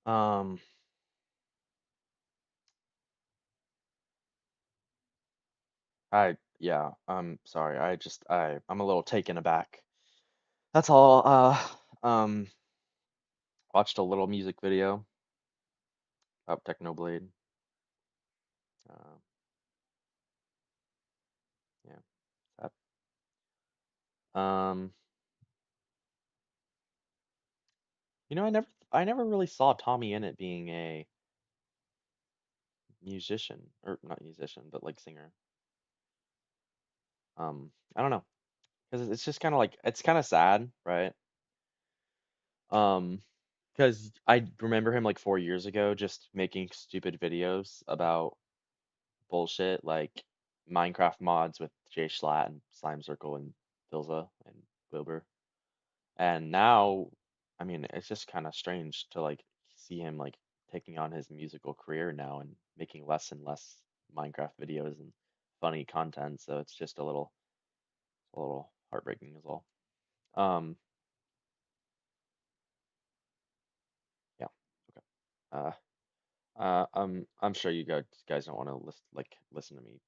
Um, yeah, I'm sorry. I'm a little taken aback. That's all. Watched a little music video about Technoblade. Uh, yeah, that. Um, I never really saw Tommy in it being a musician, or not musician, but like singer. I don't know, because it's just kind of like it's kind of sad, right? Um, because I remember him like 4 years ago just making stupid videos about bullshit like Minecraft mods with Jay Schlatt and Slime Circle and Bilza and Wilbur. And now, I mean, it's just kind of strange to like see him like taking on his musical career now and making less and less Minecraft videos and funny content. So it's just a little heartbreaking as well. Um, yeah. Okay. I'm sure you guys don't want to listen to me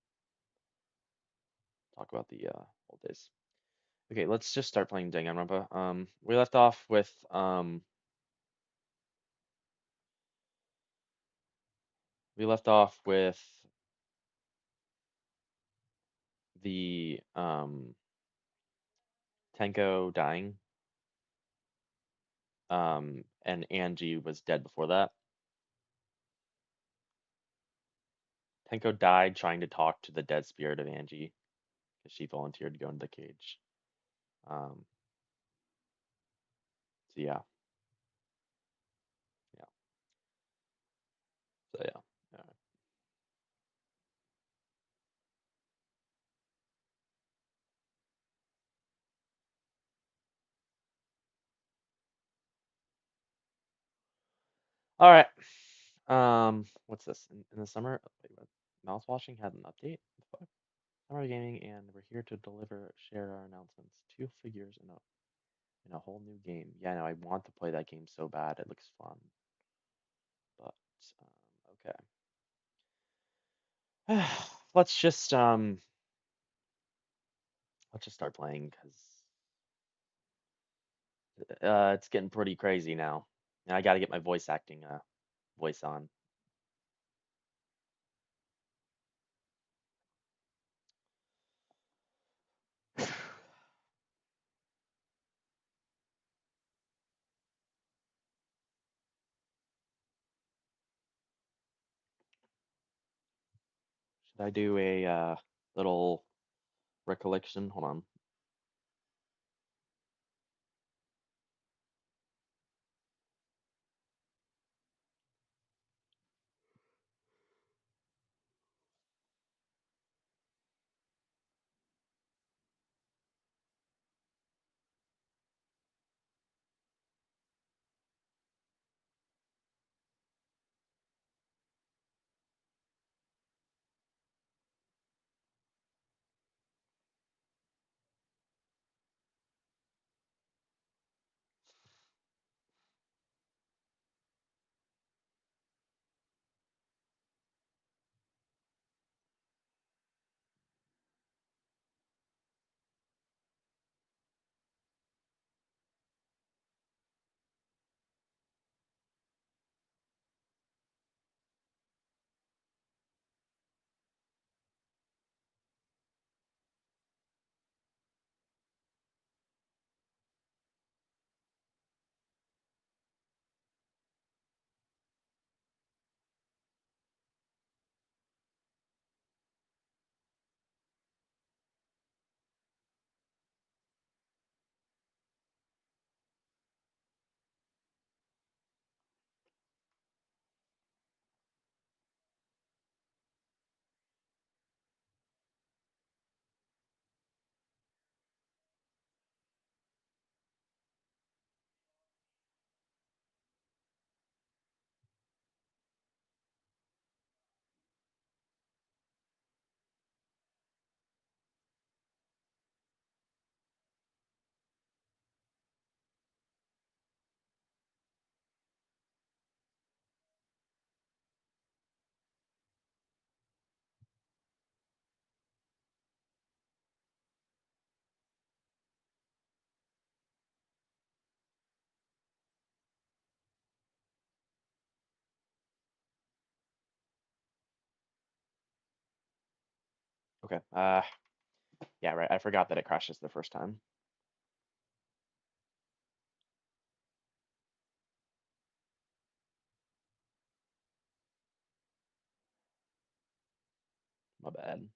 talk about the old days. Okay, let's just start playing Danganronpa. We left off with the Tenko dying. And Angie was dead before that. Tenko died trying to talk to the dead spirit of Angie because she volunteered to go into the cage. Um, so yeah, yeah, so yeah. All right. What's this? In the summer, wait, what? Mouse washing had an update. What the fuck? Summer gaming, and we're here to share our announcements. Two figures in a whole new game. Yeah, no, I want to play that game so bad. It looks fun, but okay. Let's just um, let's just start playing because it's getting pretty crazy now. And I got to get my voice acting voice on. Should I do a little recollection? Hold on. Okay. Yeah, right. I forgot that it crashes the first time. My bad.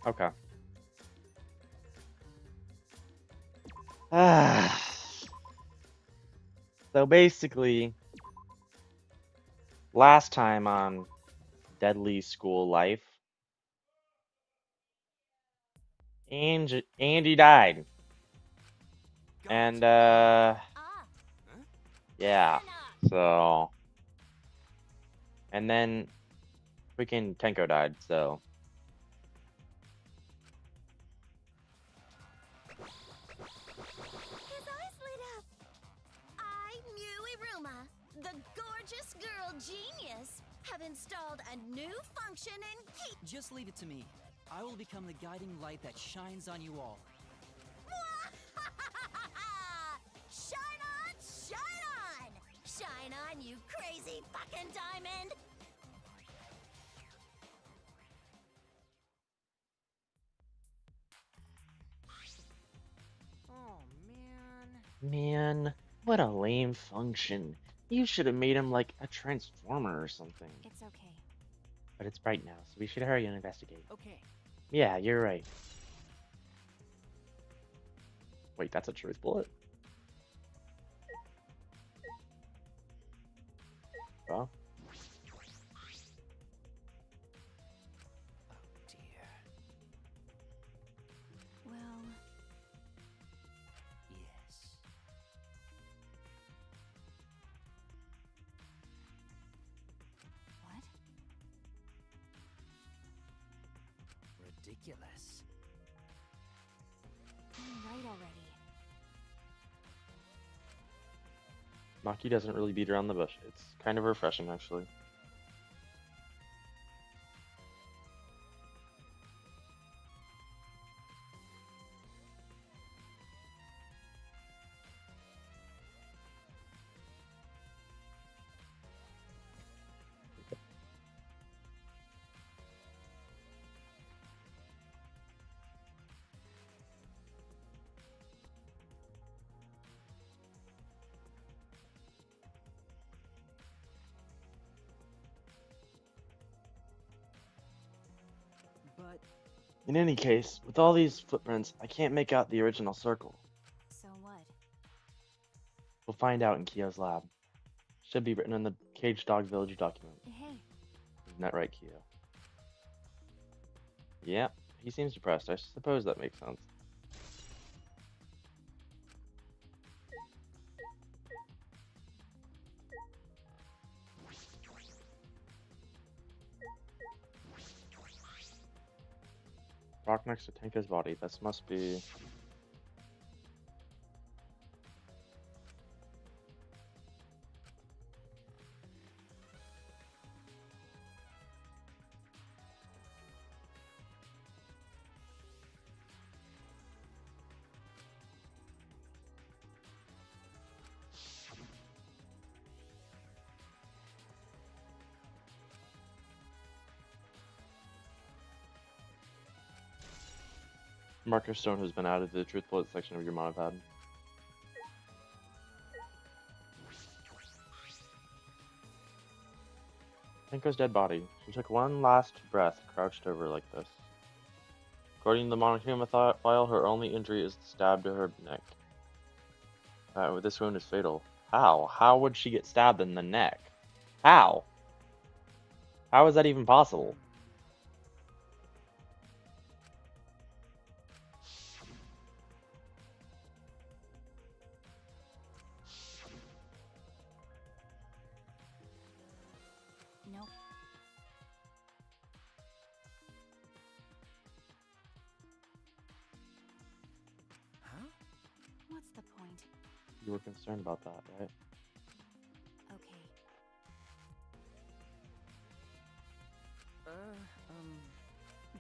Okay. Ah. So basically, last time on Deadly School Life, Andy died. And yeah. So and then freaking Tenko died, so His eyes lit up. I, Muiruma, the gorgeous girl genius, have installed a new function in key. Just leave it to me. I will become the guiding light that shines on you all. Shine on, shine on! Shine on, you crazy fucking diamond! Oh, man. man, what a lame function. You should have made him like a transformer or something. It's okay. But it's bright now, so we should hurry and investigate. Okay. Yeah, you're right. Wait, that's a truth bullet? Well, Oh dear. Well, Yes. what? Ridiculous. I'm right already. Maki doesn't really beat around the bush. It's kind of refreshing, actually. But In any case, with all these footprints, I can't make out the original circle. So what? We'll find out in Kyo's lab. Should be written in the Cage Dog Village document. Hey, Isn't that right, Kyo? Yeah, he seems depressed. I suppose that makes sense. Rock next to Tenka's body. This must be... Marker stone has been added to the truth bullet section of your monopad. Tenko's dead body. She took one last breath, crouched over like this. According to the Monokuma file, her only injury is the stab to her neck. This wound is fatal. How? How would she get stabbed in the neck? How? How is that even possible? Nope. Huh? What's the point? You were concerned about that, right? Okay.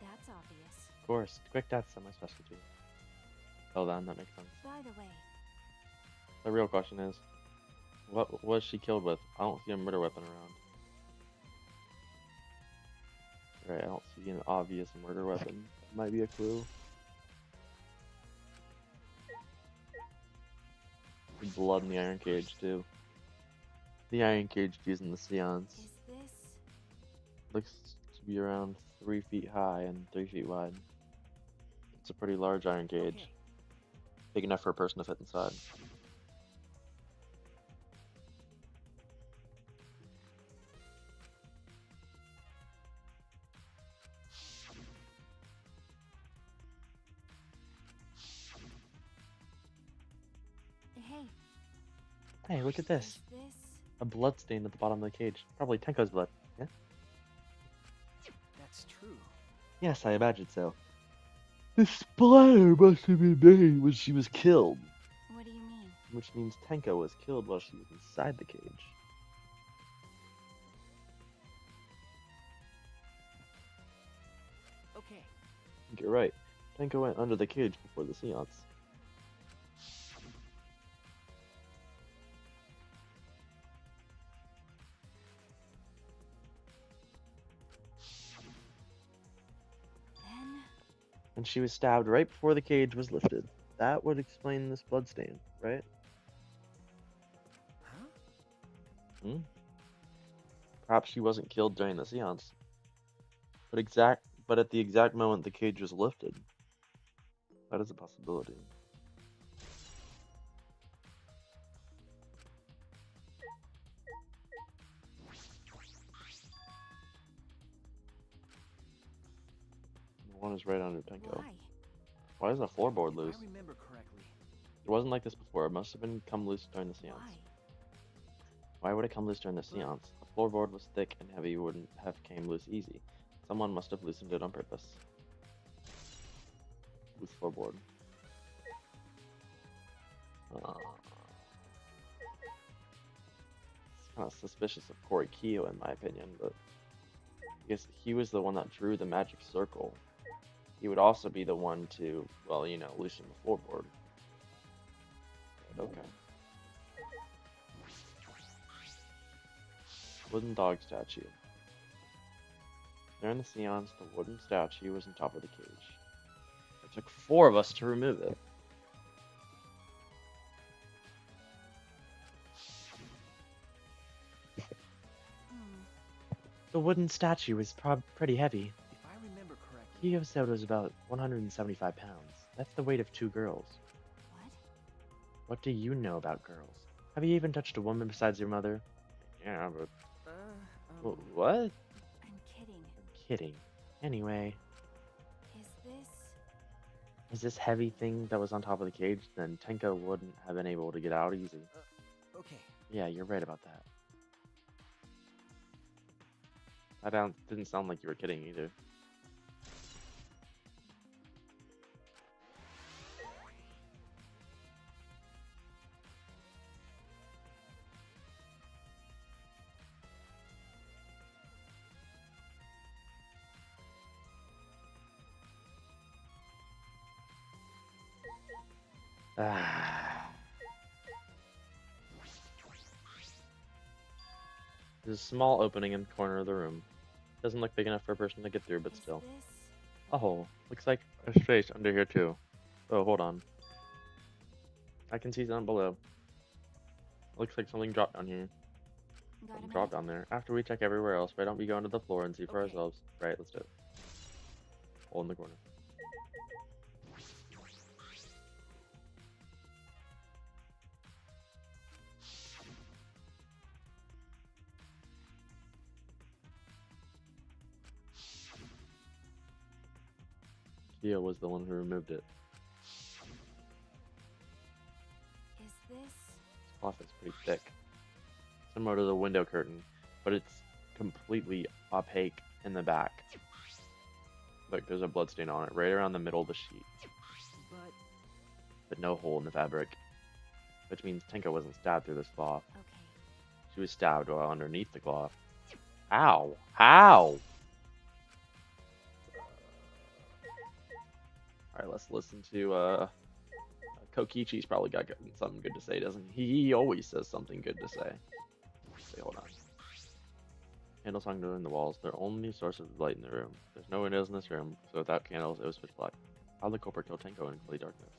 That's obvious. Of course. Quick deaths are my specialty. Oh, then that makes sense. By the way, The real question is, what was she killed with? I don't see a murder weapon around. Right, I don't see an obvious murder weapon. That might be a clue. Blood in the iron cage, too. The iron cage using the seance. is this? Looks to be around 3 feet high and 3 feet wide. It's a pretty large iron cage. Okay. Big enough for a person to fit inside. Hey, Hey, look at is this. this? A blood stain at the bottom of the cage. Probably Tenko's blood. Yeah? That's true. Yes, I imagine so. The splatter must have been made when she was killed. What do you mean? Which means Tenko was killed while she was inside the cage. Okay. You're right. Tenko went under the cage before the seance. Then And she was stabbed right before the cage was lifted. That would explain this bloodstain, right? Huh? Hmm? Perhaps she wasn't killed during the seance. But at the exact moment the cage was lifted. That is a possibility. The one is right under Tenko. why? Why is the floorboard If loose? I remember correctly. It wasn't like this before. It must have been come loose during the seance. Why? Why would it come loose during the seance? The floorboard was thick and heavy, wouldn't have came loose easy. Someone must have loosened it on purpose. Loose floorboard. It's kind of suspicious of Corey Keogh in my opinion, but I guess he was the one that drew the magic circle. He would also be the one to, well, you know, loosen the floorboard. But okay. Wooden dog statue. During the seance, the wooden statue was on top of the cage. It took 4 of us to remove it. The wooden statue was pretty heavy. If I remember correctly. Keogh said it was about 175 pounds. That's the weight of 2 girls. What? What do you know about girls? Have you even touched a woman besides your mother? Yeah, but... What? I'm kidding. Kidding. Anyway, Is this? is this heavy thing that was on top of the cage? Then Tenko wouldn't have been able to get out easy. Okay. Yeah, you're right about that. That didn't sound like you were kidding either. Ah. There's a small opening in the corner of the room. Doesn't look big enough for a person to get through, but Is still. this? Oh, looks like a space under here too. Oh, hold on. I can see something below. Looks like something dropped down here. Got a Something minute? dropped down there. After we check everywhere else, why don't we go into the floor and see for Okay. ourselves? Right, let's do it. Hole in the corner. Kia was the one who removed it. Is this... This cloth is pretty thick. Similar to the window curtain, but it's completely opaque in the back. Look, there's a bloodstain on it, right around the middle of the sheet. But But no hole in the fabric. Which means Tenko wasn't stabbed through this cloth. Okay. She was stabbed while underneath the cloth. Ow! How? Alright, let's listen to, Kokichi's probably got something good to say, doesn't he? He always says something good to say. Wait, hold on. Candles hung in the walls. They're only source of light in the room. There's no windows in this room, so without candles, it was pitch black. How did the culprit kill Tenko in complete darkness?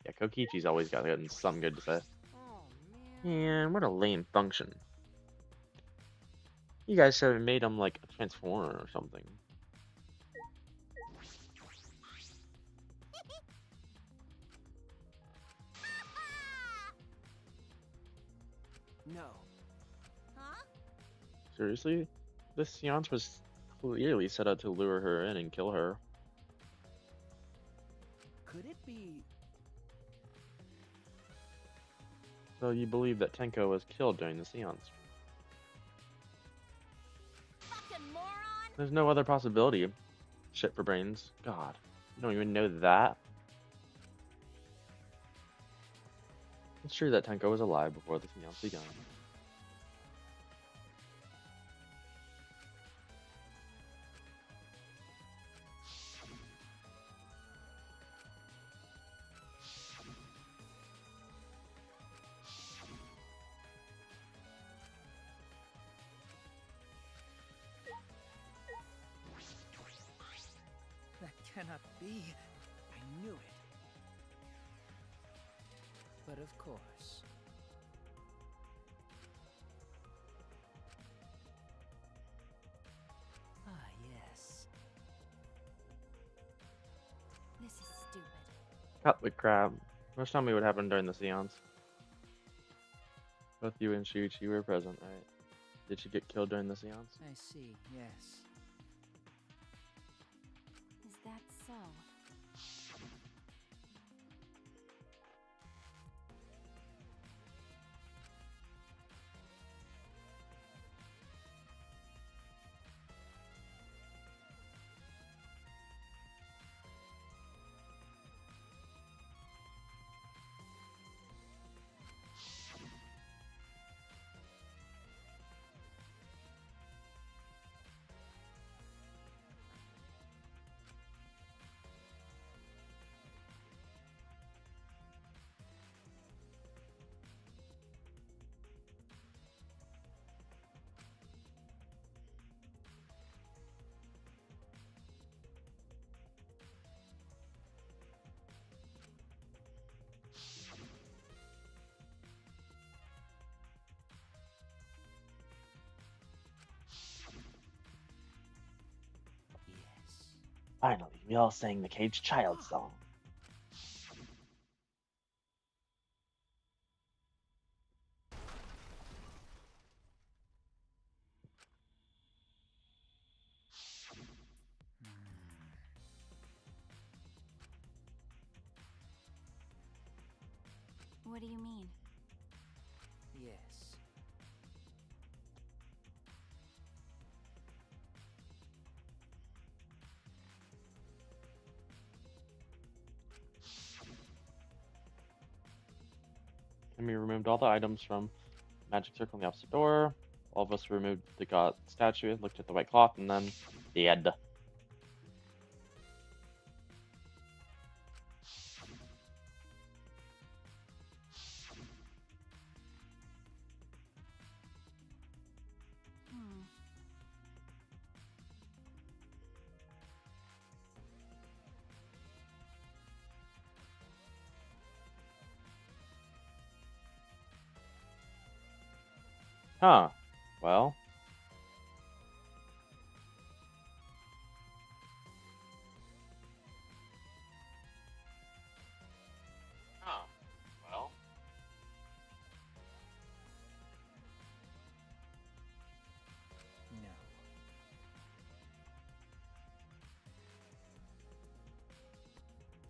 Yeah, Kokichi's always got something good to say. oh man. Man, what a lame function. You guys should have made him like a transformer or something. No. Huh? Seriously? This seance was clearly set out to lure her in and kill her. Could it be? So you believe that Tenko was killed during the seance? Fucking moron! There's no other possibility. Shit for brains. God, you don't even know that. It's true that Tenko was alive before the seance began. That cannot be. I knew it. But of course. Ah, yes. This is stupid. Cut the crab. Most tell me what happened during the seance. Both you and Shuichi were present, right? Did she get killed during the seance? I see, yes. Is that so? Yes. Finally, we all sang the Caged Child song. What do you mean? Yes. And we removed all the items from Magic Circle on the opposite door. All of us removed the god statue, looked at the white cloth, and then dead. Huh. Well. Huh. Well. No.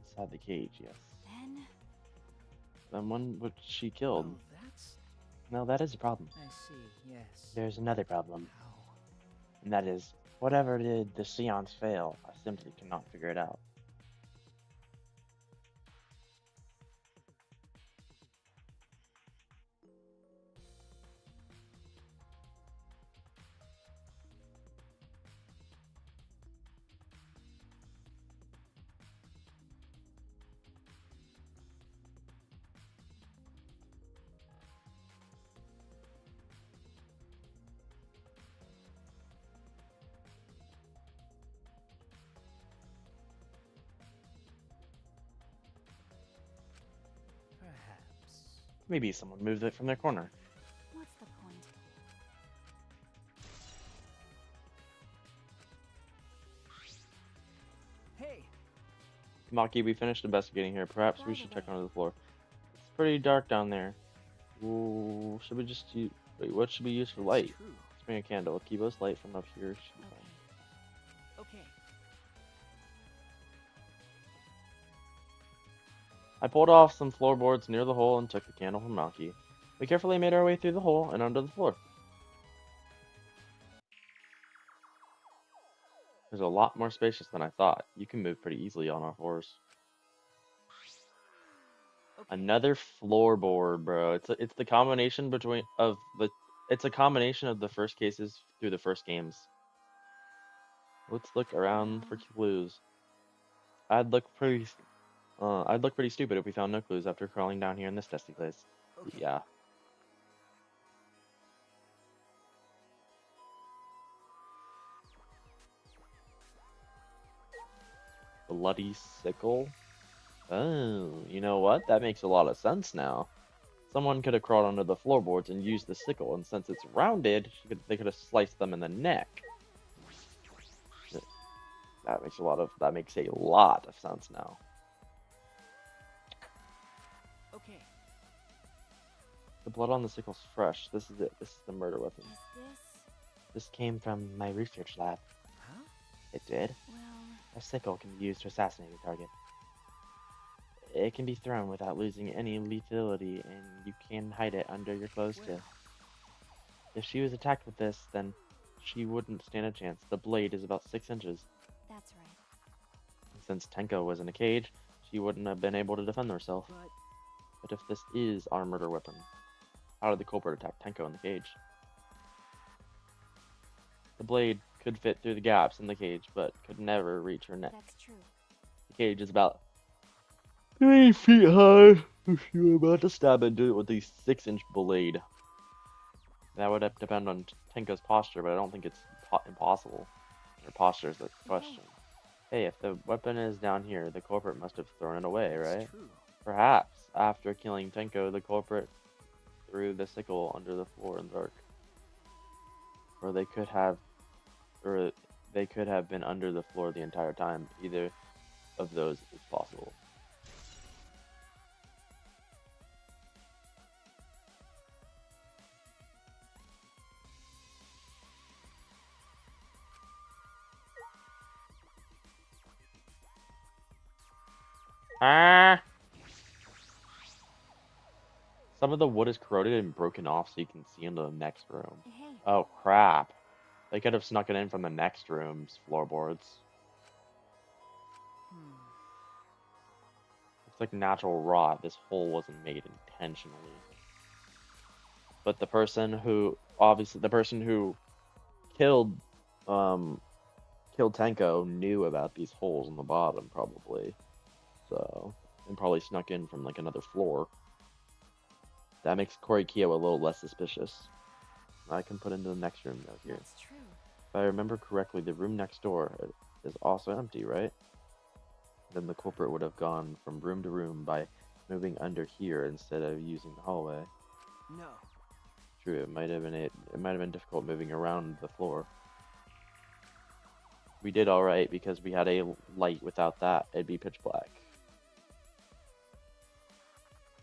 Inside the cage, yes. Then Then when was she Oh, killed? that's... No, that is a problem. I see, yes. There's another problem, How? and that is, whatever did the seance fail, I simply cannot figure it out. Perhaps. Maybe someone moved it from their corner. what's the point? Hey! Maki, we finished investigating here. Perhaps we By should the check way. under the floor. It's pretty dark down there. Ooh, should we just use... Wait, what should we use for It's light? true. Let's bring a candle. Keep us light from up here. Should be fine. Okay. Okay. I pulled off some floorboards near the hole and took the candle from Maki. We carefully made our way through the hole and under the floor. There's a lot more spacious than I thought. You can move pretty easily on all fours. Okay. Another floorboard, bro. It's the combination between of the it's a combination of the first cases through the first games. Let's look around for clues. I'd look pretty I'd look pretty stupid if we found no clues after crawling down here in this dusty place. Okay. Yeah. Bloody sickle. Oh, you know what? That makes a lot of sense now. Someone could have crawled under the floorboards and used the sickle, and since it's rounded, they could have sliced them in the neck. That makes a lot of sense now. Okay. The blood on the sickle's fresh. This is it. This is the murder weapon. Is this? This came from my research lab. Huh? It did. Well, A sickle can be used to assassinate a target. It can be thrown without losing any lethality, and you can hide it under your clothes too. Well. If she was attacked with this, then she wouldn't stand a chance. The blade is about 6 inches. that's right. Since Tenko was in a cage, she wouldn't have been able to defend herself. But... But if this is our murder weapon, how did the culprit attack Tenko in the cage? The blade could fit through the gaps in the cage, but could never reach her neck. That's true. The cage is about 3 feet high. If you were about to stab into it with a 6-inch blade. That would depend on Tenko's posture, but I don't think it's impossible. Her posture is the question. Hey, if the weapon is down here, the culprit must have thrown it away, That's right? true. Perhaps, after killing Tenko, the culprit threw the sickle under the floor in the dark. Or they could have been under the floor the entire time. Either of those is possible. Ah! Some of the wood is corroded and broken off so you can see into the next room. Hey, Oh crap. They could have snuck it in from the next room's floorboards. Hmm. It's like natural rot. This hole wasn't made intentionally. But the person who killed killed Tenko knew about these holes in the bottom probably. So, and probably snuck in from like another floor. That makes Korikiyo a little less suspicious. I can put into the next room though here. that's true. If I remember correctly, the room next door is also empty, right? Then the culprit would have gone from room to room by moving under here instead of using the hallway. No. True, it might have been it might have been difficult moving around the floor. We did all right because we had a light. Without that, it'd be pitch black.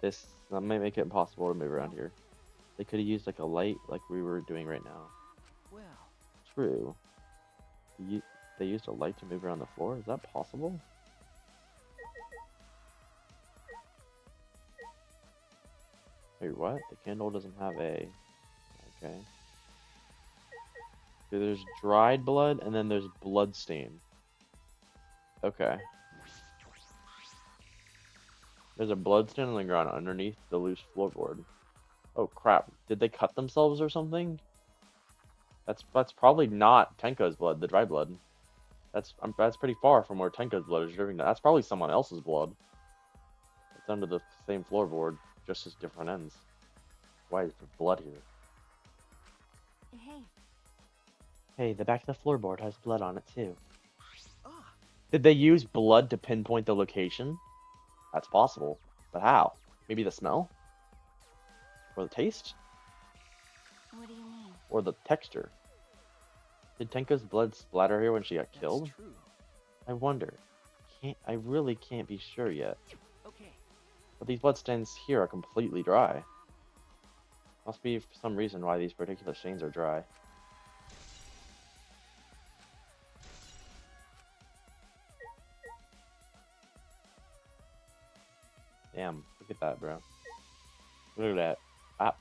That might make it impossible to move around here. They could have used like a light like we were doing right now. Well, True. They used a light to move around the floor? Is that possible? Wait, what? The candle doesn't have a... Okay. So there's dried blood, and then there's blood stain. Okay. There's a blood stain on the ground underneath the loose floorboard. Oh crap, did they cut themselves or something? That's probably not Tenko's blood, the dry blood. That's pretty far from where Tenko's blood is dripping. That's probably someone else's blood. It's under the same floorboard, just as different ends. Why is there blood here? Hey, Hey, the back of the floorboard has blood on it too. ah, Did they use blood to pinpoint the location? That's possible. But how? Maybe the smell? Or the taste? what do you mean? Or the texture? Did Tenko's blood splatter here when she got that's killed? true. I wonder. I really can't be sure yet. Okay. But these bloodstains here are completely dry. Must be for some reason why these particular stains are dry. Damn, look at that, bro. Look at that. Ah.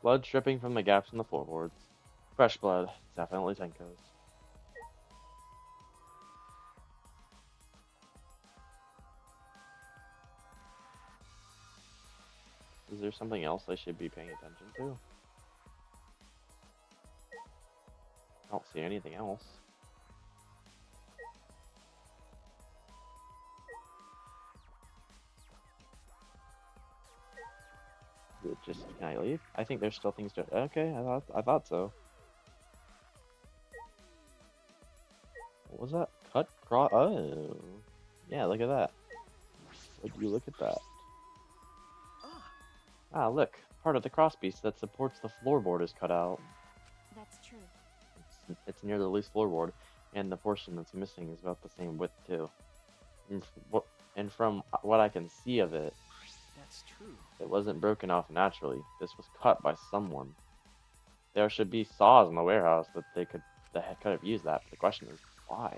Blood dripping from the gaps in the floorboards. Fresh blood. Definitely Tenko's. Is there something else I should be paying attention to? I don't see anything else. Is it just, can I leave? I think there's still things to... Okay, I thought so. What was that? Cut cross... Oh. Yeah, look at that. Would you look at that? Ah, Ah, look. Part of the crosspiece that supports the floorboard is cut out. That's true. It's near the loose floorboard, and the portion that's missing is about the same width, too. And from what I can see of it, that's true. it wasn't broken off naturally. This was cut by someone. There should be saws in the warehouse that could have used that, but the question is, why?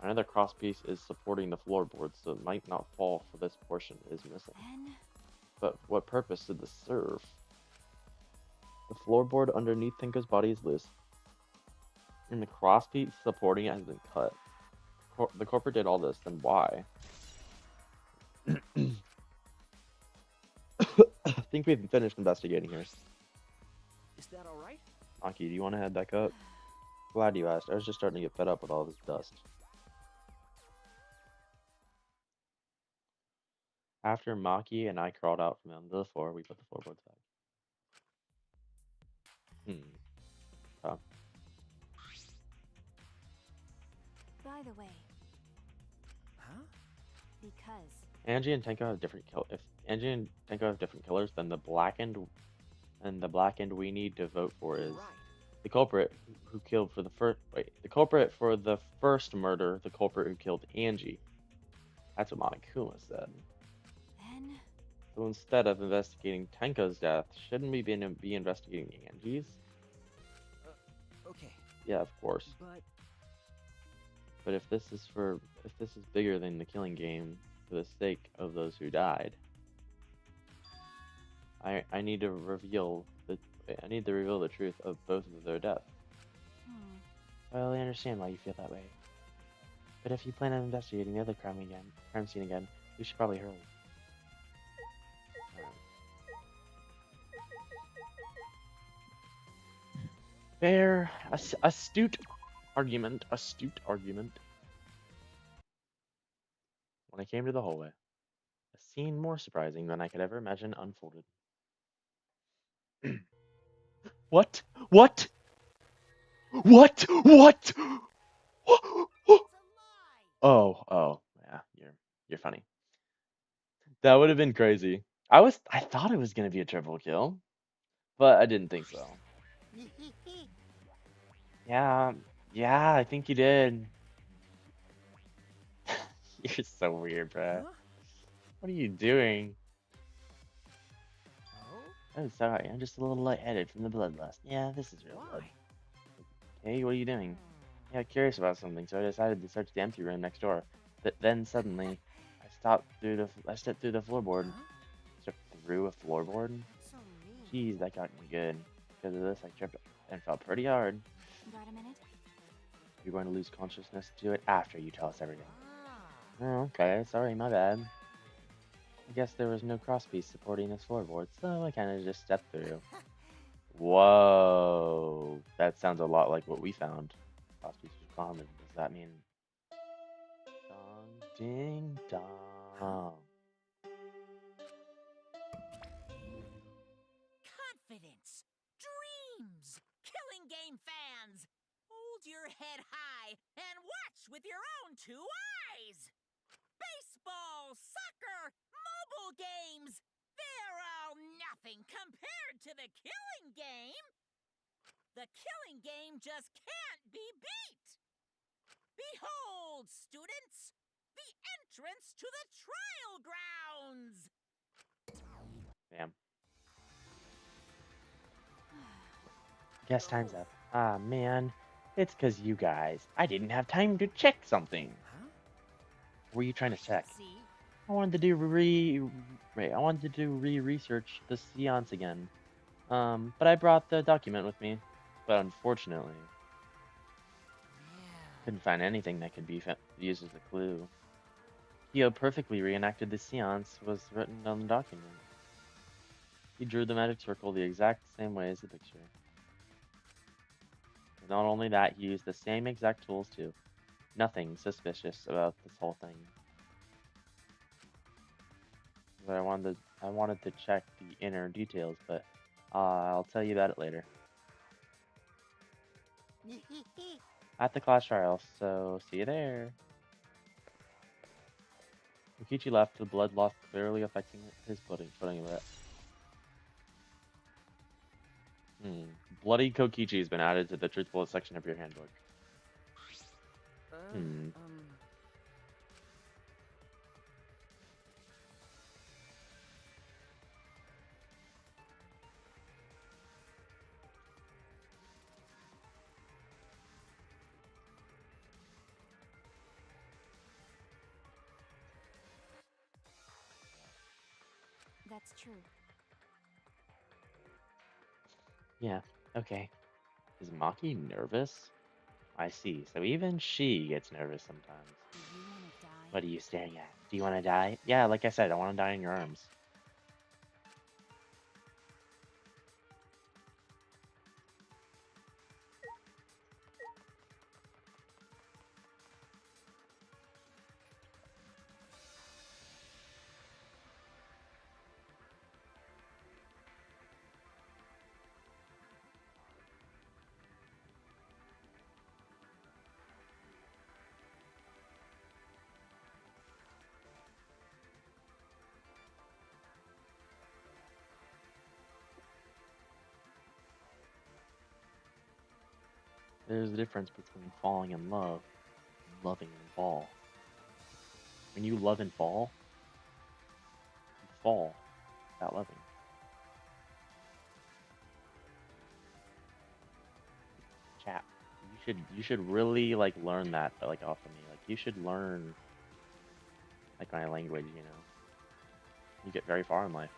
Another crosspiece is supporting the floorboard, so it might not fall, for this portion is missing. Then, But what purpose did this serve? The floorboard underneath Tenko's body is loose, and the crosspiece supporting it has been cut. The corporate did all this, then why? I think we've finished investigating here. Is that all right? Aki, do you want to head back up? Glad you asked. I was just starting to get fed up with all this dust. After Maki and I crawled out from under the floor, we put the floorboards back. Oh. by the way, Huh? because Angie and Tenko have different If Angie and Tenko have different killers, then the blackened we need to vote for is Right. the culprit who killed for the first. Wait, the culprit for the first murder. The culprit who killed Angie. That's what Monokuma said. then So instead of investigating Tenko's death, shouldn't we be investigating Angie's? Okay. Yeah, of course. But But if this is bigger than the killing game for the sake of those who died, I need to reveal the truth of both of their deaths. Well, I understand why you feel that way. But if you plan on investigating the other crime scene again, we should probably hurry. Fair, astute argument. Astute argument. When I came to the hallway, a scene more surprising than I could ever imagine unfolded. What? What? What? What? Oh, yeah, you're funny. That would have been crazy. I thought it was gonna be a triple kill, but I didn't think so. Yeah, yeah, I think you did. You're so weird, bruh. What are you doing? Oh, sorry, I'm just a little lightheaded from the bloodlust. Yeah, this is real blood. Hey, what are you doing? Yeah, curious about something, so I decided to search the empty room next door. But then suddenly, I stepped through the floorboard. Stepped through a floorboard? Jeez, that got me good. Because of this, I tripped and fell pretty hard. Got a minute? You're going to lose consciousness to it after you tell us everything. Oh, okay, sorry, my bad. I guess there was no crosspiece supporting this floorboard, so I kind of just stepped through. Whoa, that sounds a lot like what we found. Crosspiece was common. Does that mean... Dong, ding, dong. Confidence, dreams, killing game fans. Hold your head high and watch with your own two eyes. Baseball, soccer, mobile games. They're all nothing compared to the killing game. The killing game just can't be beat. Behold, students, the entrance to the trial grounds. Damn. Guess time's up. Ah, man. It's 'cause you guys. I didn't have time to check something. What were you trying to check? I wanted to do research the seance again. But I brought the document with me. But unfortunately, couldn't find anything that could be used as a clue. Kyo perfectly reenacted the seance was written on the document. He drew the magic circle the exact same way as the picture. And not only that, he used the same exact tools too. Nothing suspicious about this whole thing. But I wanted to check the inner details, but I'll tell you about it later. At the class trial, so see you there. Kokichi left, the blood loss clearly affecting his footing of it. Bloody Kokichi has been added to the truth bullet section of your handbook. That's true. Yeah, okay. Is Maki nervous? I see, so even she gets nervous sometimes. Do you want to die? What are you staring at? Do you want to die? Yeah, like I said, I want to die in your arms. There's a difference between falling in love and loving and fall. When you love and fall, you fall without loving. Chat. You should really like learn that like off of me. Like you should learn like my language, you know. You get very far in life.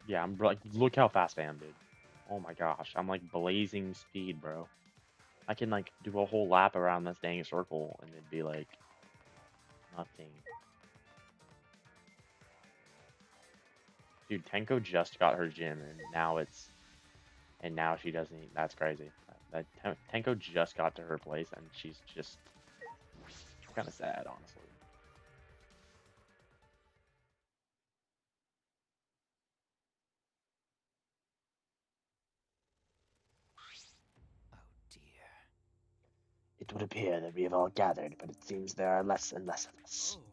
Yeah, I'm like, look how fast I am, dude. Oh my gosh, I'm like blazing speed, bro. I can like do a whole lap around this dang circle and it'd be like nothing. Dude, Tenko just got her gym and now she doesn't. That's crazy. Tenko just got to her place and she's just kind of sad, honestly. Oh dear. It would appear that we have all gathered, but it seems there are less and less of us. Oh.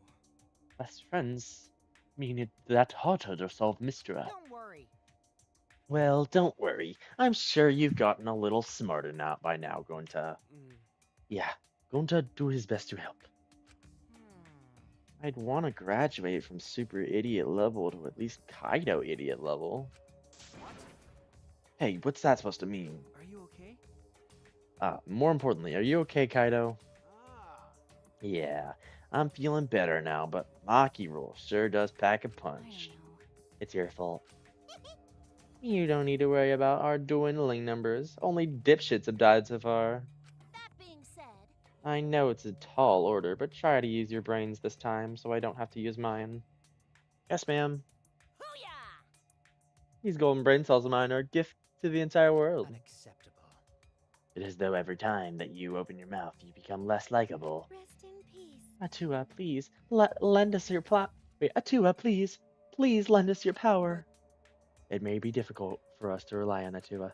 Best friends? Mean it that harder to solve mystery. Don't worry. Well, don't worry. I'm sure you've gotten a little smarter now by now, going to... Yeah, going to do his best to help. I'd want to graduate from super idiot level to at least Kaido idiot level. What? Hey, what's that supposed to mean? Are you okay? More importantly, are you okay, Kaido? Ah. Yeah, I'm feeling better now, but Maki Roll sure does pack a I punch. don't know. It's your fault. You don't need to worry about our dwindling numbers. Only dipshits have died so far. That being said, I know it's a tall order, but try to use your brains this time so I don't have to use mine. Yes, ma'am. Hoo-yah! These golden brain cells of mine are a gift to the entire world. Unacceptable. It is as though every time that you open your mouth, you become less likable. rest in peace. Atua, please, lend us your Wait, Atua, please, lend us your power. It may be difficult for us to rely on Atua,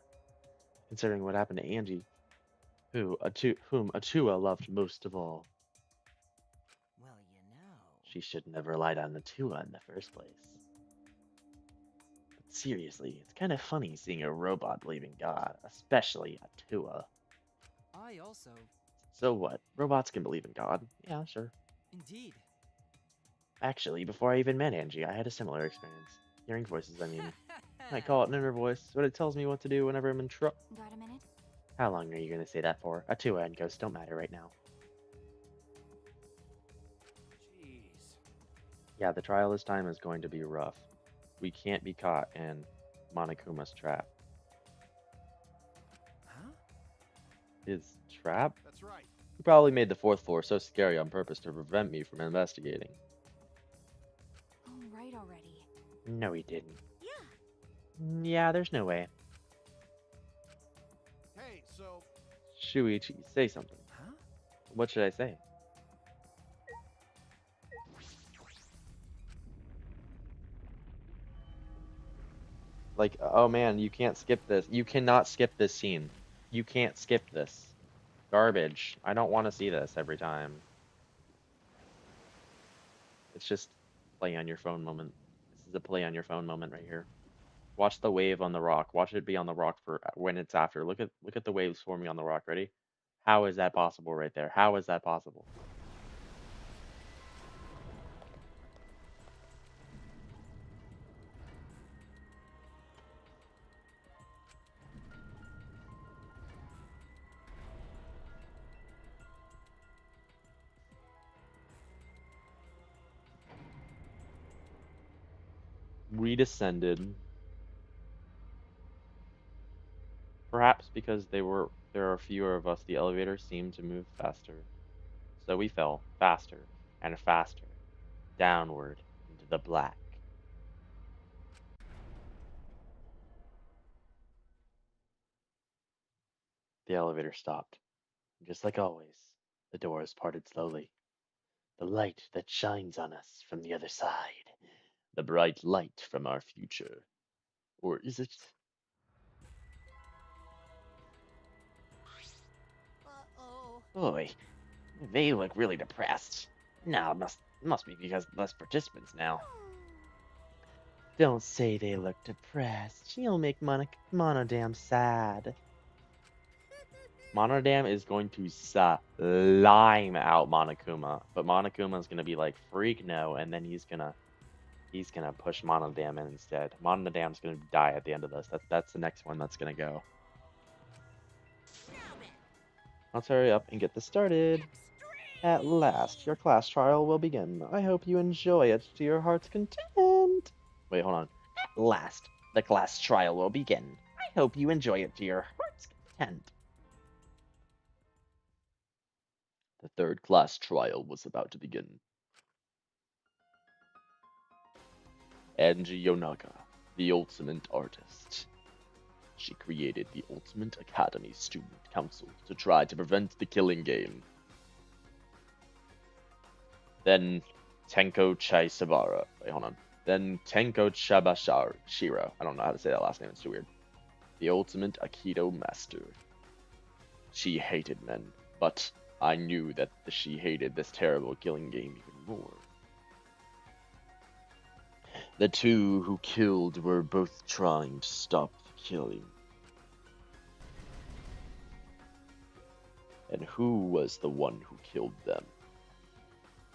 considering what happened to Angie, whom Atua loved most of all. Well, you know. She shouldn't have relied on Atua in the first place. But seriously, it's kind of funny seeing a robot believe in God, especially Atua. I also. So what? Robots can believe in God. Yeah, sure. Indeed. Actually, before I even met Angie, I had a similar experience. Hearing voices, I mean. I call it an inner voice, but it tells me what to do whenever I'm in trouble. Got a minute? How long are you going to say that for? Atua and Ghost don't matter right now. Jeez. Yeah, the trial this time is going to be rough. We can't be caught in Monokuma's trap. Huh? His trap? That's right. He probably made the fourth floor so scary on purpose to prevent me from investigating. Oh, right already. No, he didn't. Yeah. Yeah, there's no way. Hey, so. Shuichi, say something. Huh? What should I say? Like, oh man, you can't skip this. You cannot skip this scene. You can't skip this. Garbage. I don't want to see this every time. It's just play on your phone moment. This is a play on your phone moment right here. Watch the wave on the rock. Watch it be on the rock for when it's after. Look at the waves forming on the rock. Ready? How is that possible right there? How is that possible? We descended. Perhaps because there are fewer of us, the elevator seemed to move faster. So we fell faster and faster, downward into the black. The elevator stopped. Just like always, the doors parted slowly. The light that shines on us from the other side. The bright light from our future. Or is it? Uh-oh. Boy, they look really depressed. No, must be because less participants now. Don't say they look depressed. She'll make Monodam sad. Monodam is going to slime out Monokuma, but Monokuma is gonna be like freak no, and then he's gonna push Monodam in instead. Monodam's gonna die at the end of this. That's the next one that's gonna go. Now then. Let's hurry up and get this started. At last, your class trial will begin. I hope you enjoy it to your heart's content. Wait, hold on. At last. The class trial will begin. I hope you enjoy it to your heart's content. The third class trial was about to begin. Angie Yonaga, the ultimate artist. She created the Ultimate Academy Student Council to try to prevent the killing game. Then Tenko Chaisabara. Wait, hold on. Then Tenko Chabashiro. I don't know how to say that last name, it's too weird. The ultimate Aikido master. She hated men, but I knew that she hated this terrible killing game even more. The two who killed were both trying to stop the killing. And who was the one who killed them?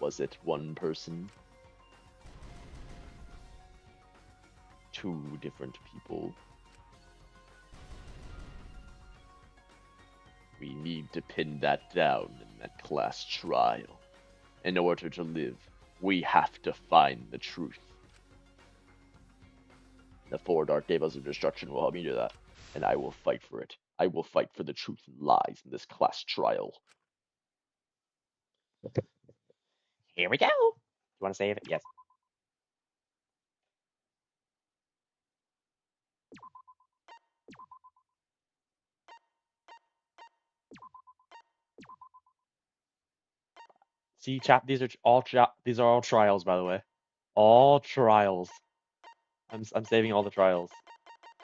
Was it one person? Two different people? We need to pin that down in that class trial. In order to live, we have to find the truth. The four dark devils of destruction will help me do that, and I will fight for it. I will fight for the truth and lies in this class trial. Here we go! You want to save it? Yes. See, chat. These are all trials, by the way. All trials. I'm saving all the trials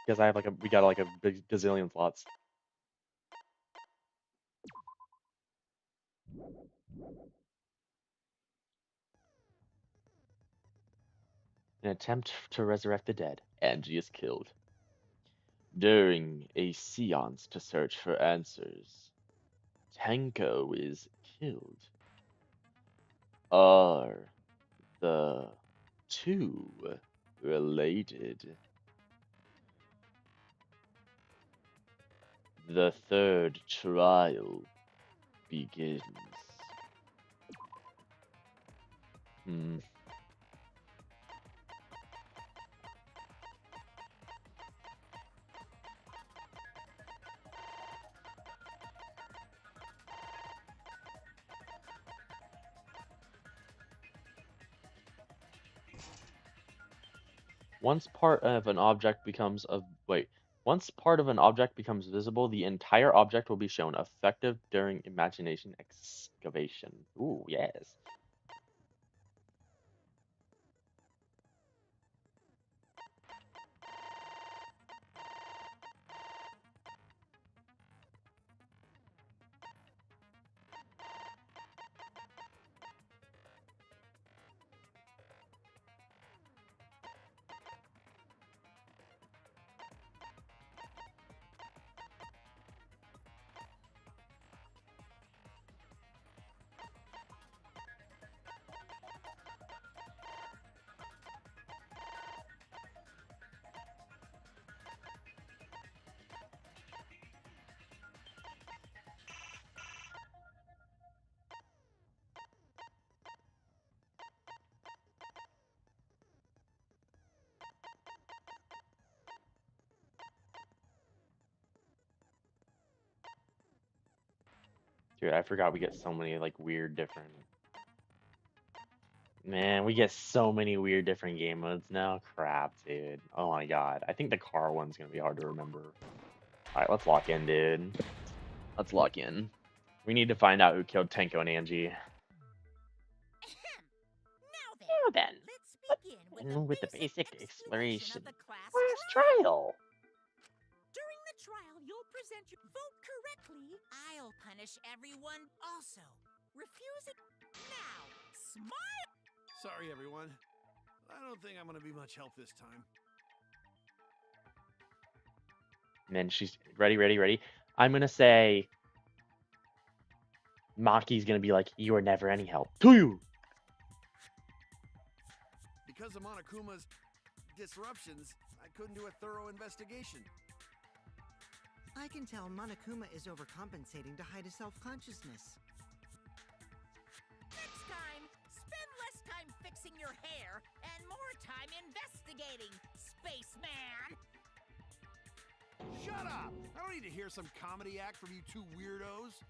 because I have we got like a big gazillion slots. An attempt to resurrect the dead. Angie is killed. During a seance to search for answers, Tenko is killed. Are the two related? The third trial begins. Once part of an object becomes visible, the entire object will be shown, effective during imagination excavation. Ooh, yes. Dude, I forgot we get so many weird different. Man, we get so many weird different game modes now. Crap, dude. Oh my god. I think the car one's gonna be hard to remember. Alright, let's lock in, dude. Let's lock in. We need to find out who killed Tenko and Angie. Now then, let's begin With the basic exploration of the class trial. During the trial, you'll present your vote correctly. I'll punish everyone also. Refusing now. Smile. Sorry, everyone. I don't think I'm gonna be much help this time. And then she's ready. I'm gonna say Maki's gonna be like, you are never any help to you. Because of Monokuma's disruptions, I couldn't do a thorough investigation. I can tell Monokuma is overcompensating to hide his self-consciousness. Next time, spend less time fixing your hair and more time investigating, spaceman. Shut up! I don't need to hear some comedy act from you two weirdos.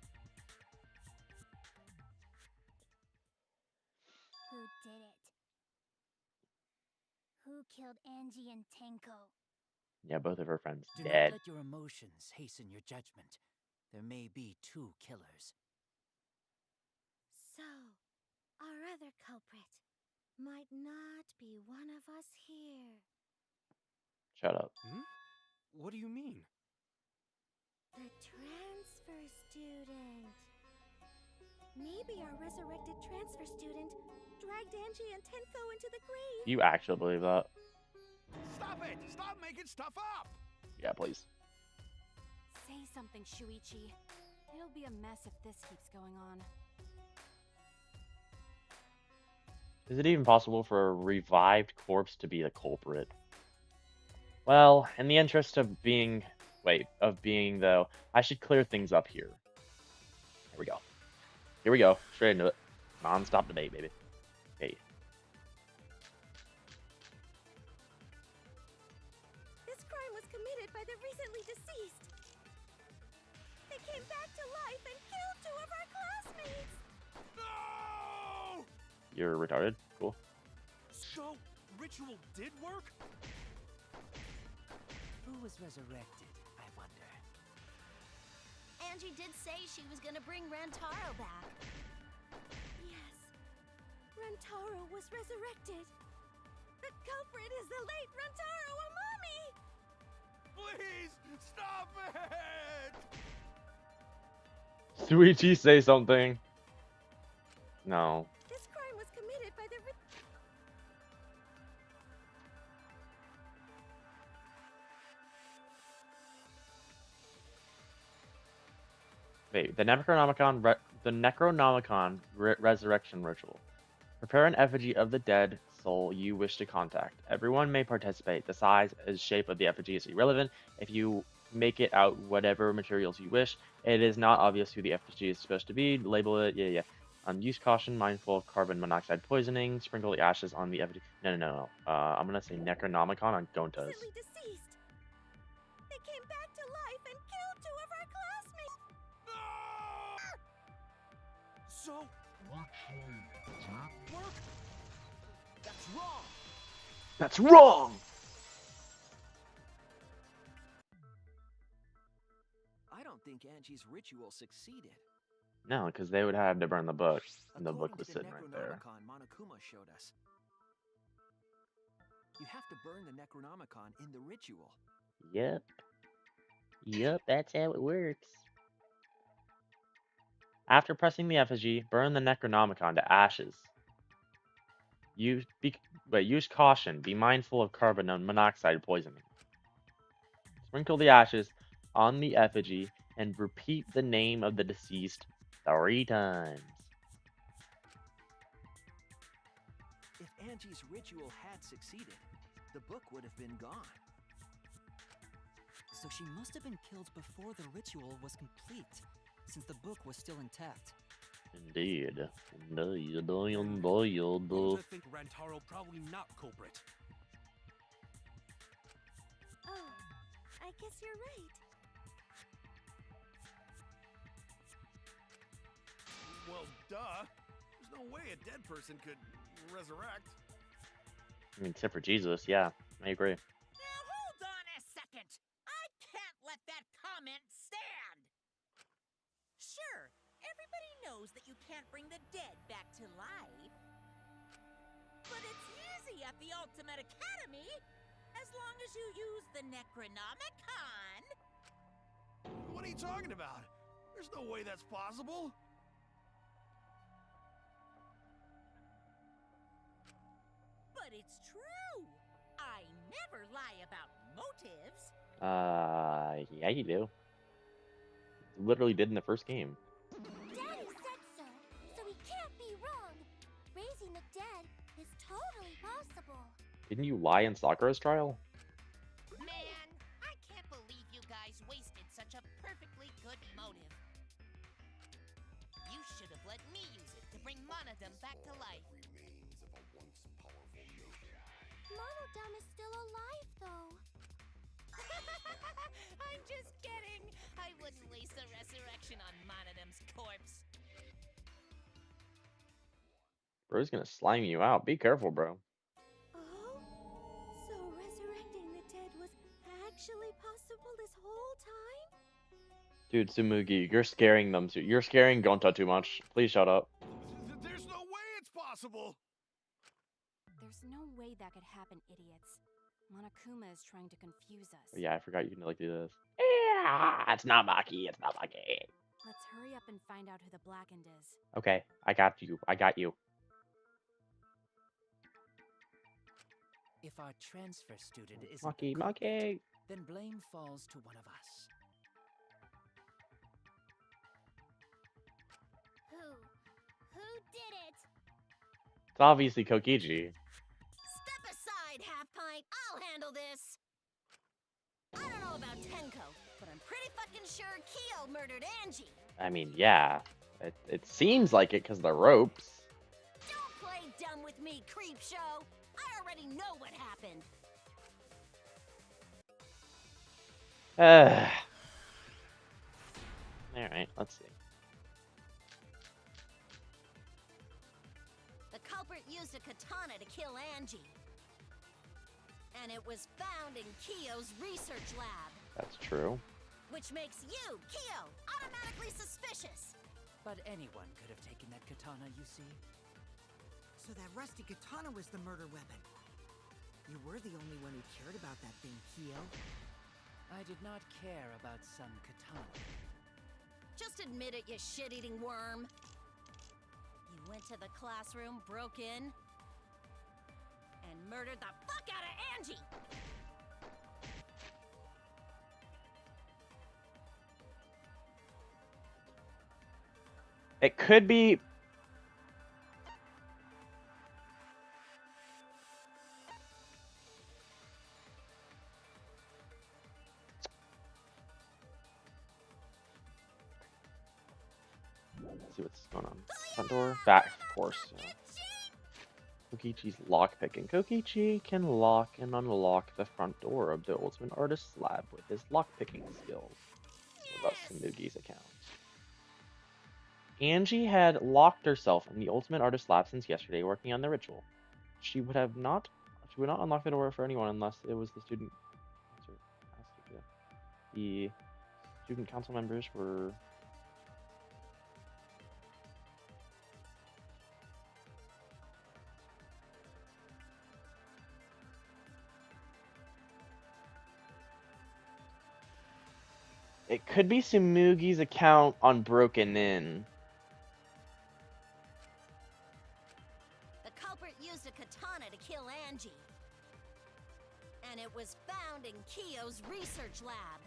Who did it? Who killed Angie and Tenko? Yeah, both of her friends Do dead. not let your emotions hasten your judgment. There may be 2 killers. So, our other culprit might not be one of us here. Shut up. What do you mean? The transfer student. Maybe our resurrected transfer student dragged Angie and Tenko into the grave. You actually believe that? Stop it! Stop making stuff up! Yeah, please. Say something, Shuichi. It'll be a mess if this keeps going on. Is it even possible for a revived corpse to be the culprit? Well, in the interest of being though, I should clear things up here. Here we go. Here we go. Straight into it. Non-stop debate, baby. Hey. This crime was committed by the recently deceased. They came back to life and killed 2 of our classmates. No! You're retarded? Cool. So, ritual did work? Who was resurrected, I wonder? Angie did say she was gonna bring Rantaro back. Yes, Rantaro was resurrected. The culprit is the late Rantaro Amami! Please, stop it! Suichi, say something. No. This crime was committed by the Wait, the Necronomicon resurrection ritual. Prepare an effigy of the dead soul you wish to contact. Everyone may participate. The size and shape of the effigy is irrelevant. If you make it out whatever materials you wish, it is not obvious who the effigy is supposed to be. Label it, use caution, mindful of carbon monoxide poisoning. Sprinkle the ashes on the effigy. No. I'm gonna say Necronomicon on Gontas. recently deceased. They came back to life and killed 2 of our classmates. So, work? That's wrong! That's wrong! I don't think Angie's ritual succeeded. No, because they would have to burn the book, and the book According was to sitting right there. Necronomicon Monokuma showed us. You have to burn the Necronomicon in the ritual. Yep. Yep, that's how it works. After pressing the effigy, burn the Necronomicon to ashes. Use caution. Be mindful of carbon monoxide poisoning. Sprinkle the ashes on the effigy and repeat the name of the deceased 3 times. If Angie's ritual had succeeded, the book would have been gone. So she must have been killed before the ritual was complete, since the book was still intact. Indeed. I think Rantaro probably not culprit. Oh, I guess you're right. Well, duh. There's no way a dead person could resurrect. I mean, except for Jesus, yeah, I agree. Now hold on a second. I can't let that comment stand. Sure, everybody knows that you can't bring the dead back to life. But it's easy at the Ultimate Academy, as long as you use the Necronomicon. What are you talking about? There's no way that's possible. But it's true. I never lie about motives. Yeah, you do. Literally did in the first game. Daddy said so, so he can't be wrong. Raising the dead is totally possible. Didn't you lie in Sakura's trial? Man, I can't believe you guys wasted such a perfectly good motive. You should have let me use it to bring Monodam back to life. Monodam is still alive, though. I'm just kidding. I wouldn't waste a resurrection on Monodem's corpse. Bro's gonna slime you out. Be careful, bro. Oh? So resurrecting the dead was actually possible this whole time? Dude, Tsumugi, you're scaring them too. You're scaring Gonta too much. Please shut up. There's no way it's possible! There's no way that could happen, idiots. Monokuma is trying to confuse us. Oh, yeah, I forgot you can like do this. Yeah, it's not Maki. It's not Maki. Let's hurry up and find out who the Blackened is. Okay, I got you. I got you. If our transfer student isn't Maki, the culprit, Maki. then blame falls to one of us. Who did it? It's obviously Kokiji. Step aside, Half Pint. I'll handle this. I don't know about Tenko, but I'm pretty fucking sure Kyo murdered Angie. I mean, yeah. It seems like it because the ropes. Don't play dumb with me, creep show. I already know what happened. Alright, let's see. The culprit used a katana to kill Angie. And it was found in Kyo's research lab. That's true. Which makes you, Kyo, automatically suspicious. But anyone could have taken that katana, you see? So that rusty katana was the murder weapon. You were the only one who cared about that thing, Kyo. I did not care about some katana. Just admit it, you shit-eating worm. You went to the classroom, broke in, and murdered the fuck out of Angie! It could be. Let's see what's going on. Front door. Back, of course. Yeah. Kokichi's lockpicking. Kokichi can lock and unlock the front door of the Ultimate Artist's lab with his lockpicking skills. Without Tsumugi's account. Angie had locked herself in the Ultimate Artist lab since yesterday, working on the ritual. She would not unlock the door for anyone unless it was the student. The student council members were. It could be Tsumugi's account on Broken In. The culprit used a katana to kill Angie. And it was found in Kyo's research lab.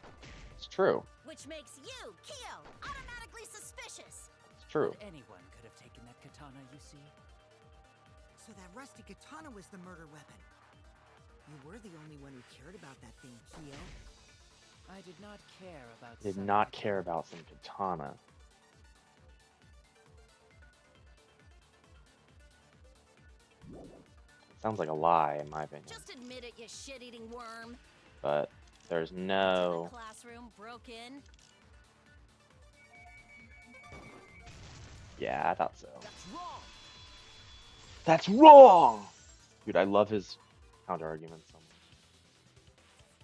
It's true. Which makes you, Kyo, automatically suspicious. It's true. But anyone could have taken that katana, you see? So that rusty katana was the murder weapon. You were the only one who cared about that thing, Kyo. I did not care about Did some not katana. care about some katana. Sounds like a lie, in my opinion. Just admit it, you shit-eating worm. But there's To the no. classroom, broke in. Yeah, I thought so. That's wrong! That's wrong! Dude, I love his counter arguments so much.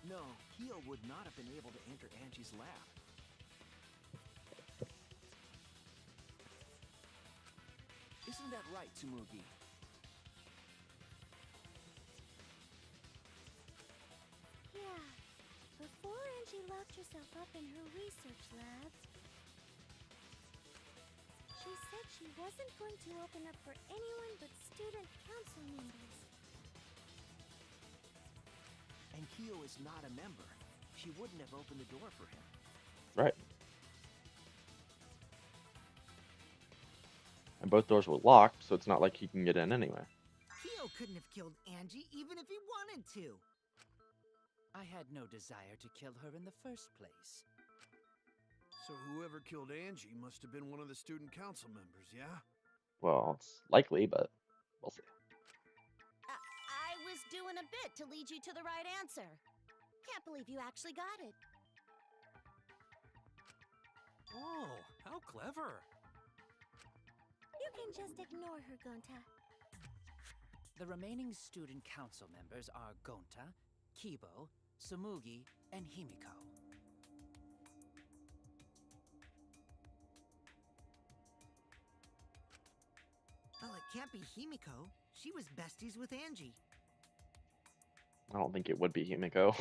No, Kyo would not have been able to enter Angie's lab. Isn't that right, Tsumugi? Yeah. Before Angie locked herself up in her research labs, she said she wasn't going to open up for anyone but student council members. And Kyo is not a member. She wouldn't have opened the door for him. Right. And both doors were locked, so it's not like he can get in anyway. Kyo couldn't have killed Angie even if he wanted to. I had no desire to kill her in the first place. So whoever killed Angie must have been one of the student council members, yeah? Well, it's likely, but we'll see. I was doing a bit to lead you to the right answer. Can't believe you actually got it. Oh, how clever. You can just ignore her, Gonta. The remaining student council members are Gonta, Kibo, Sumugi, and Himiko. Well, it can't be Himiko. She was besties with Angie. I don't think it would be Himiko.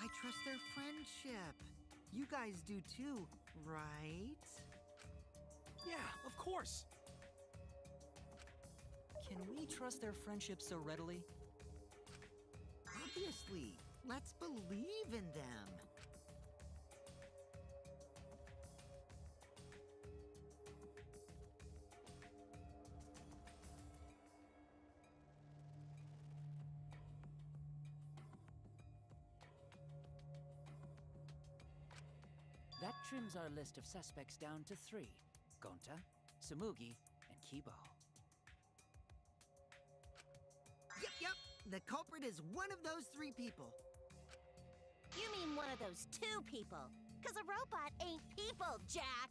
I trust their friendship. You guys do too, right? Yeah, of course. Can we trust their friendship so readily? Obviously. Let's believe in them. That trims our list of suspects down to 3. Gonta, Sumugi, and Kibo. Yep. The culprit is one of those 3 people. You mean one of those 2 people? Because a robot ain't people, Jack!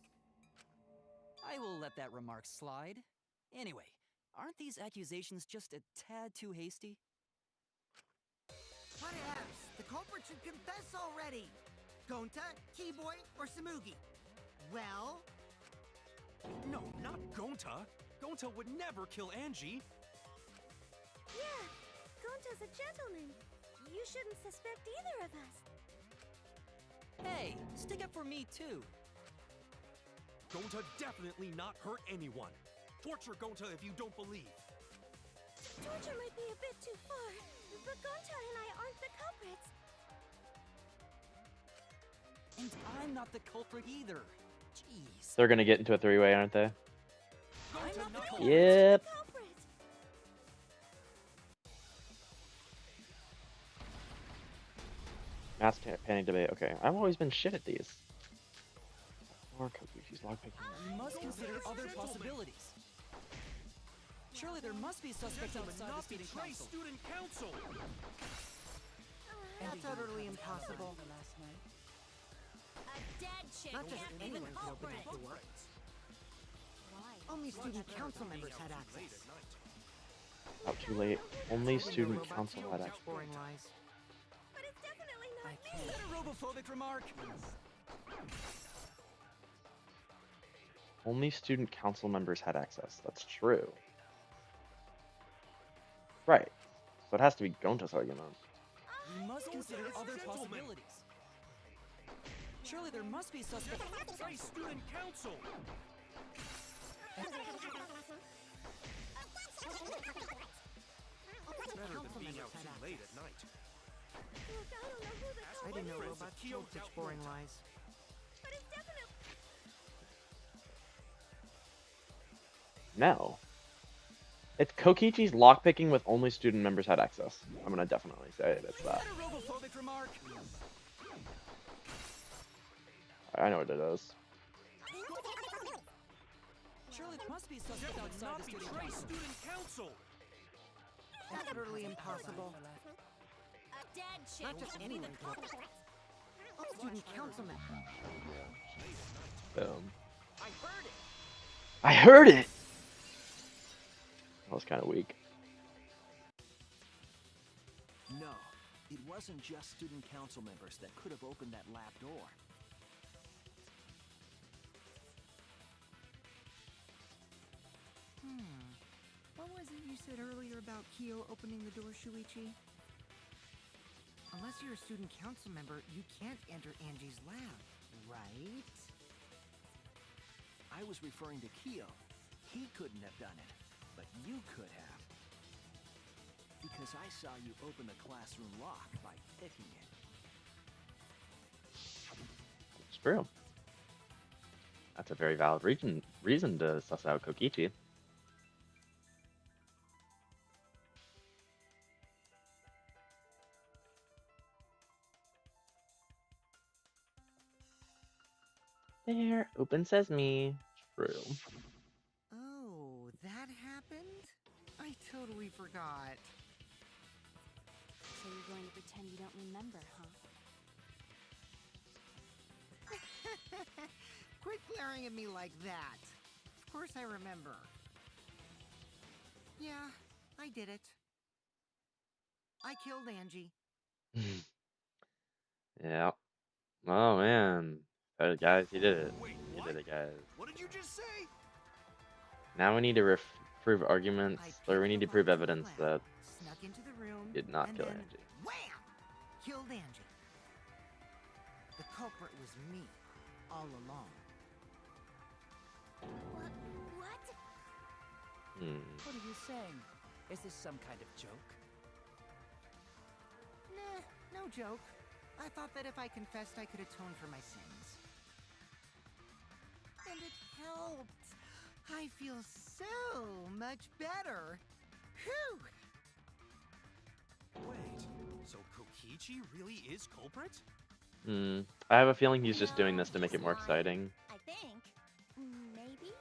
I will let that remark slide. Anyway, aren't these accusations just a tad too hasty? What else? The culprit should confess already. Gonta, Keyboy, or Sumugi? Well? No, not Gonta. Gonta would never kill Angie. Yeah, Gonta's a gentleman. You shouldn't suspect either of us. Hey, stick up for me too. Gonta definitely not hurt anyone. Torture Gonta if you don't believe. Torture might be a bit too far, but Gonta and I aren't the culprits. And I'm not the culprit either. Jeez. They're gonna get into a 3-way, aren't they? I'm not the Right. culprit. Yep. Culprit. Mass panic debate. Okay, I've always been shit at these. More Kokuchi's lockpicking. We must consider other possibilities. Surely there must be suspects outside the Not student betray council. student council. That's utterly impossible. Last night. A dead chick Not just can't be the anyone could open culprit. that door. Why? Only student council members had access. Out too late. Only Even though student robots council don't had touch access. boring lies. But it's definitely I not can't. me. Is that a robophobic remark? Only student council members had access. That's true. Right. So it has to be Gonta's argument. We must consider Gonta is a other gentleman. possibilities. Surely there must be suspects. Betray student council. Better than Council being members out had too late access. at night. Look, I don't know who the I culprit didn't know Friends robots of Kyo told such doubt boring Gonta. lies. but it's definitely... No. It's Kokichi's lockpicking with only student members had access. I'm gonna definitely say it. It's Is that. that a robophobic remark? I know what it is. Surely there must be suspects outside Not the student betray council. student council. That's utterly impossible. A dead chick Not just can't be the anyone could. culprit. All student council members. Boom. I heard it. I heard it! That was kind of weak. No, it wasn't just student council members that could have opened that lab door. What was it you said earlier about Kyo opening the door, Shuichi? Unless you're a student council member, you can't enter Angie's lab, right? I was referring to Kyo. He couldn't have done it, but you could have. Because I saw you open the classroom lock by picking it. It's true. That's a very valid reason to suss out Kokichi. There, open sesame. True. Oh, that happened? I totally forgot. So you're going to pretend you don't remember, huh? crying at me like that? Of course I remember. Yeah, I did it. I killed Angie. Yeah. Oh man. Guys, he did it. Wait, He what? did it, guys. What did you just say? Now we need to prove arguments, I or we picked need the to prove lock to the evidence lab, that snuck into the room, he did not and kill then Angie. wham! Killed Angie. The culprit was me, all along. What? Hmm. What are you saying? Is this some kind of joke? Nah, no joke. I thought that if I confessed, I could atone for my sins. And it helped. I feel so much better. Whew! Wait, so Kokichi really is culprit? Hmm. I have a feeling he's just doing No, this to make he's it more lying. exciting. I think. Maybe?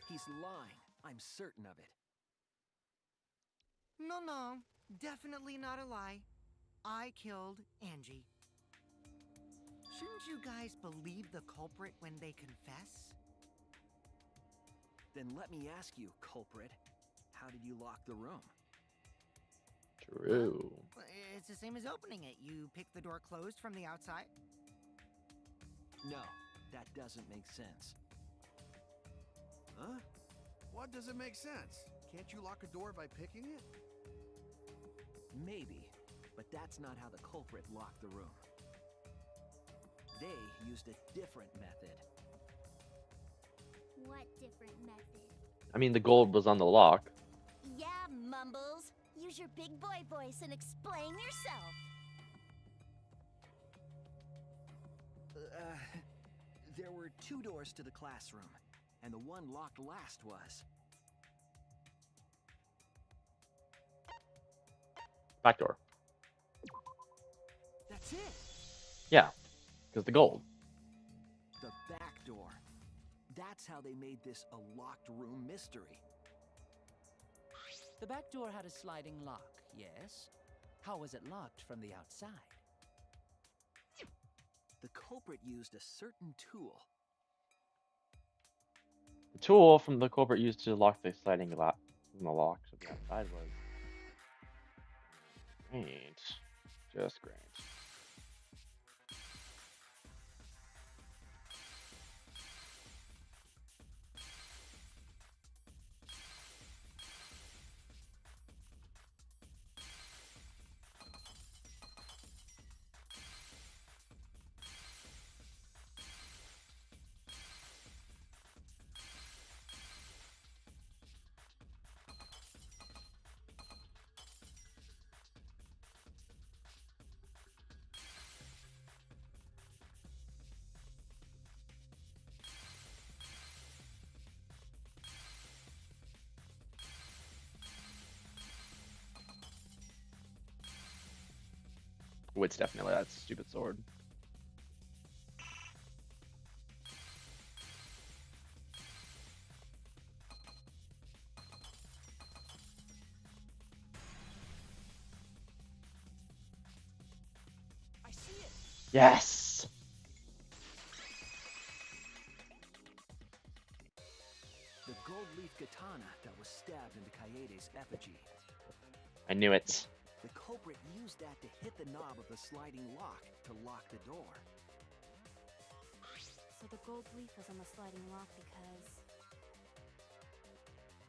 He's lying. I'm certain of it. No, definitely not a lie. I killed Angie. Shouldn't you guys believe the culprit when they confess? Then let me ask you, culprit. How did you lock the room? True. It's the same as opening it. You pick the door closed from the outside. No, that doesn't make sense. Huh? What doesn't make sense? Can't you lock a door by picking it? Maybe, but that's not how the culprit locked the room. They used a different method. What different method? I mean, the gold was on the lock. Yeah, Mumbles. Use your big boy voice and explain yourself. There were 2 doors to the classroom, and the one locked last was. Back door. That's it! Yeah, because the gold. The back door. That's how they made this a locked room mystery. The back door had a sliding lock, yes? How was it locked from the outside? The culprit used a certain tool. The tool from the culprit used to lock the sliding lock from the lock to the outside was great. Just great. Oh, it's definitely that stupid sword. I see it! Yes! The gold leaf katana that was stabbed into Kaede's effigy. I knew it. The culprit used that to hit the knob of the sliding lock to lock the door. So the gold leaf was on the sliding lock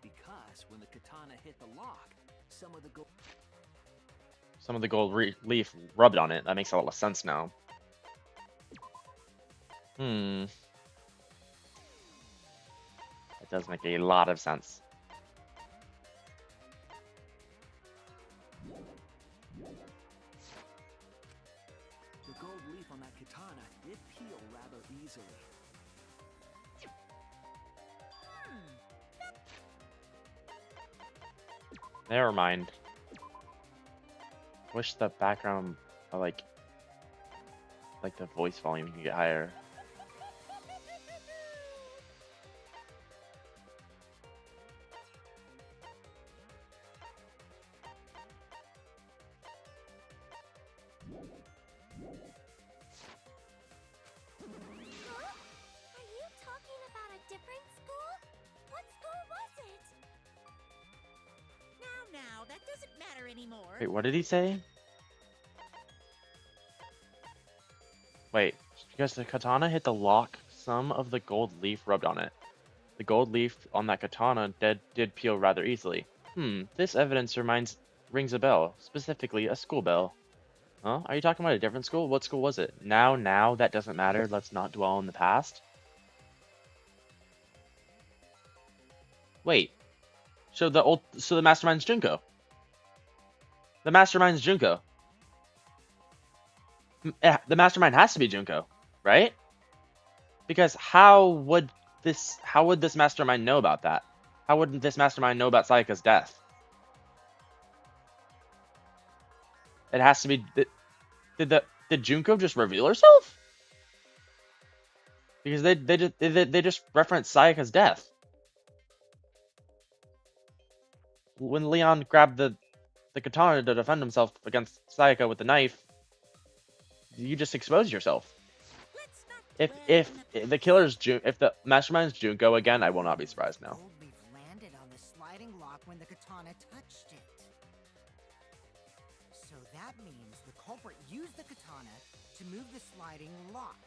Because when the katana hit the lock, some of the Some of the leaf rubbed on it. That makes a lot of sense now. It does make a lot of sense. The gold leaf on that katana did peel rather easily. Never mind. Wish the background, like the voice volume can get higher. together anymore. Wait, what did he say? Wait, because the katana hit the lock, some of the gold leaf rubbed on it. The gold leaf on that katana did peel rather easily. This evidence rings a bell, specifically a school bell. Huh? Are you talking about a different school? What school was it? Now, that doesn't matter. Let's not dwell on the past. Wait. So the mastermind's Junko. The mastermind's Junko. The mastermind has to be Junko, right? Because how would this mastermind know about that? How would this mastermind know about Sayaka's death? It has to be. Did Junko just reveal herself? Because they just referenced Sayaka's death when Leon grabbed the katana to defend himself against Sayaka with the knife. You just expose yourself. If the mastermind's Junko again, I will not be surprised now. Gold leaf landed on the sliding lock when the katana touched it. So that means the culprit used the katana to move the sliding lock,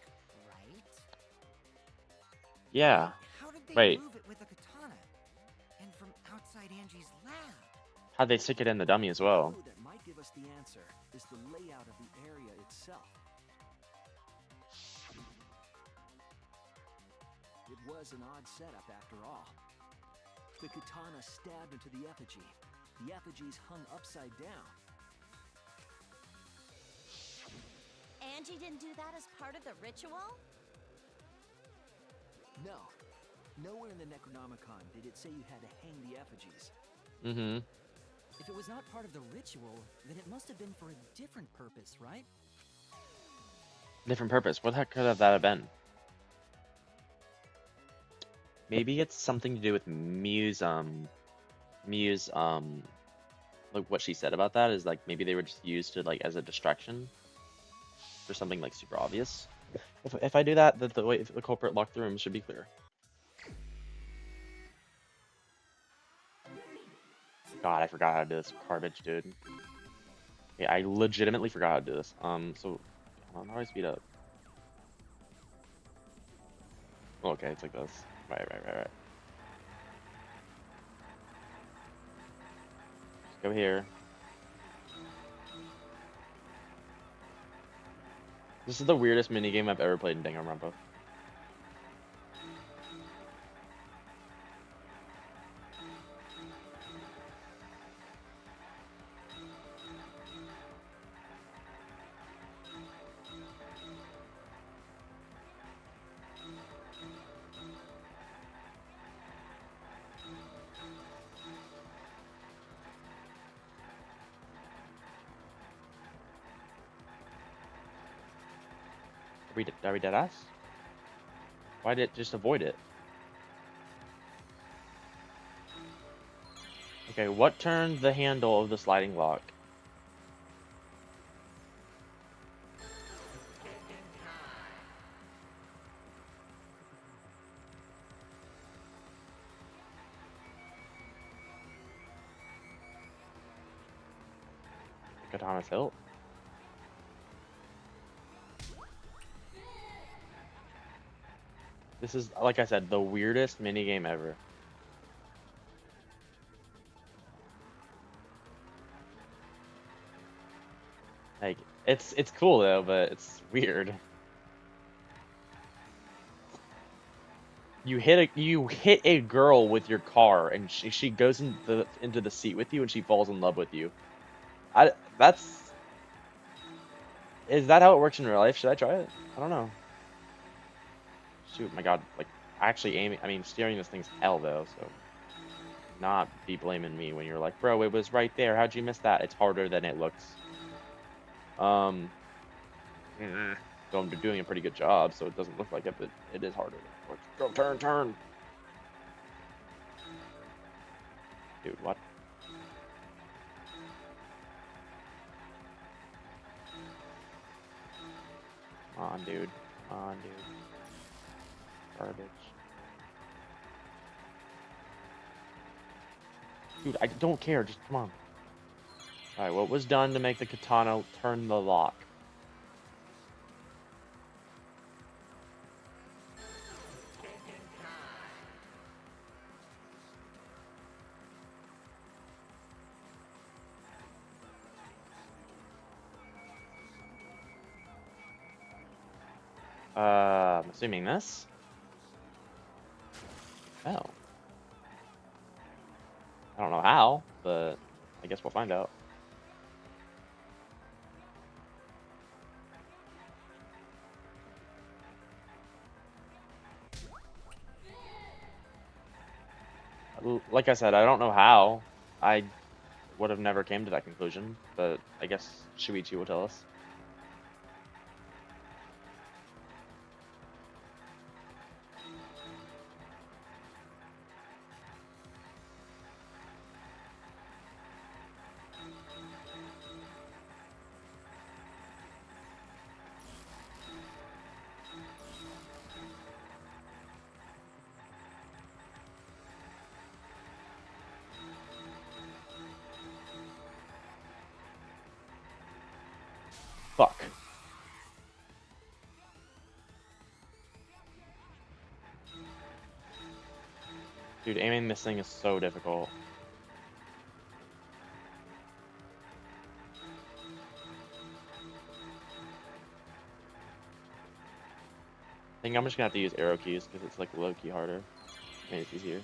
right? Yeah. How did they Wait. move it with a katana? And from outside Angie's lab? How'd they stick it in the dummy as well? The clue that might give us the answer is the layout of the area itself. It was an odd setup after all. The katana stabbed into the effigy. The effigy's hung upside down. Angie didn't do that as part of the ritual? No. Nowhere in the Necronomicon did it say you had to hang the effigies. Mm-hmm. If it was not part of the ritual, then it must have been for a different purpose, right? Different purpose. What the heck could that have been? Maybe it's something to do with Muse, like what she said about that is like maybe they were just used to like as a distraction for something like super obvious. If I do that, the way the culprit locked the room should be clear. God, I forgot how to do this garbage, dude. Yeah, I legitimately forgot how to do this. So how do I speed up? Okay, it's like this. Right. Go here. This is the weirdest minigame I've ever played in Danganronpa. Are we dead ass? Why did it just avoid it? Okay, what turned the handle of the sliding lock? Katana's hilt? This is, like I said, the weirdest minigame ever. Like, it's cool though, but it's weird. You hit a girl with your car, and she goes into the seat with you, and she falls in love with you. Is that how it works in real life? Should I try it? I don't know. Shoot, my God, like, actually steering this thing's hell, though, so not be blaming me when you're like, bro, it was right there, how'd you miss that? It's harder than it looks. So I'm doing a pretty good job, so it doesn't look like it, but it is harder than it looks. Go, turn! Dude, what? Come on, dude. Garbage. Dude, I don't care. Just come on. Alright, what was done to make the katana turn the lock? I'm assuming this. Oh. I don't know how, but I guess we'll find out. Like I said, I don't know how. I would have never came to that conclusion, but I guess Shuichi will tell us. Fuck. Dude, aiming this thing is so difficult. I think I'm just gonna have to use arrow keys because it's like low-key harder. I mean, it's easier.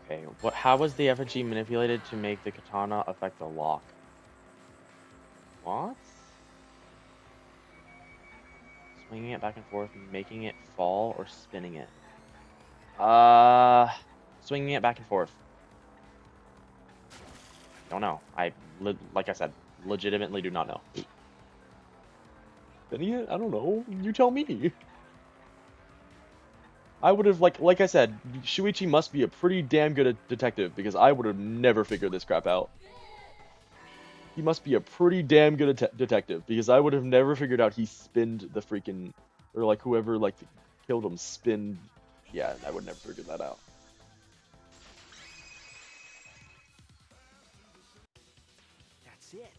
Okay, how was the effigy manipulated to make the katana affect the lock? What? Swinging it back and forth, making it fall, or spinning it? Swinging it back and forth. Don't know. Like I said, legitimately do not know. Spinning it? I don't know. You tell me. I would have, like I said, Shuichi must be a pretty damn good detective because I would have never figured this crap out. He must be a pretty damn good detective because I would have never figured out he spinned the freaking, or like whoever like killed him spinned. Yeah, I would never figure that out. That's it.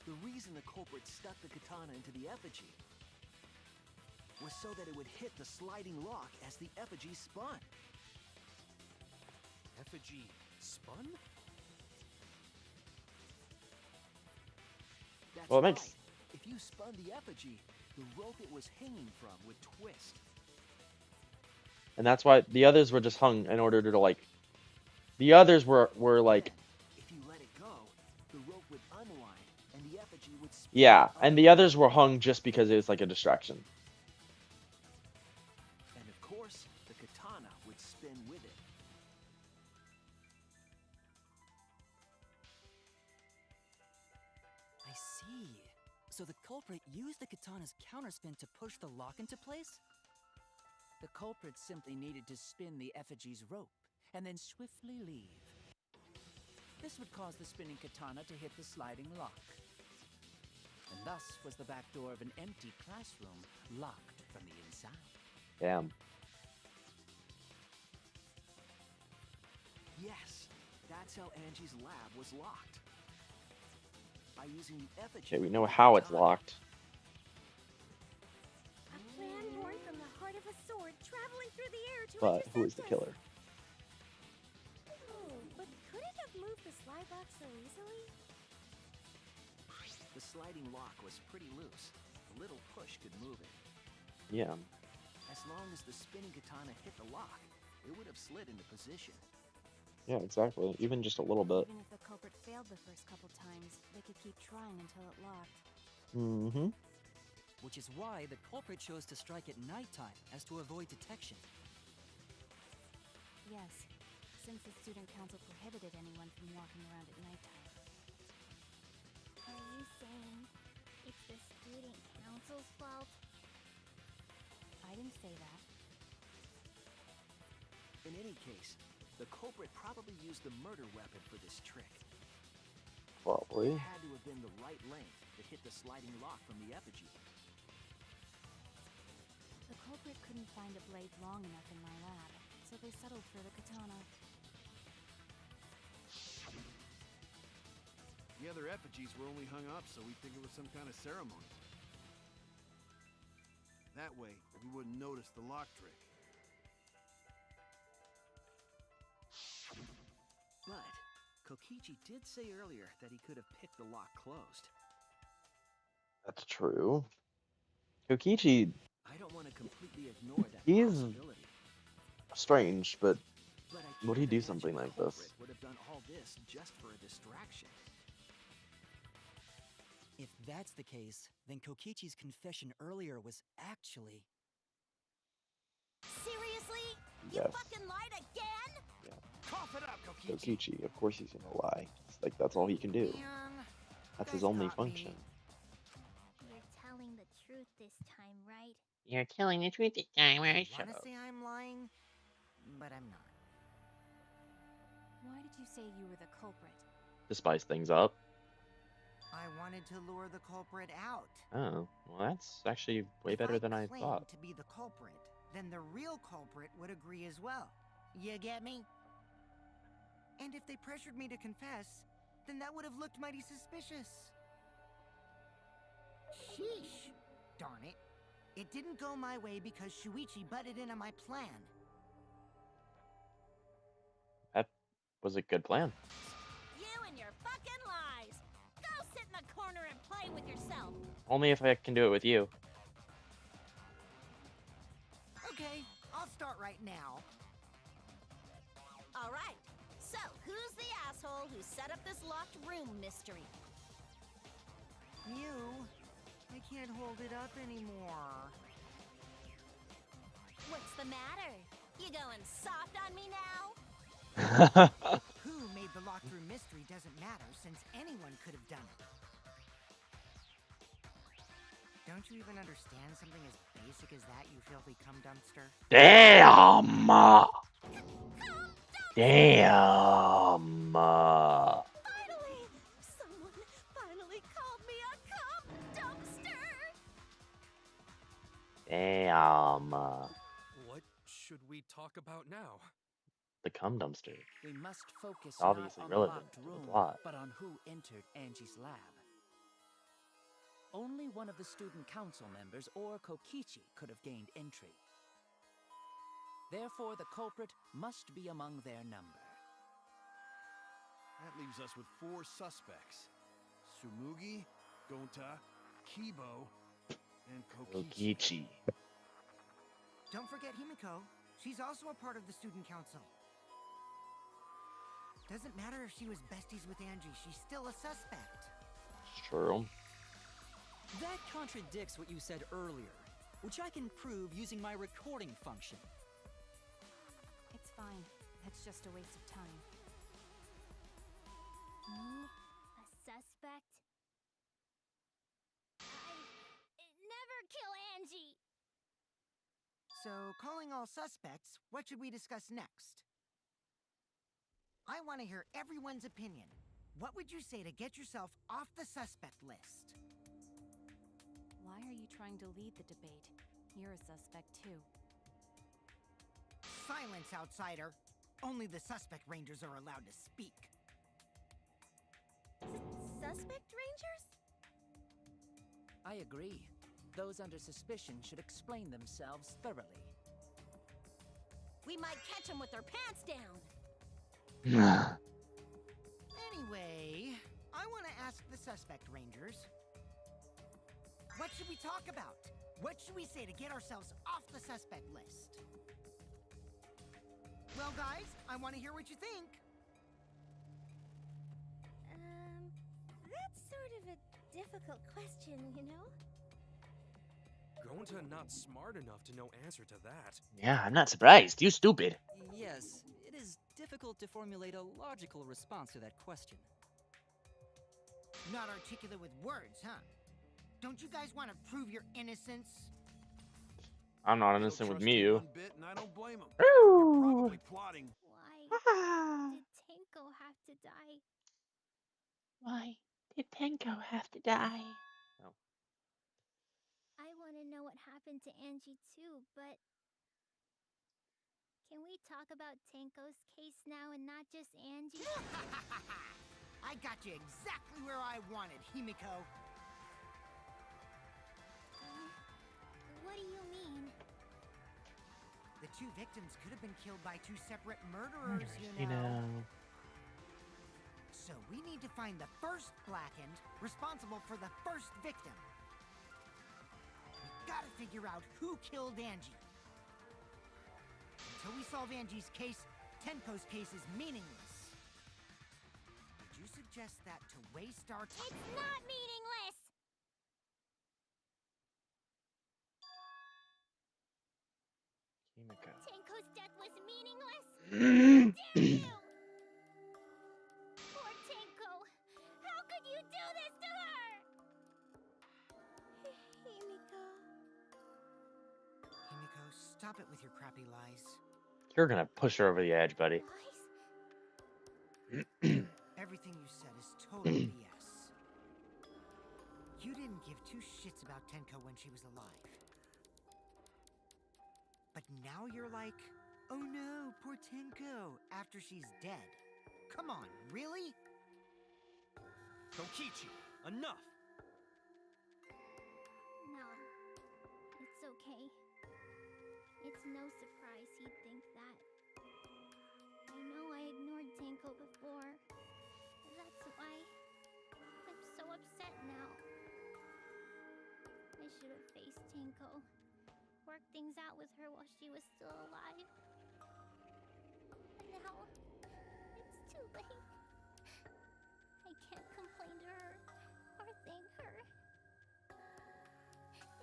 The reason the culprit stuck the katana into the effigy was so that it would hit the sliding lock as the effigy spun. Effigy spun? That's Well, it right. makes. If you spun the effigy, the rope it was hanging from would twist. And that's why the others were just hung in order to like. The others were like. If you let it go, the rope would unwind and the effigy would spin. Yeah, and the others were hung just because it was like a distraction. And of course, the katana would spin with it. I see. So the culprit used the katana's counterspin to push the lock into place? The culprit simply needed to spin the effigy's rope and then swiftly leave. This would cause the spinning katana to hit the sliding lock. And thus was the back door of an empty classroom locked from the inside. Damn. Yes, that's how Angie's lab was locked. By using the effigy. Okay, we know how it's locked. A plan born from the heart of a sword traveling through the air to But who is the intercept us. killer? Oh, but could it have moved the slide lock so easily? The sliding lock was pretty loose. A little push could move it. Yeah. As long as the spinning katana hit the lock, it would have slid into position. Yeah, exactly. Even just a little bit. Even if the culprit failed the first couple times, they could keep trying until it locked. Mm-hmm. Which is why the culprit chose to strike at nighttime as to avoid detection. Yes, since the student council prohibited anyone from walking around at nighttime. Are you saying it's the student council's fault? I didn't say that. In any case, the culprit probably used the murder weapon for this trick. Probably. It had to have been the right length to hit the sliding lock from the effigy. The culprit couldn't find a blade long enough in my lab, so they settled for the katana. The other effigies were only hung up so we'd think it was some kind of ceremony. That way, we wouldn't notice the lock trick. But Kokichi did say earlier that he could have picked the lock closed. That's true. Kokichi, I don't want to completely ignore that he's possibility. strange, but But I would he can't do imagine something the like culprit this? would have done all this just for a distraction. If that's the case, then Kokichi's confession earlier was actually... Seriously? You Yes. fucking lied again? Cough it up, Kokichi! Kokichi, of course he's gonna lie. It's like that's all he can do. Man, That's guys his only got me. function. You're telling the truth this time, right? You're telling the truth this time, I right? want to say I'm lying, but I'm not. Why did you say you were the culprit? To spice things up. I wanted to lure the culprit out. Oh, well, that's actually way If better than I claimed thought. to be the culprit, then the real culprit would agree as well. You get me? And if they pressured me to confess, then that would have looked mighty suspicious. Sheesh. Darn it. It didn't go my way because Shuichi butted into my plan. That was a good plan. You and your fucking lies. Go sit in the corner and play with yourself. Only if I can do it with you. Okay, I'll start right now. All right. So, who's the asshole who set up this locked room mystery? You, I can't hold it up anymore. What's the matter? You going soft on me now? Who made the locked room mystery doesn't matter, since anyone could have done it. Don't you even understand something as basic as that, you filthy cum dumpster? Damn! Damn! Finally! Someone finally called me a cum dumpster! Damn! What should we talk about now? The cum dumpster. We must focus Obviously not on the relevant locked to the room, plot. but on who entered Angie's lab. Only one of the student council members or Kokichi could have gained entry. Therefore, the culprit must be among their number. That leaves us with 4 suspects. Sumugi, Gonta, Kibo, and Kokichi. Kokichi. Don't forget Himiko. She's also a part of the student council. Doesn't matter if she was besties with Angie, she's still a suspect. True. That contradicts what you said earlier, which I can prove using my recording function. It's fine. It's just a waste of time. Me? A suspect? I never kill Angie! So, calling all suspects, what should we discuss next? I want to hear everyone's opinion. What would you say to get yourself off the suspect list? Why are you trying to lead the debate? You're a suspect too. Silence, outsider. Only the suspect rangers are allowed to speak. Suspect rangers? I agree. Those under suspicion should explain themselves thoroughly. We might catch them with their pants down. Anyway, I want to ask the suspect rangers. What should we talk about? What should we say to get ourselves off the suspect list? Well, guys, I want to hear what you think. That's sort of a difficult question, you know? Gonta not smart enough to know answer to that. Yeah, I'm not surprised. You stupid. Yes, it is difficult to formulate a logical response to that question. Not articulate with words, huh? Don't you guys want to prove your innocence? I'm not I don't innocent with trust you Mew. one bit, and I don't blame him. You're probably plotting. Why did Tenko have to die? Why did Tenko have to die? I want to know what happened to Angie too, but... Can we talk about Tenko's case now and not just Angie? I got you exactly where I wanted, Himiko. What do you mean? The two victims could have been killed by two separate murderers, you You know. know. So we need to find the first Blackened responsible for the first victim. We've got to figure out who killed Angie. Until we solve Angie's case, Tenko's case is meaningless. Would you suggest that to waste our time? It's not meaningless! Himiko. Tenko's death was meaningless? How dare you! Poor Tenko! How could you do this to her? Himiko. Himiko, stop it with your crappy lies. You're gonna push her over the edge, buddy. Lies? Everything you said is total BS. You didn't give two shits about Tenko when she was alive. But now you're like, oh no, poor Tenko, after she's dead. Come on, really? Kokichi, enough! No. It's okay. It's no surprise he'd think that. I know I ignored Tenko before. That's why I'm so upset now. I should have faced Tenko. Worked things out with her while she was still alive. But now, it's too late. I can't complain to her or thank her.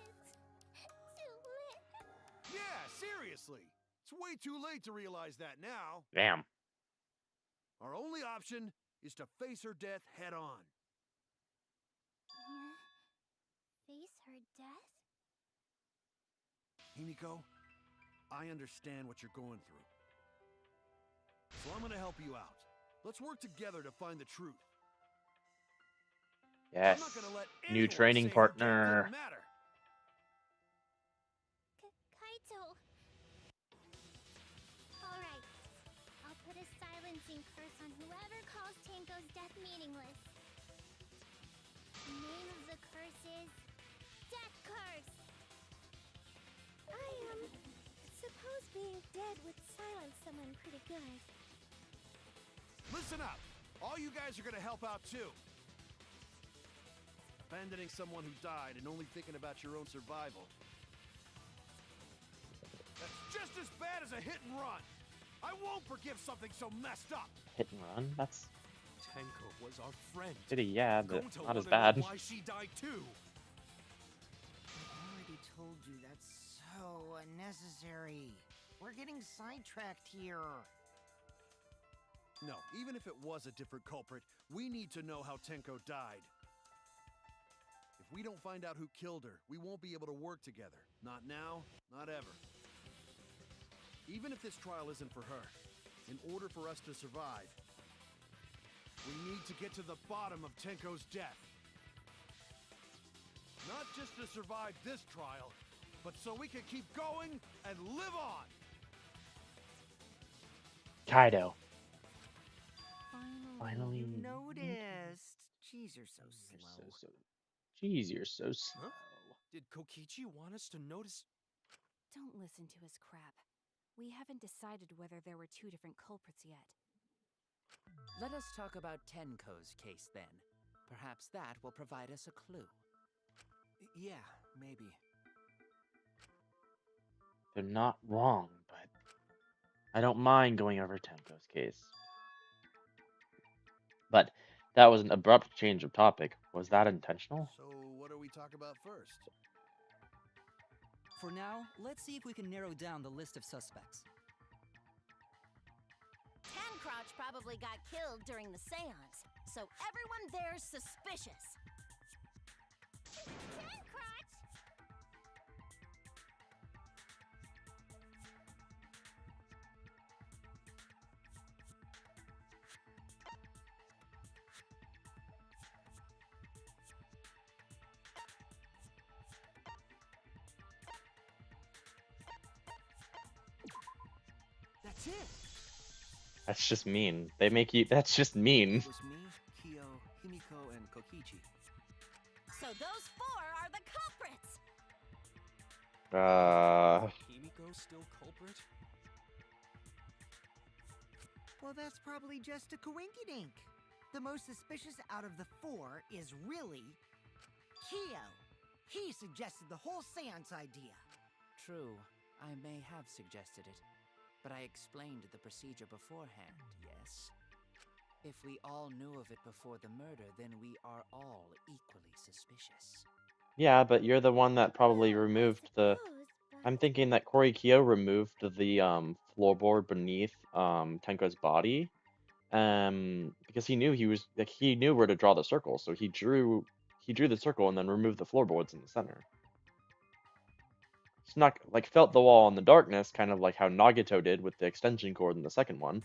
It's too late. Yeah, seriously! It's way too late to realize that now. Damn. Our only option is to face her death head on. Yeah. Face her death? Himiko, I understand what you're going through. So I'm gonna help you out. Let's work together to find the truth. Yes. I'm not gonna let New anyone training say her death partner. didn't matter. Kaito. Alright. I'll put a silencing curse on whoever calls Tenko's death meaningless. The name of the curse is Death Curse. I suppose being dead would silence someone pretty good. Listen up! All you guys are gonna help out too. Abandoning someone who died and only thinking about your own survival. That's just as bad as a hit and run. I won't forgive something so messed up. Hit and run? That's Tenko was our friend. pretty, yeah, but Gonta not as wanna know bad. Why she died too? I already told you that's so unnecessary. We're getting sidetracked here. No, even if it was a different culprit, we need to know how Tenko died. If we don't find out who killed her, we won't be able to work together. Not now, not ever. Even if this trial isn't for her, in order for us to survive, we need to get to the bottom of Tenko's death. Not just to survive this trial, but so we can keep going and live on! Kaido. Finally, you Finally. noticed. Jeez, you're so slow. Jeez, you're so slow. Did Kokichi want us to notice? Don't listen to his crap. We haven't decided whether there were two different culprits yet. Let us talk about Tenko's case then. Perhaps that will provide us a clue. Yeah, maybe. They're not wrong, but I don't mind going over Tenko's case. But that was an abrupt change of topic. Was that intentional? So, what do we talk about first? For now, let's see if we can narrow down the list of suspects. Tancrotch probably got killed during the seance, so everyone there's suspicious. Tancrotch! That's it. That's just mean. They make you. That's just mean. It was me, Kyo, effigy. So those 4 are the culprits! Himiko still culprit? Well, that's probably just a coinkydink. The most suspicious out of the 4 is really Kyo. He suggested the whole seance idea. True, I may have suggested it, but I explained the procedure beforehand, yes? If we all knew of it before the murder, then we are all equally suspicious. Yeah, but you're the one that probably Well, I removed the. suppose, I'm but thinking that Corey Kyo removed the floorboard beneath Tenko's body, because he knew he knew where to draw the circle, so he drew the circle and then removed the floorboards in the center. It's not like felt the wall in the darkness, kind of like how Nagato did with the extension cord in the second one.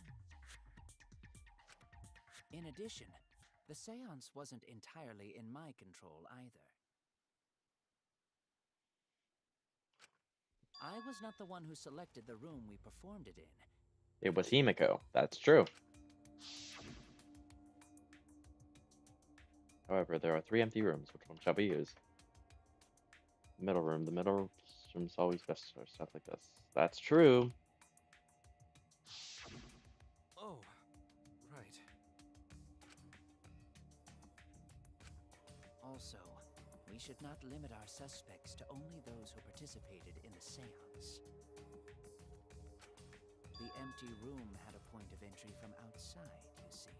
In addition, the seance wasn't entirely in my control either. I was not the one who selected the room we performed it in. It was Himiko. That's true. However, there are 3 empty rooms. Which one shall we use? Middle room. The middle room's always best for stuff like this. That's true. Oh, right. Also, we should not limit our suspects to only those who participated in the seance. The empty room had a point of entry from outside, you see.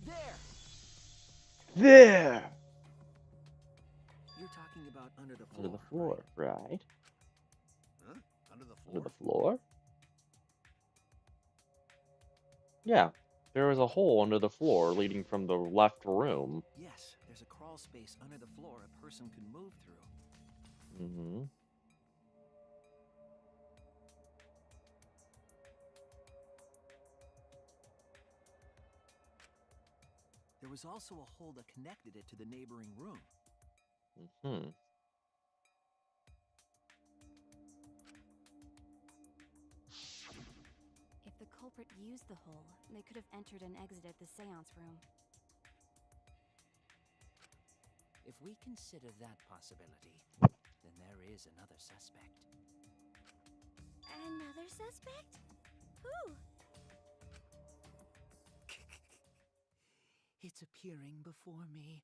There! There! You're talking about under the floor. Under the floor, right? Huh? Under the floor? Under the floor? Yeah. There was a hole under the floor leading from the left room. Yes, there's a crawl space under the floor a person can move through. Mm-hmm. There was also a hole that connected it to the neighboring room. Mm-hmm. If the culprit used the hole, they could have entered and exited the seance room. If we consider that possibility, then there is another suspect. another suspect? Who? It's appearing before me.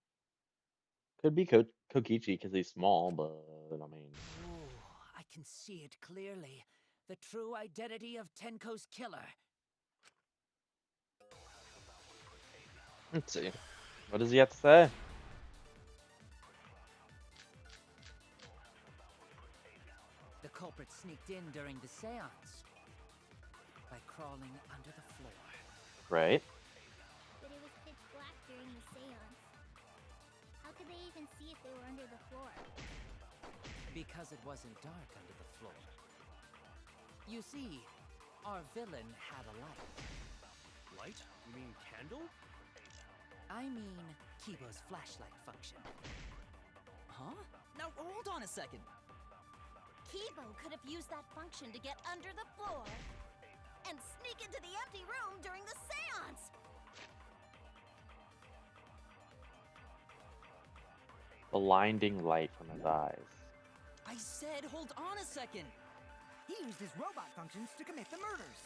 Could be Kokichi because he's small, but I mean. Oh, I can see it clearly. The true identity of Tenko's killer. Let's see. What does he have to say? The culprit sneaked in during the seance by crawling under the floor. Right. But it was pitch black during the seance. How could they even see if they were under the floor? Because it wasn't dark under the floor. You see, our villain had a light. Light? You mean candle? I mean, Kibo's flashlight function. Huh? Now hold on a second. Kibo could have used that function to get under the floor and sneak into the empty room during the seance. The blinding light from his eyes. I said hold on a second. He used his robot functions to commit the murders.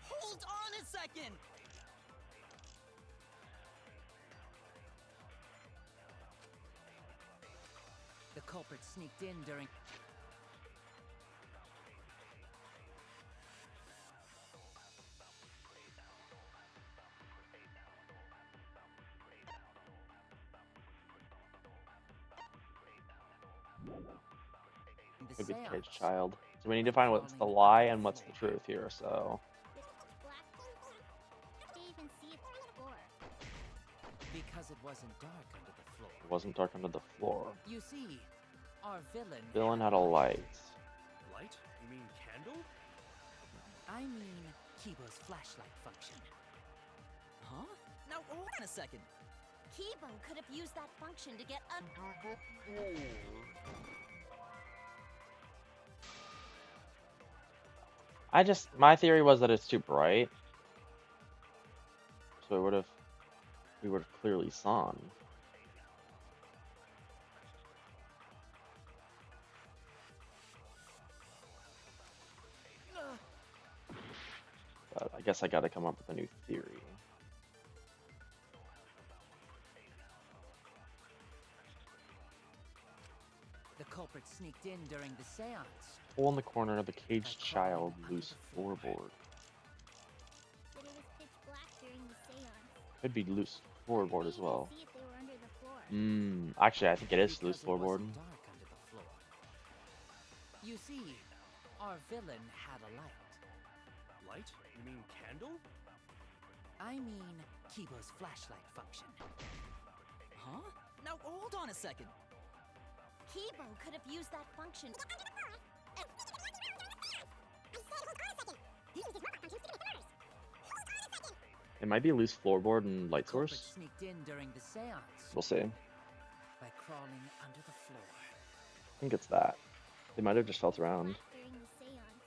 Hold on a second. The culprit sneaked in during... the Could be the kid's seance. child. So we need to find what's the lie and what's the truth here, so. This was black. They even see it from the floor. Because it wasn't dark under the floor. It wasn't dark under the floor. You see, our villain... Villain had a light. Light? You mean candle? I mean, Kibo's flashlight function. Huh? Now hold on a second. Kibo could have used that function to get under the floor. My theory was that it's too bright, so we would have clearly saw. But I guess I gotta come up with a new theory. The culprit sneaked in during the seance. Hole in the corner of the caged child, loose floorboard. But it was pitch black during the seance. Could be loose floorboard as well. See if they were under the floor. Actually, I think it is loose Because it floorboard. wasn't dark under the floor. You see, our villain had a light. Light? You mean candle? I mean, Kibo's flashlight function. Huh? Now hold on a second. Kibo could have used that function to get under the floor. It might be a loose floorboard and light Culprit source. sneaked in during the seance We'll see. by crawling under the floor. I think it's that. They might have just felt around. During the seance.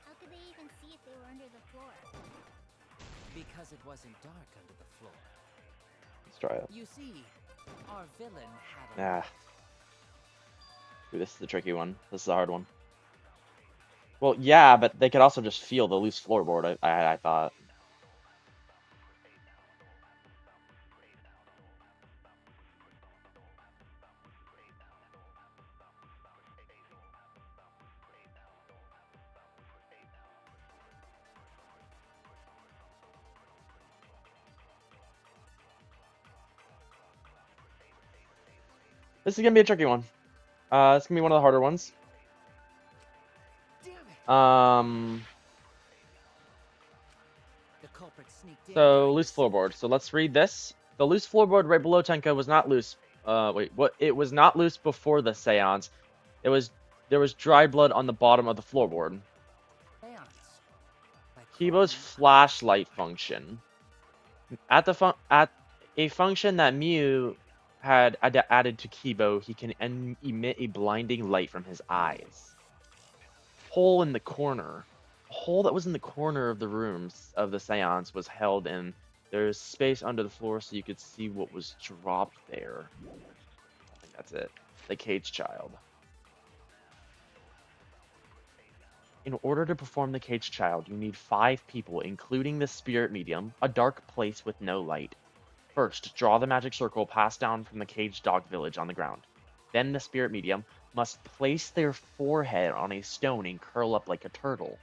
How could they even see if they were under the floor? Because it wasn't dark under the floor. Let's try it. You see, our villain had a Ah. light. Ooh, this is the tricky one. This is a hard one. Well, yeah, but they could also just feel the loose floorboard, I thought. This is gonna be a tricky one. It's gonna be one of the harder ones. Damn it! The culprit sneaked in So during loose the floorboard. So let's read this. The loose floorboard right below Tenko was not loose. Wait, what? It was not loose before the seance. There was dried blood on the bottom of the floorboard. seance by Kibo's crawling flashlight function. At a function that Mew had added to Kibo, he can emit a blinding light from his eyes. Hole in the corner. A hole that was in the corner of the rooms of the seance was held in. There's space under the floor so you could see what was dropped there. I think that's it. The caged child. In order to perform the caged child, you need 5 people, including the spirit medium, a dark place with no light. First, draw the magic circle passed down from the caged dog village on the ground. Then the spirit medium must place their forehead on a stone and curl up like a turtle.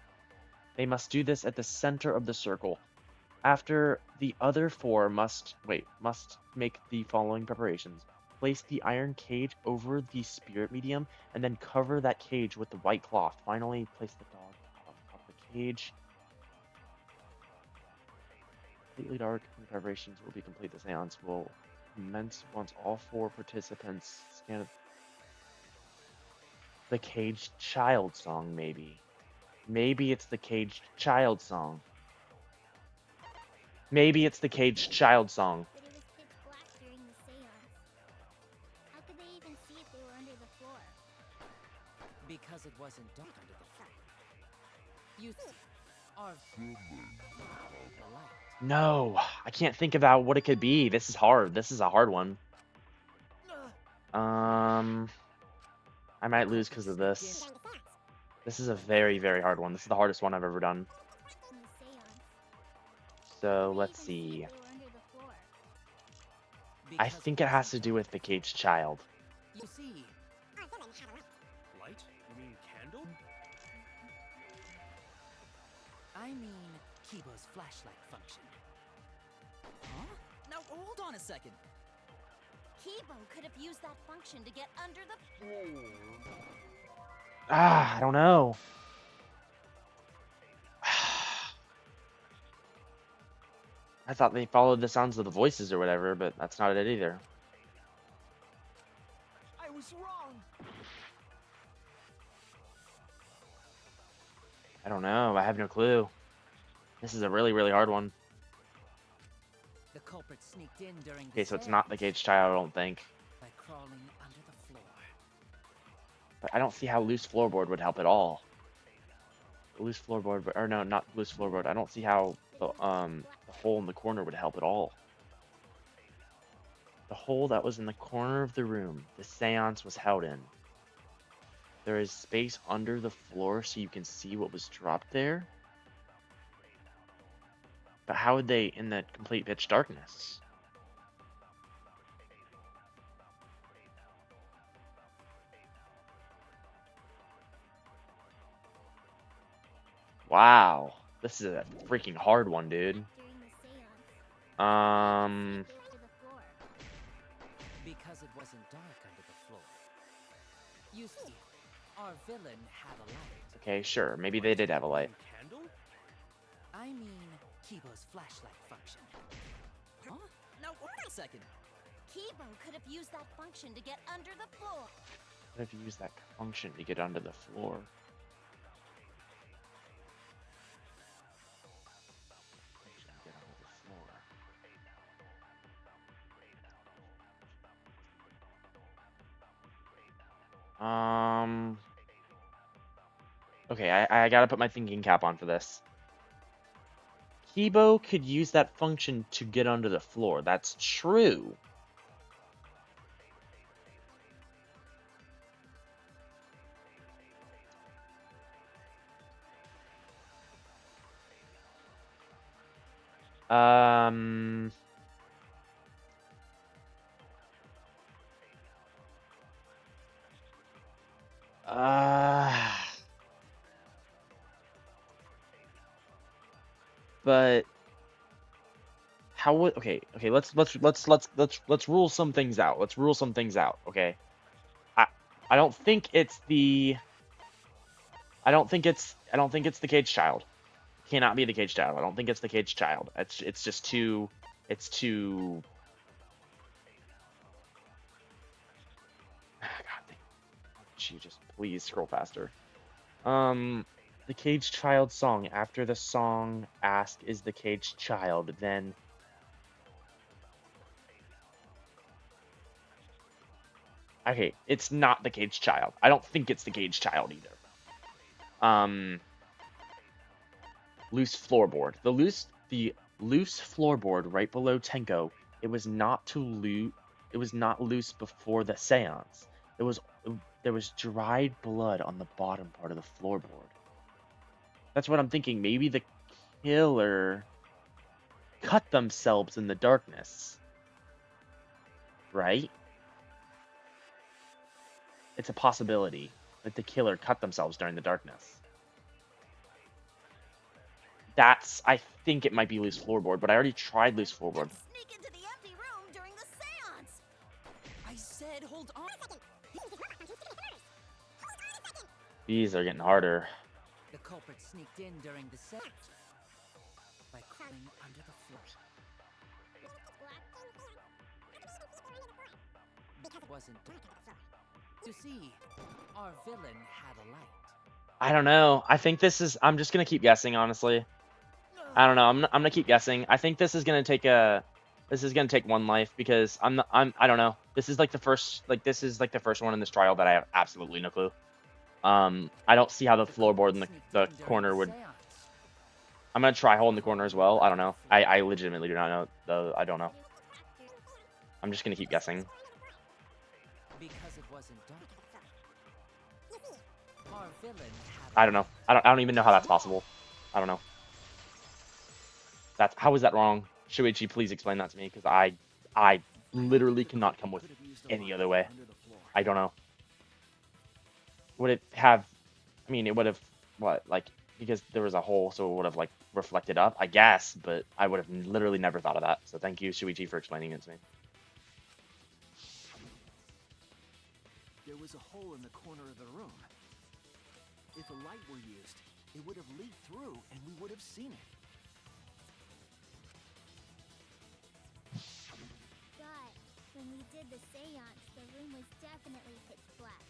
They must do this at the center of the circle. After the other 4 must make the following preparations. Place the iron cage over the spirit medium and then cover that cage with the white cloth. Finally, place the dog on top of the cage. Completely dark, and preparations will be complete. The seance will commence once all 4 participants scan the caged child song, maybe. Maybe it's the caged child song. Maybe it's the caged child song. But it was pitch black during the seance. How could they even see if they were under the floor? because it wasn't dark under the floor. You see, our villain had the light. No, I can't think about what it could be. This is hard. This is a hard one. I might lose because of this. This is a very, very hard one. This is the hardest one I've ever done. So let's see. I think it has to do with the caged child. You see, Light? You mean candle? I mean Kibo's flashlight function. Huh? Now hold on a second. Kibo could have used that function to get under the floor. I don't know. I thought they followed the sounds of the voices or whatever, but that's not it either. I was wrong. I don't know. I have no clue. This is a really, really hard one. culprit sneaked in during the Okay, so it's not the seance caged child, I don't think. by crawling under the floor. But I don't see how loose floorboard would help at all. Loose floorboard, or no, not loose floorboard. I don't see how the hole in the corner would help at all. The hole that was in the corner of the room the seance was held in. There is space under the floor so you can see what was dropped there. But how would they in the complete pitch darkness? Wow. This is a freaking hard one, dude. Because it wasn't dark under the floor. You see, our villain had a light. Okay, sure. Maybe they did have a light. Candle? I mean, Kibo's flashlight function. Huh? Now, wait a second. Kibo could have used that function to get under the floor. Could have used that function to get under the floor. Get under the floor. Okay, I gotta put my thinking cap on for this. Kibo could use that function to get under the floor. That's true. But how would okay, let's rule some things out. Let's rule some things out, okay? I don't think it's the I don't think it's the caged child. Cannot be the caged child. I don't think it's the caged child. It's just too God dang. She just please scroll faster. The caged child song. After the song ask is the caged child, then okay, it's not the caged child. I don't think it's the caged child either. Loose floorboard. The loose floorboard right below Tenko. It was not loose before the seance. There was dried blood on the bottom part of the floorboard. That's what I'm thinking. Maybe the killer cut themselves in the darkness. Right? It's a possibility that the killer cut themselves during the darkness. I think it might be loose floorboard, but I already tried loose floorboard. Sneak into the empty room during the seance. I said hold on. These are getting harder. The culprit sneaked in during the seance by crawling under the floor. It wasn't dark. You see, our villain had a light. I don't know. I think this is. I'm just gonna keep guessing, honestly. I don't know. I'm gonna keep guessing. I think this is gonna take one life because I don't know. This is like the first one in this trial that I have absolutely no clue. I don't see how the floorboard in the corner would. I'm gonna try hole in the corner as well. I don't know. I legitimately do not know though. I don't know. I'm just gonna keep guessing. Because it wasn't dark. Our villain had I don't know. I don't even know how that's possible. I don't know. How is that wrong? Shuichi, please explain that to me, because I literally cannot come with any other way. I don't know. Would it have? I mean, it would have what? Like, because there was a hole, so it would have like reflected up, I guess. But I would have literally never thought of that. So thank you, Shuichi, for explaining it to me. There was a hole in the corner of the room. If a light were used, it would have leaked through, and we would have seen it. But when we did the seance, the room was definitely pitch black.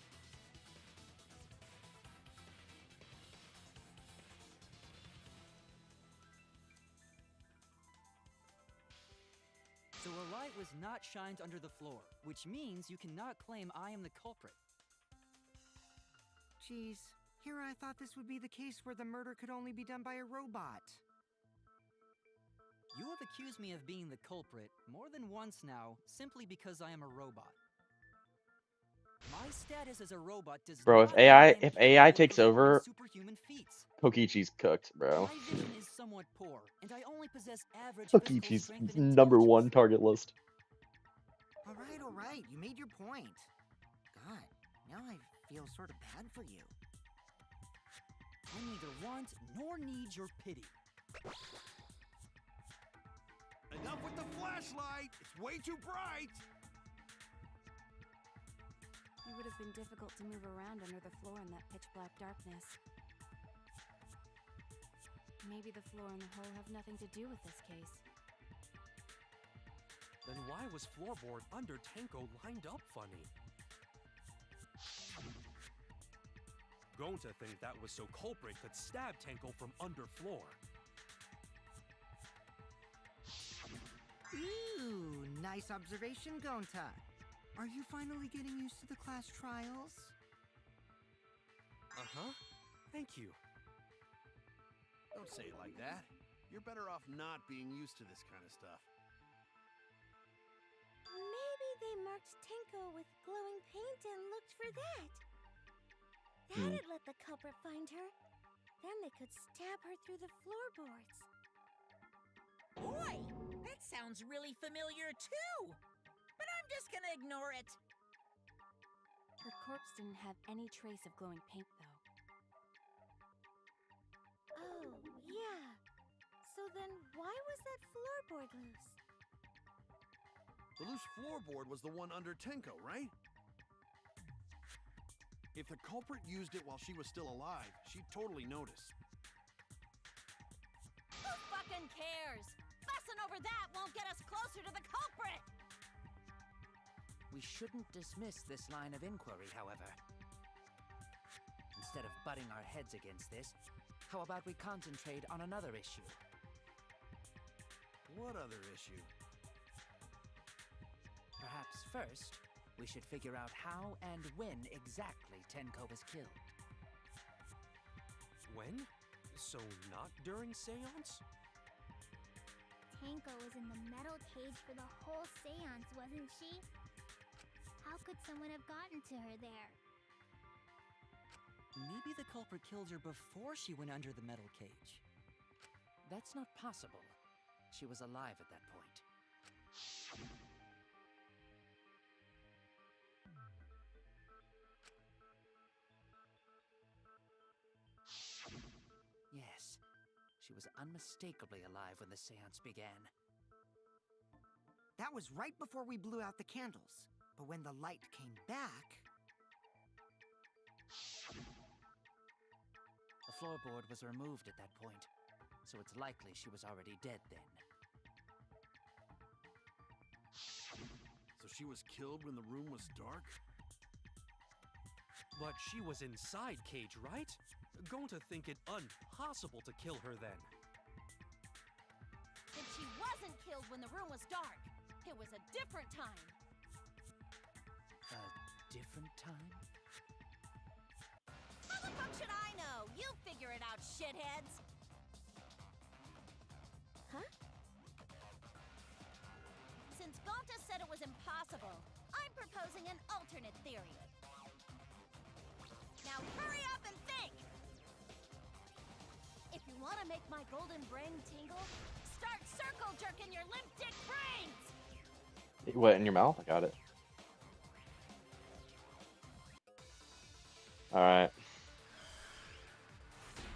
was not shined under the floor, which means you cannot claim I am the culprit. Geez, here I thought this would be the case where the murder could only be done by a robot. You have accused me of being the culprit more than once now, simply because I am a robot. My status as a robot does Bro, not mean I am if capable AI of takes performing over, superhuman feats. Kokichi's cooked, bro. My vision is somewhat poor, and I only possess average physical Kokichi's strength and number intelligence. one target list. All right, you made your point. God, now I feel sort of bad for you. I neither want nor need your pity. Enough with the flashlight! It's way too bright! It would have been difficult to move around under the floor in that pitch-black darkness. Maybe the floor and the hole have nothing to do with this case. Then why was floorboard under Tenko lined up funny? Going to think that was so culprit could stab Tenko from under floor. Ooh, nice observation, Gonta. Are you finally getting used to the class trials? Uh-huh. Thank you. Don't say it like that. You're better off not being used to this kind of stuff. Maybe they marked Tenko with glowing paint and looked for that. Hmm. That'd let the culprit find her. Then they could stab her through the floorboards. Boy, that sounds really familiar too. But I'm just gonna ignore it. Her corpse didn't have any trace of glowing paint, though. Oh, yeah. So then why was that floorboard loose? The loose floorboard was the one under Tenko, right? If the culprit used it while she was still alive, she'd totally notice. Who fucking cares? Fussing over that won't get us closer to the culprit! We shouldn't dismiss this line of inquiry, however. Instead of butting our heads against this, how about we concentrate on another issue? What other issue? Perhaps first, we should figure out how and when exactly Tenko was killed. When? So not during seance? Tenko was in the metal cage for the whole seance, wasn't she? How could someone have gotten to her there? Maybe the culprit killed her before she went under the metal cage. That's not possible. She was alive at that point. Yes, she was unmistakably alive when the seance began. That was right before we blew out the candles. But when the light came back... The floorboard was removed at that point, so it's likely she was already dead then. So she was killed when the room was dark? But she was inside cage, right? Going to think it impossible to kill her then. If she wasn't killed when the room was dark, it was a different time. A different time? How the fuck should I know? You figure it out, shitheads! Huh? Since Gonta said it was impossible, I'm proposing an alternate theory. Now hurry up and think! If you want to make my golden brain tingle, start circle jerking your limp dick brains! What, in your mouth? I got it. Alright.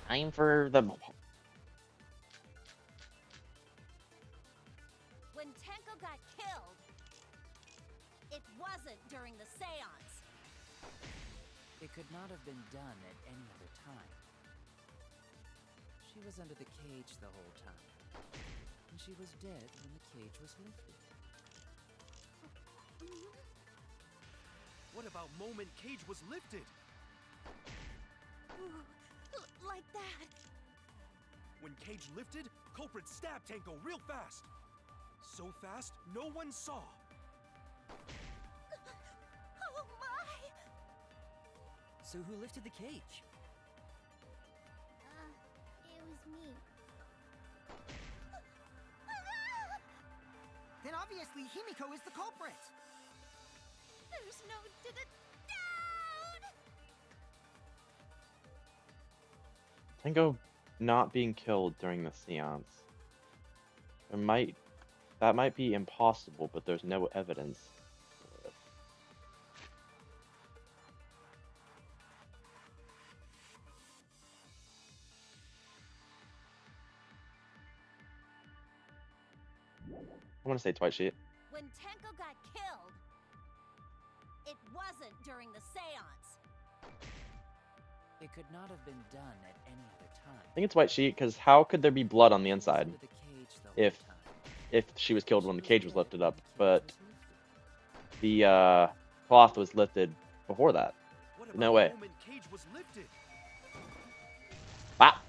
Time for the... When Tenko got killed, it wasn't during the seance. It could not have been done at any other time. She was under the cage the whole time, and she was dead when the cage was lifted. What about moment cage was lifted? Ooh, like that. When cage lifted, culprit stabbed Tenko real fast. So fast, no one saw. Oh my! So who lifted the cage? It was me. Then obviously Himiko is the culprit. There's no doubt! Tenko not being killed during the seance. That might be impossible, but there's no evidence. I want to say Twilight Sheet. When Tenko got killed, it wasn't during the seance. It could not have been done at any other time. I think it's White Sheet, because how could there be blood on the inside Under the cage the whole if time. if she was killed when the cage was lifted up? The cage But was lifted. the cloth was lifted before that. What about No way. the moment cage was lifted? Ah,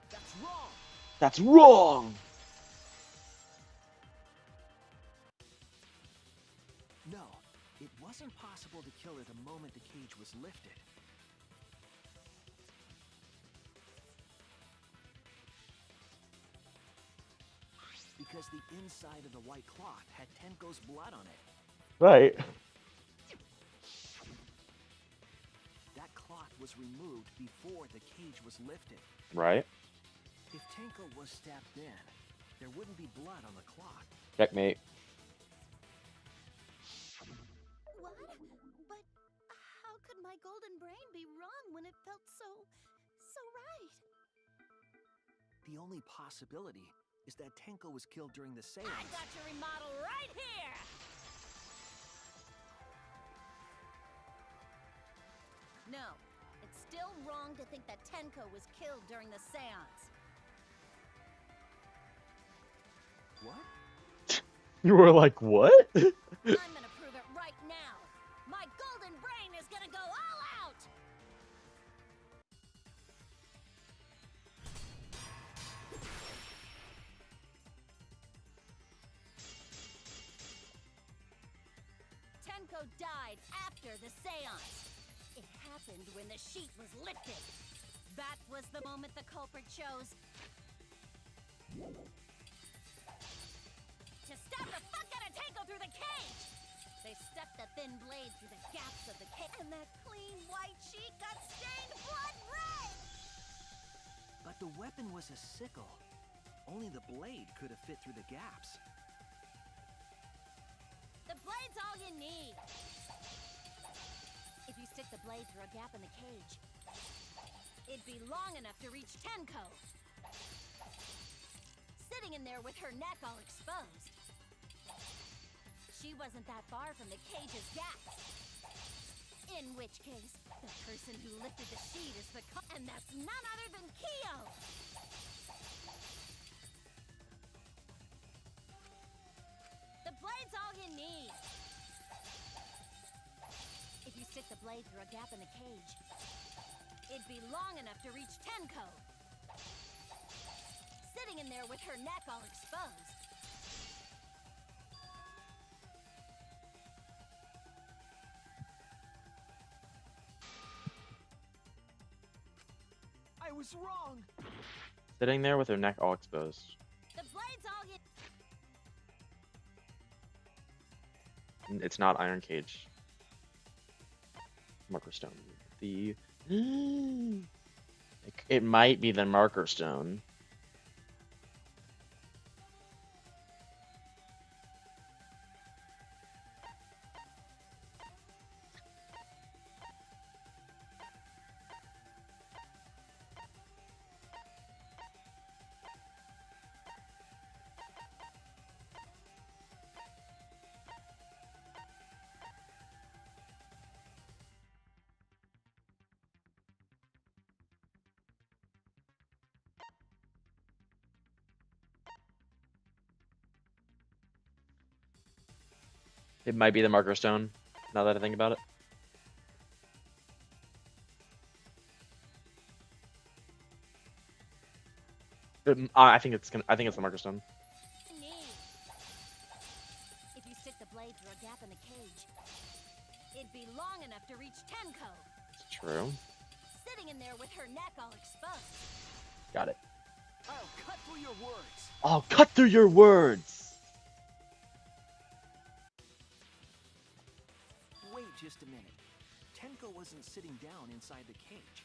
That's wrong. that's wrong. No, it wasn't possible to kill her the moment the cage was lifted. Because the inside of the white cloth had Tenko's blood on it. Right. That cloth was removed before the cage was lifted. Right. If Tenko was stabbed then, there wouldn't be blood on the cloth. Checkmate. What? But how could my golden brain be wrong when it felt so right? The only possibility is that Tenko was killed during the seance. I got your remodel right here! No, it's still wrong to think that Tenko was killed during the seance. What? You were like, what? I'm gonna prove it right now. My golden brain is gonna go all out! Tenko died after the seance. It happened when the sheet was lifted. That was the moment the culprit chose to stab the fuck out of Tenko through the cage. They stuck the thin blade through the gaps of the cage, and that clean white sheet got stained blood red. But the weapon was a sickle. Only the blade could have fit through the gaps. The blade's all you need. If you stick the blade through a gap in the cage, it'd be long enough to reach Tenko, sitting in there with her neck all exposed. She wasn't that far from the cage's gap. In which case, the person who lifted the sheet is the and that's none other than Kyo! The blade's all you need. If you stick the blade through a gap in the cage, it'd be long enough to reach Tenko, sitting in there with her neck all exposed. I was wrong! Sitting there with her neck all exposed. The blade's all you... It's not Iron Cage. Marker Stone. The... It might be the Marker Stone. It might be the Marker Stone, now that I think about it. I think it's the Marker Stone. need. True. Sitting in there with her neck all exposed. Got it. I'll cut through your words. I'll cut through your words. Wait just a minute. Tenko wasn't sitting down inside the cage.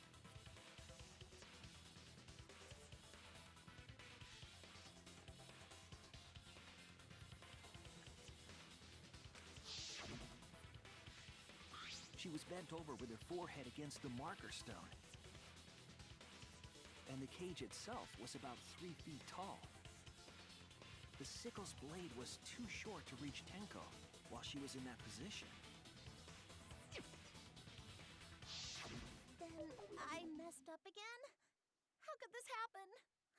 She was bent over with her forehead against the marker stone. And the cage itself was about 3 feet tall. The sickle's blade was too short to reach Tenko while she was in that position. Then I messed up again? How could this happen?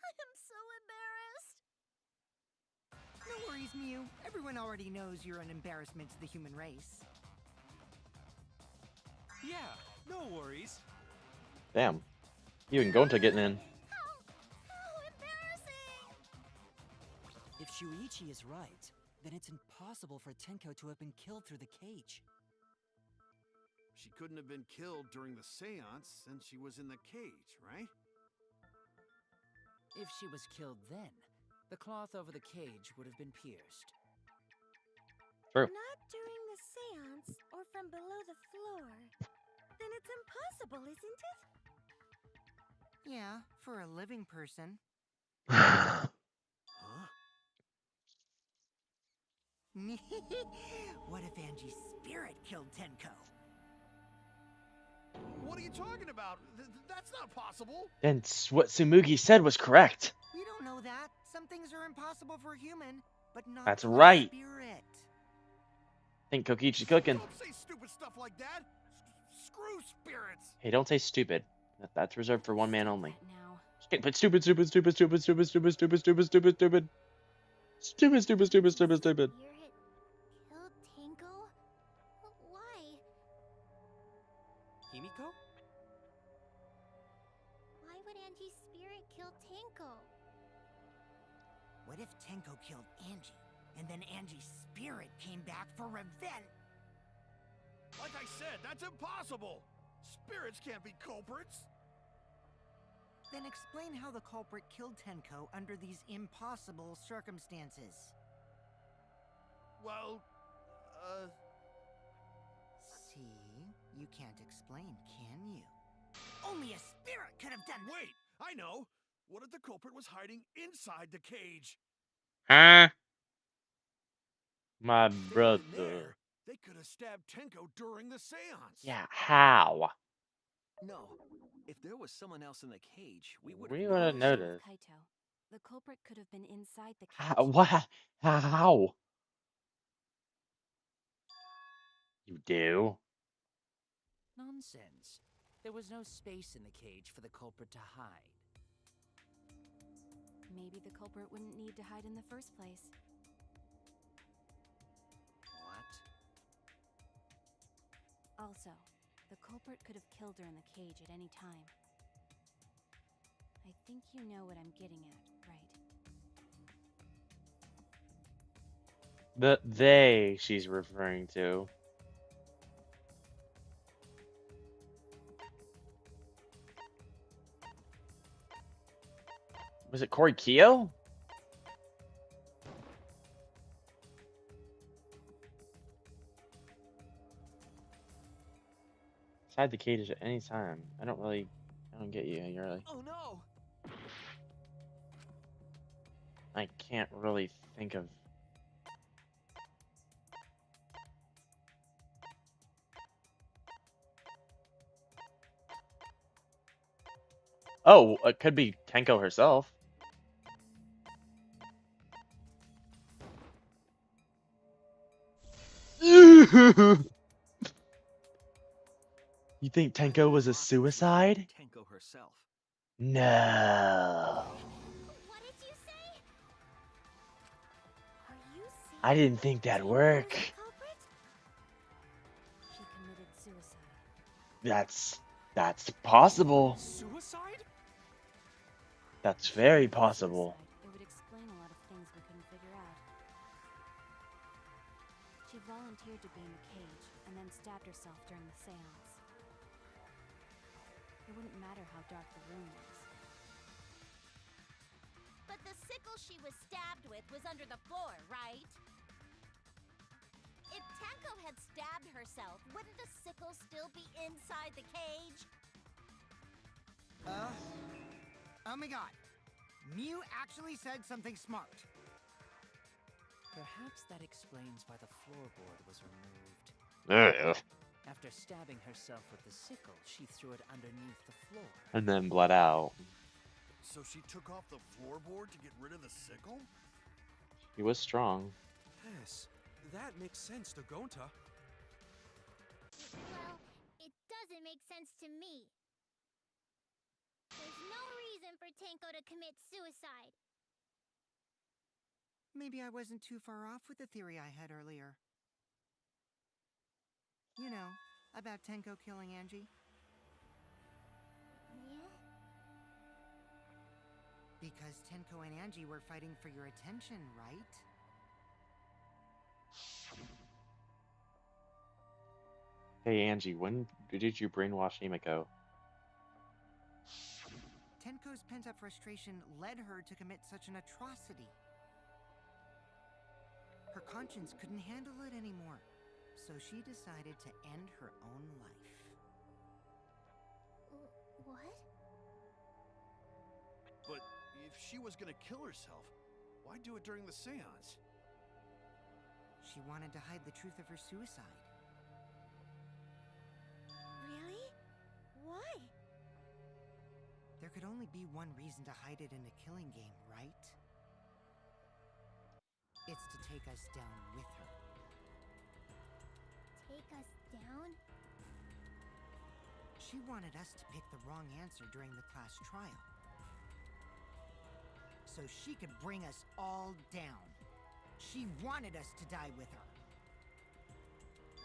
I am so embarrassed. No worries, Mew. Everyone already knows you're an embarrassment to the human race. Yeah, no worries. Damn. Even going to getting in. How embarrassing! If Shuichi is right, then it's impossible for Tenko to have been killed through the cage. She couldn't have been killed during the seance since she was in the cage, right? If she was killed then, the cloth over the cage would have been pierced. True. Not during the seance or from below the floor. Then it's impossible, isn't it? Yeah, for a living person. Huh? What if Angie's spirit killed Tenko? What are you talking about? That's not possible. And what Tsumugi said was correct. We don't know that. Some things are impossible for a human, but not That's for a right. spirit. Think Kokichi's cooking. Don't say stupid stuff like that. Screw spirits. Hey, don't say stupid. That's reserved for one man only. Now. But stupid, stupid, stupid, stupid, stupid, stupid, stupid, stupid, stupid, stupid. Stupid, stupid, stupid, stupid, stupid. Spirit killed Tenko? Why? Himiko? Why would Angie's spirit kill Tenko? What if Tenko killed Angie, and then Angie's spirit came back for revenge? Like I said, that's impossible. Spirits can't be culprits. Then explain how the culprit killed Tenko under these impossible circumstances. Well, See? You can't explain, can you? Only a spirit could have done that! wait, I know. What if the culprit was hiding inside the cage? Huh? My If they'd been brother. there, they could have stabbed Tenko during the seance. Yeah, how? No. If there was someone else in the cage, we would We have would have noticed. noticed. Kaito. The culprit could have been inside the cage. How? What? How? You do? Nonsense. There was no space in the cage for the culprit to hide. Maybe the culprit wouldn't need to hide in the first place. What? Also, the culprit could have killed her in the cage at any time. I think you know what I'm getting at, right? The they she's referring to. Was it Corey Keogh? Inside the cage at any time. I don't get you. You're like, Oh no! I can't really think of. Oh, it could be Tenko herself. You think Tenko was a suicide? Tenko herself. No. What did you say? Are you saying I didn't think that'd Tenko work. was the culprit? She committed suicide. That's possible. Suicide? That's very possible. Suicide. It would explain a lot of things we couldn't figure out. She volunteered to be in the cage and then stabbed herself during the seance. matter how dark the room is. But the sickle she was stabbed with was under the floor, right? If Tenko had stabbed herself, wouldn't the sickle still be inside the cage? Oh my god. Mew actually said something smart. Perhaps that explains why the floorboard was removed. Ugh. After stabbing herself with the sickle, she threw it underneath the floor. And then bled out. So she took off the floorboard to get rid of the sickle? He was strong. Yes, that makes sense to Gonta. Well, it doesn't make sense to me. There's no reason for Tenko to commit suicide. Maybe I wasn't too far off with the theory I had earlier. You know, about Tenko killing Angie. Yeah? Because Tenko and Angie were fighting for your attention, right? Hey Angie, when did you brainwash Himiko? Tenko's pent-up frustration led her to commit such an atrocity. Her conscience couldn't handle it anymore, so she decided to end her own life. What? But if she was gonna kill herself, why do it during the seance? She wanted to hide the truth of her suicide. Really? Why? There could only be one reason to hide it in a killing game, right? It's to take us down with her. Take us down? She wanted us to pick the wrong answer during the class trial, so she could bring us all down. She wanted us to die with her.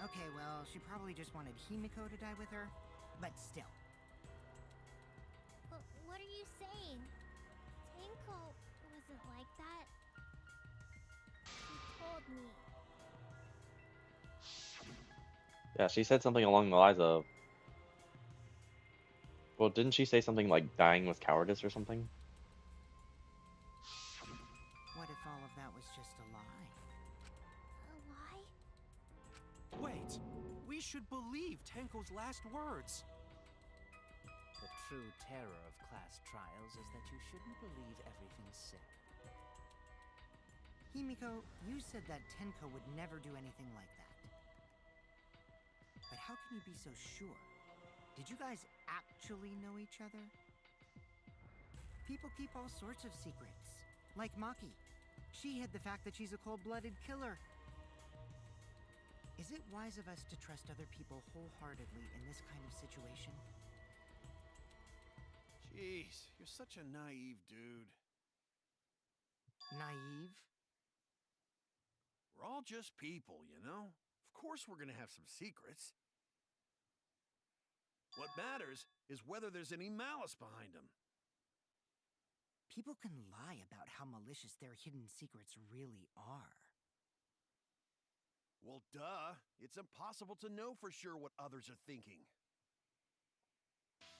Okay, well, she probably just wanted Himiko to die with her, but still. What are you saying? Tenko wasn't like that. She told me. Yeah, she said something along the lines of... Well, didn't she say something like dying with cowardice or something? What if all of that was just a lie? A lie? Wait, we should believe Tenko's last words. The true terror of class trials is that you shouldn't believe everything said. Himiko, you said that Tenko would never do anything like that. But how can you be so sure? Did you guys actually know each other? People keep all sorts of secrets. Like Maki. She hid the fact that she's a cold-blooded killer. Is it wise of us to trust other people wholeheartedly in this kind of situation? Jeez, you're such a naive dude. Naive? We're all just people, you know? Of course we're gonna have some secrets. What matters is whether there's any malice behind them. People can lie about how malicious their hidden secrets really are. Well, duh. It's impossible to know for sure what others are thinking.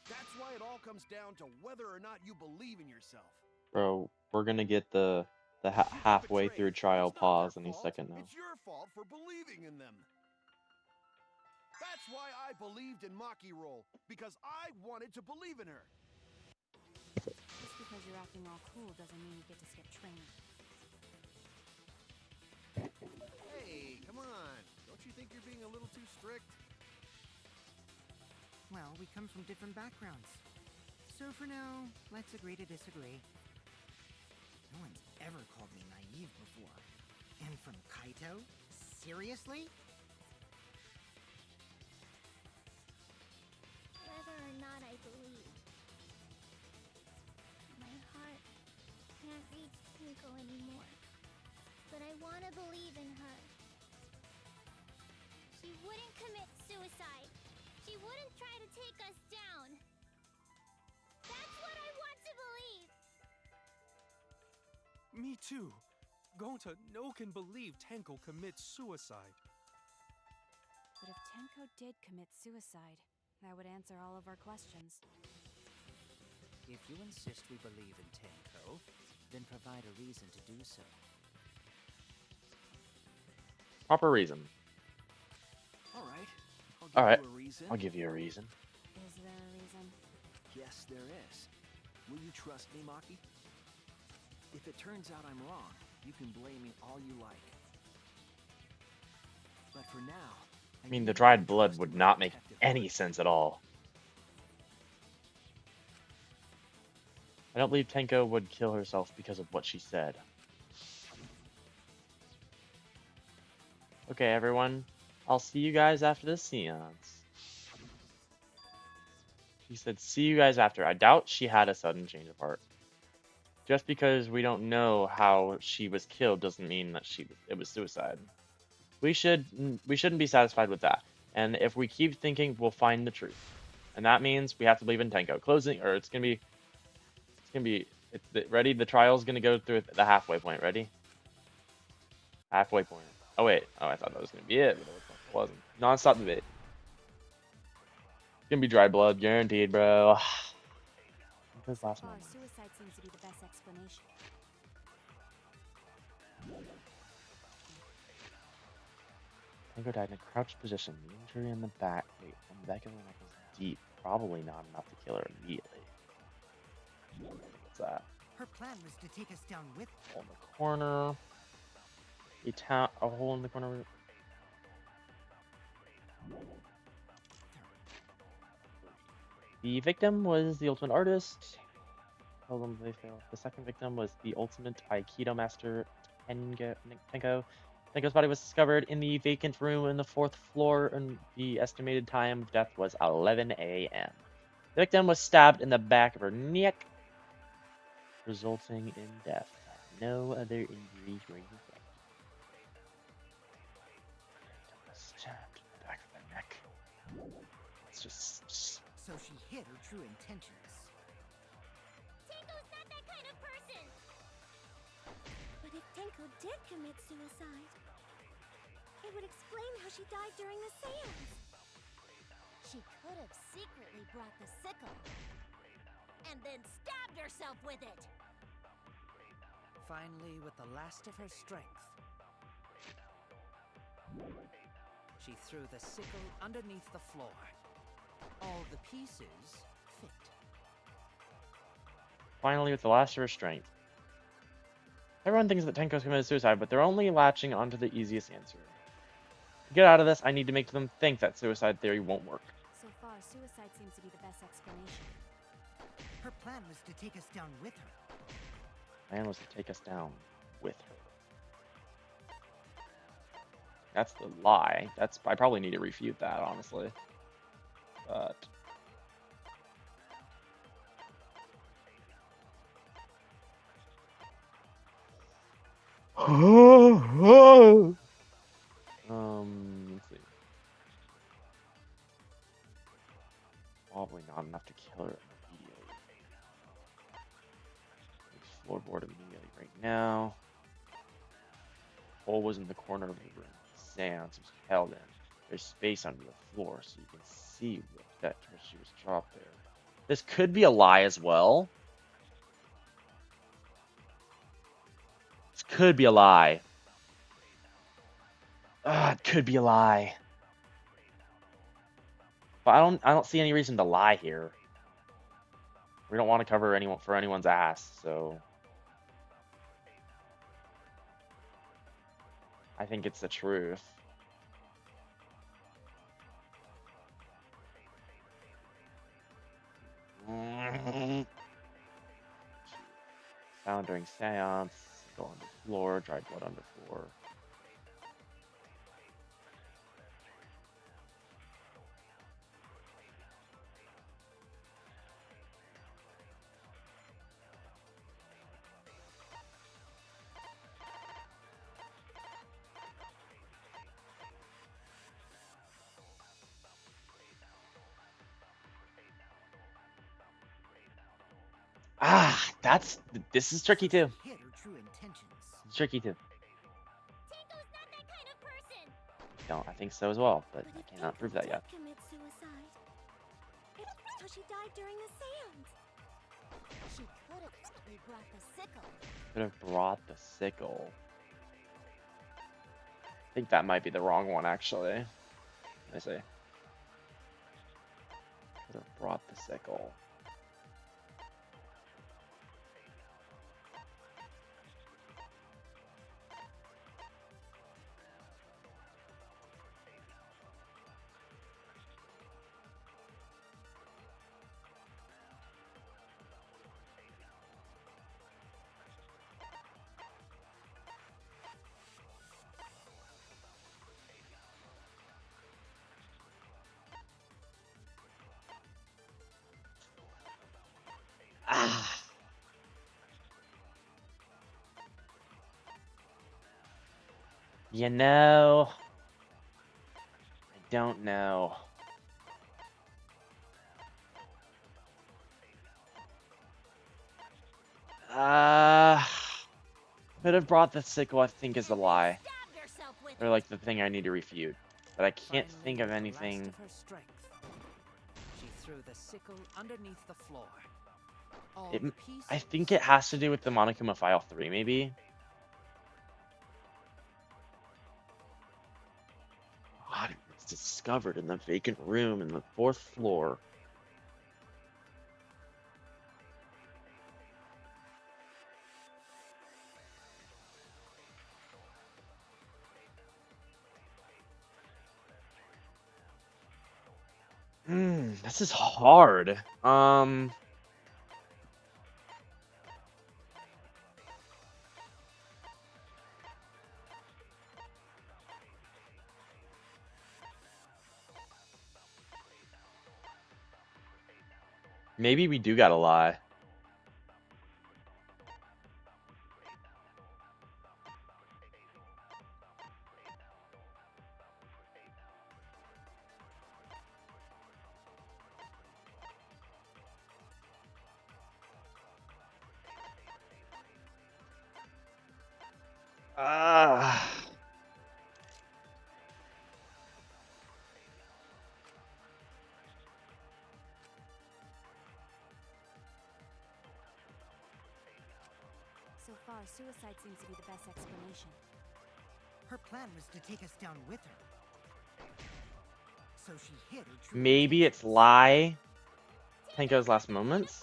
That's why it all comes down to whether or not you believe in yourself. Bro, we're gonna get the If you get halfway betrayed, through trial it's not their pause any fault, second now. It's your fault for believing in them. That's why I believed in Maki Roll, because I wanted to believe in her. Just because you're acting all cool doesn't mean you get to skip training. Hey, come on. Don't you think you're being a little too strict? Well, we come from different backgrounds. So for now, let's agree to disagree. No one's ever called me naive before. And from Kaito? Seriously? Whether or not I believe. My heart can't reach Tenko anymore. But I want to believe in her. She wouldn't commit suicide. She wouldn't try to take us down. That's what I want to believe. Me too. Gonta no can believe Tenko commits suicide. But if Tenko did commit suicide, that would answer all of our questions. If you insist we believe in Tenko, then provide a reason to do so. Proper reason. All right. I'll give All right. you a reason. I'll give you a reason. Is there a reason? Yes, there is. Will you trust me, Maki? If it turns out I'm wrong, you can blame me all you like. But for now, I mean, the need you dried to blood trust would in my not make detective any work. sense at all. I don't believe Tenko would kill herself because of what she said. Okay, everyone. I'll see you guys after the seance. She said, see you guys after. I doubt she had a sudden change of heart. Just because we don't know how she was killed doesn't mean that it was suicide. We shouldn't be satisfied with that. And if we keep thinking, we'll find the truth. And that means we have to believe in Tenko. Ready? The trial's gonna go through the halfway point. Ready? Halfway point. Oh wait. Oh, I thought that was gonna be it, but it wasn't. Non-stop debate. It's gonna be dry blood, guaranteed, bro. This So last far, moment. suicide seems to be the best explanation. Tenko died in a crouched position. The injury in the back, on the back of the neck was deep. Probably not enough to kill her immediately. What's that? Her plan was to take us down with her. Hole in the corner. A hole in the corner. The victim was the ultimate artist. The second victim was the ultimate Aikido master, Tenko. Tenko's body was discovered in the vacant room in the 4th floor, and the estimated time of death was 11 a.m. The victim was stabbed in the back of her neck, resulting in death. No other injuries were detected. Stabbed in the back of the neck. It's just... So she hid her true intentions. Tenko's not that kind of person! But if Tenko did commit suicide, it would explain how she died during the seance. She could have secretly brought the sickle and then stabbed herself with it. Finally, with the last of her strength, she threw the sickle underneath the floor. All the pieces fit. Finally, with the last of her strength. Everyone thinks that Tenko's committed suicide, but they're only latching onto the easiest answer. To get out of this, I need to make them think that suicide theory won't work. So far, suicide seems to be the best explanation. Her plan was to take us down with her. Plan was to take us down with her. That's the lie. I probably need to refute that, honestly. But... let's see. Probably not enough to kill her immediately. Floorboard immediately right now. Hole was in the corner of the room. Seance was held in. There's space under the floor so you can see that she was dropped there. This could be a lie as well. This could be a lie. It could be a lie. But I don't see any reason to lie here. We don't want to cover anyone's ass, so I think it's the truth. Found during seance, go on the floor, dried blood on the floor. This is tricky too. She hid her true intentions. It's tricky too. Tenko's not that kind of person! I think so as well, but I if cannot Tenko prove that did yet. commit suicide, it's how she died during the seance. She could have simply brought the sickle. Could have brought the sickle. I think that might be the wrong one, actually. Let me see. Could have brought the sickle. Ah. You know, I don't know. Uh, could have brought the sickle, I think, is a lie. Stab yourself with Or it. like the thing I need to refute. But I can't Finally, think of with the last anything. of her strength, she threw the sickle underneath the floor. All It, the I pieces. think it has to do with the Monokuma File 3, maybe? God, it's discovered in the vacant room in the 4th floor. This is hard. Maybe we do gotta lie. Ah. So far, suicide seems to be the best explanation. Her plan was to take us down with her. So she hid her true Maybe it's intentions. lie. Tenko's last moments?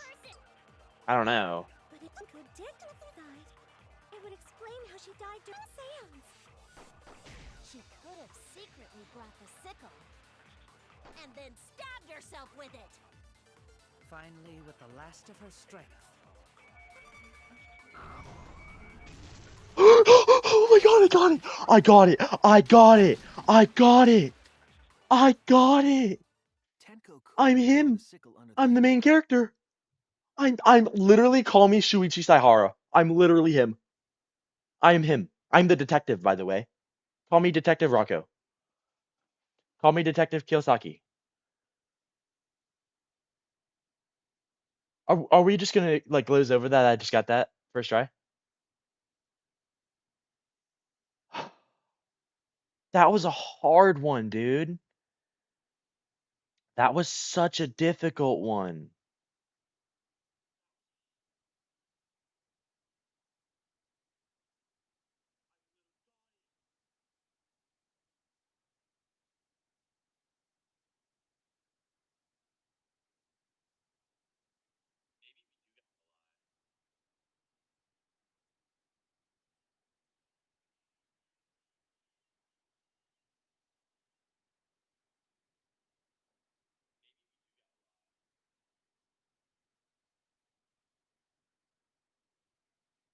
I don't know. But if Tenko did suicide, it would explain how she died during the seance. She could have secretly brought the sickle and then stabbed herself with it. Finally, with the last of her strength. Oh my god, I got it! I got it! I got it! I got it! I got it! Tenko could I'm have thrown him! the sickle under I'm the floor. main character! I'm literally, call me Shuichi Saihara. I'm literally him. I am him. I'm the detective, by the way. Call me Detective Rocco. Call me Detective Kiyosaki. Are we just gonna like glaze over that? I just got that first try. That was a hard one, dude. That was such a difficult one.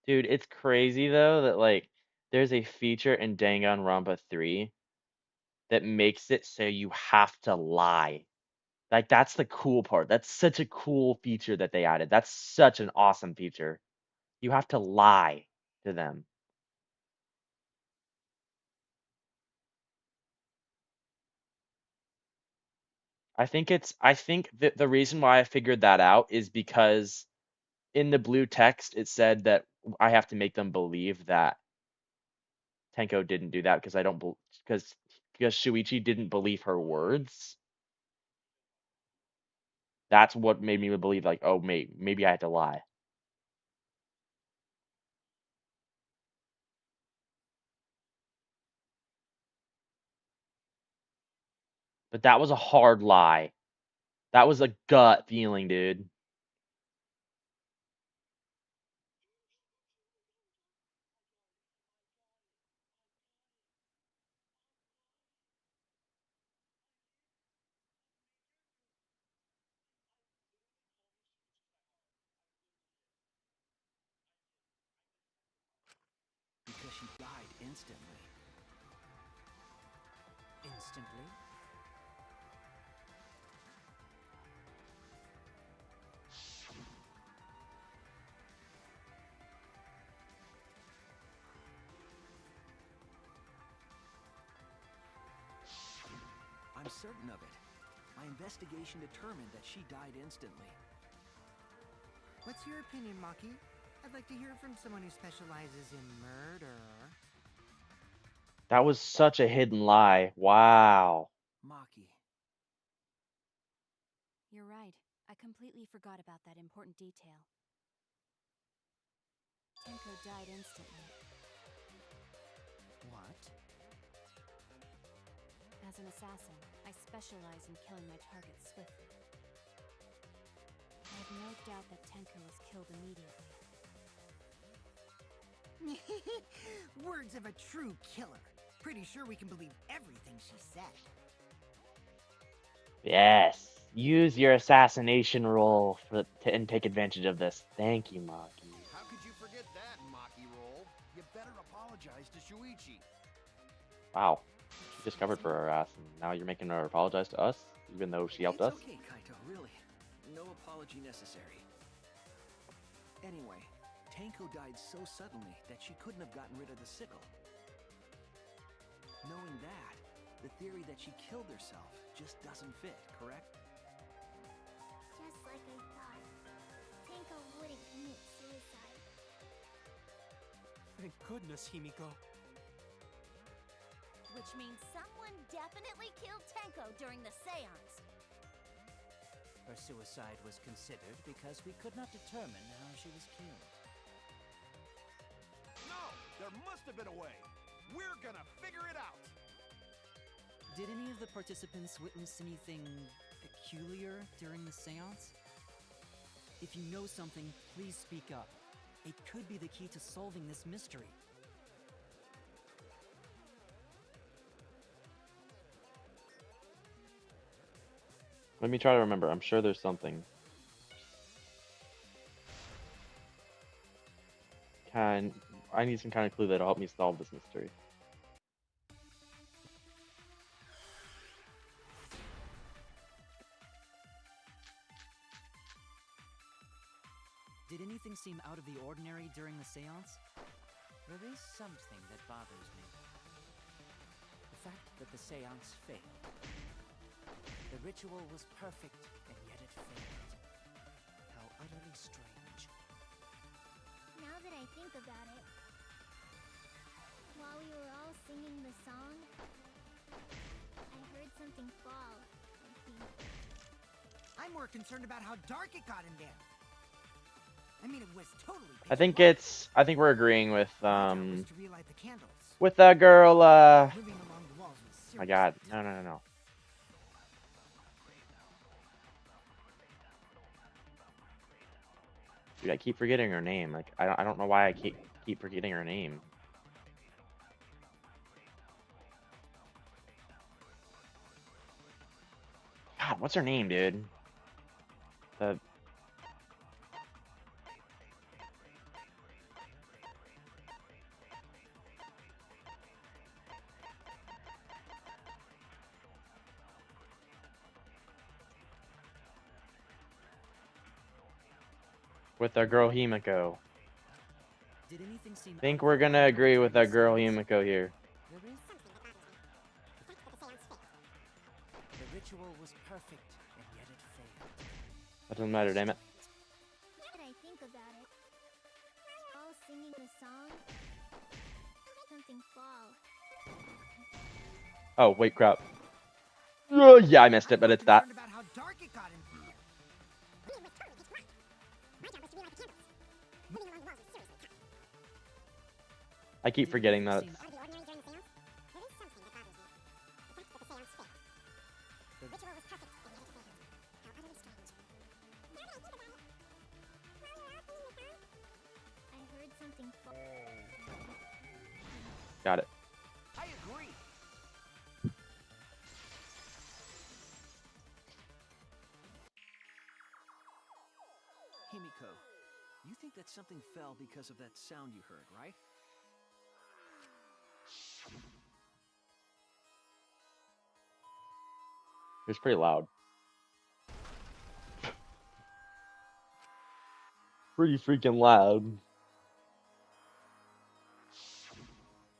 Dude, it's crazy though that like there's a feature in Danganronpa 3 that makes it so you have to lie. Like that's the cool part. That's such a cool feature that they added. That's such an awesome feature. You have to lie to them. I think that the reason why I figured that out is because in the blue text it said that I have to make them believe that Tenko didn't do that because I don't because Shuichi didn't believe her words. That's what made me believe, like, oh, maybe I had to lie. But that was a hard lie. That was a gut feeling, dude. Because she died instantly. Instantly? I'm certain of it. My investigation determined that she died instantly. What's your opinion, Maki? I'd like to hear from someone who specializes in murder. That was such a hidden lie. Wow. Maki. You're right. I completely forgot about that important detail. Tenko died instantly. What? As an assassin, I specialize in killing my targets swiftly. I have no doubt that Tenko was killed immediately. Words of a true killer. Pretty sure we can believe everything she said. Yes. Use your assassination role and take advantage of this. Thank you, Maki. How could you forget that, Maki roll? You better apologize to Shuichi. Wow. She just covered for her ass, and now you're making her apologize to us, even though she helped us? It's okay, Kaito, really. No apology necessary. Anyway, Tenko died so suddenly that she couldn't have gotten rid of the sickle. Knowing that, the theory that she killed herself just doesn't fit, correct? Just like I thought. Tenko wouldn't commit suicide. Thank goodness, Himiko. Which means someone definitely killed Tenko during the seance. Her suicide was considered because we could not determine how she was killed. No! There must have been a way! We're gonna figure it out! Did any of the participants witness anything peculiar during the seance? If you know something, please speak up. It could be the key to solving this mystery. Let me try to remember. I'm sure there's something. I need some kind of clue that'll help me solve this mystery. Did anything seem out of the ordinary during the seance? There is something that bothers me. The fact that the seance failed. The ritual was perfect, and yet it failed. How utterly strange. Now that I think about it, while we were all singing the song, I heard something fall, I think. I'm more concerned about how dark it got in there. I mean, it was totally I think we're agreeing with to relight the candles. with that girl Moving along the walls was my serious. god. No. Dude, I keep forgetting her name. Like I don't know why I keep forgetting her name. God, what's her name, dude? The with our girl Himiko. Did anything seem I think out of we're the gonna ordinary agree with during our the girl seance? Himiko here. There is something that bothers me. The ritual was perfect, and yet it failed. That doesn't matter, damn it. Now that I think about it, all singing the song, something fall. Oh wait, crap. Oh, yeah, I missed it, but it's that. Concerned about how dark it got in there. I keep Did any forgetting of that the it's... I heard something Got it. I agree. Himiko, you think that something fell because of that sound you heard, right? It was pretty loud. Pretty freaking loud.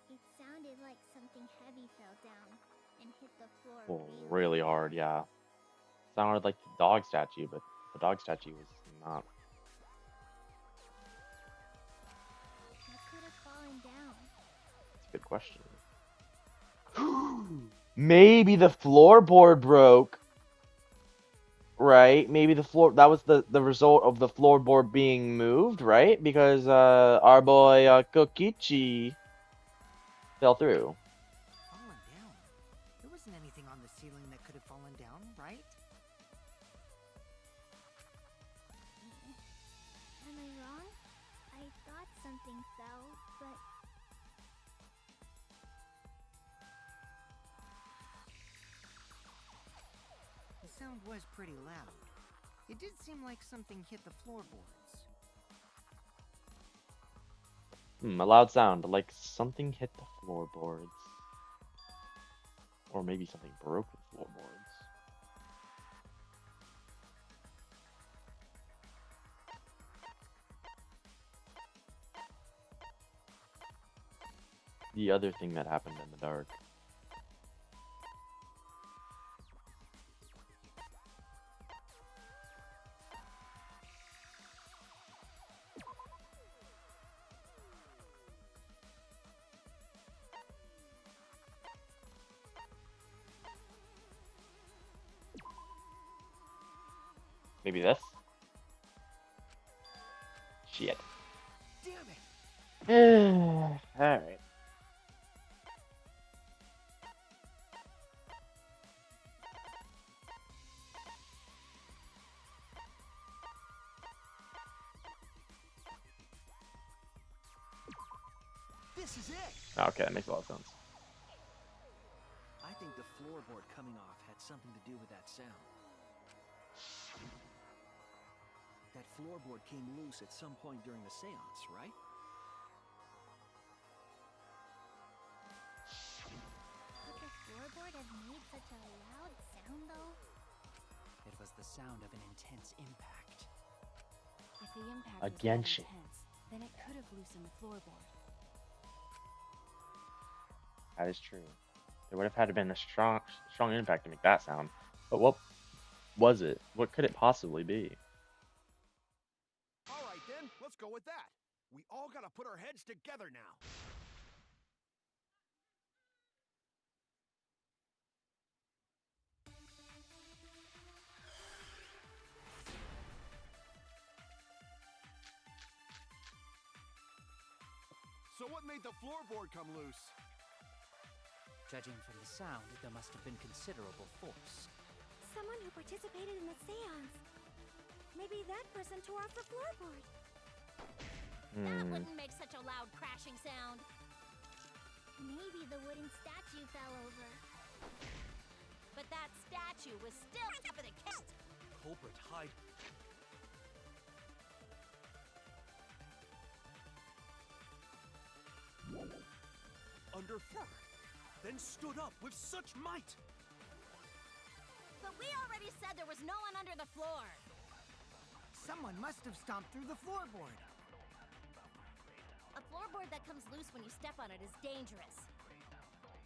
It sounded like something heavy fell down and hit the floor Well, really hard, yeah. Sounded like the dog statue, but the dog statue was not. What could have fallen down? That's a good question. Maybe the floorboard broke. Right? Maybe the floor, that was the result of the floorboard being moved, right? Because our boy Kokichi fell through. Fallen down? There wasn't anything on the ceiling that could have fallen down, right? Am I wrong? I thought something fell, but The sound was pretty loud. It did seem like something hit the floorboards. A loud sound, like something hit the floorboards. Or maybe something broke the floorboards. The other thing that happened in the dark. Maybe this? Shit. Damn it! Alright. This is it! Okay, that makes a lot of sense. I think the floorboard coming off had something to do with that sound. That floorboard came loose at some point during the seance, right? could the floorboard have made such a loud sound though? It was the sound of an intense impact. If the impact Again, was shit. that intense, then it could have loosened the floorboard. That is true. There would have had to been a strong impact to make that sound. But what was it? What could it possibly be? All right, then, let's go with that. We all gotta put our heads together now. So what made the floorboard come loose? Judging from the sound, there must have been considerable force. Someone who participated in the seance. Maybe that person tore off the floorboard. That wouldn't make such a loud crashing sound. Maybe the wooden statue fell over. But that statue was still top of the case. Culprit hide. Underfoot, then stood up with such might. But we already said there was no one under the floor. Someone must have stomped through the floorboard. A floorboard that comes loose when you step on it is dangerous.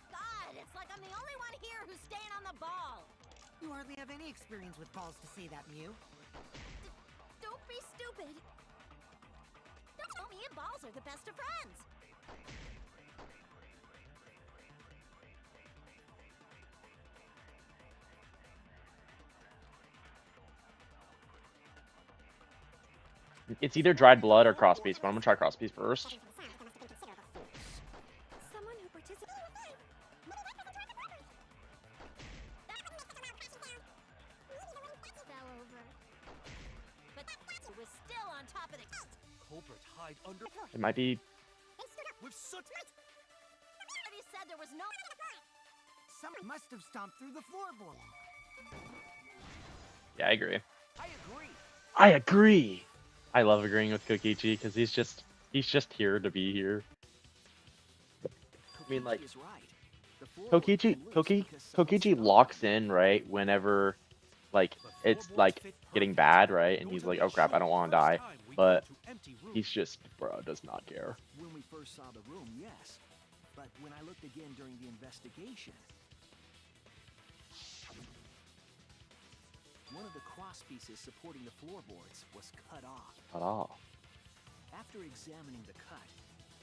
God, it's like I'm the only one here who's staying on the ball. You hardly have any experience with balls to say that, Mew. Don't be stupid. No, me and balls are the best of friends. It's either dried blood or cross piece, but I'm gonna try cross piece first. on top of the... Culprit hide under. It might be. With such. Already said there was no... Someone must have stomped through the floorboard. Yeah, I agree. I agree. I agree. I love agreeing with Kokichi because he's just here to be here. I mean, like, is right. The floorboard came loose because someone Kokichi stomped locks on it. in right whenever like The it's floorboards like fit getting perfect. bad, right? And Go he's to like, the oh crap, I don't show want to first die. time we But go to empty room. he's just, bro, does not care. When we first saw the room, yes. But when I looked again during the investigation, one of the cross pieces supporting the floorboards was cut off. At all. After examining the cut,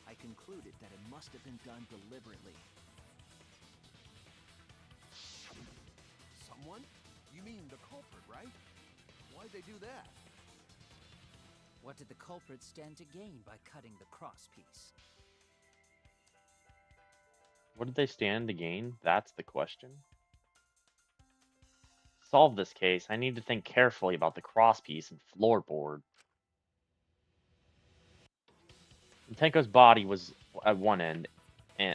I concluded that it must have been done deliberately. Someone? You mean the culprit, right? Why'd they do that? What did the culprit stand to gain by cutting the cross piece? What did they stand to gain? That's the question. Solve this case. I need to think carefully about the crosspiece and floorboard. Tenko's body was at one end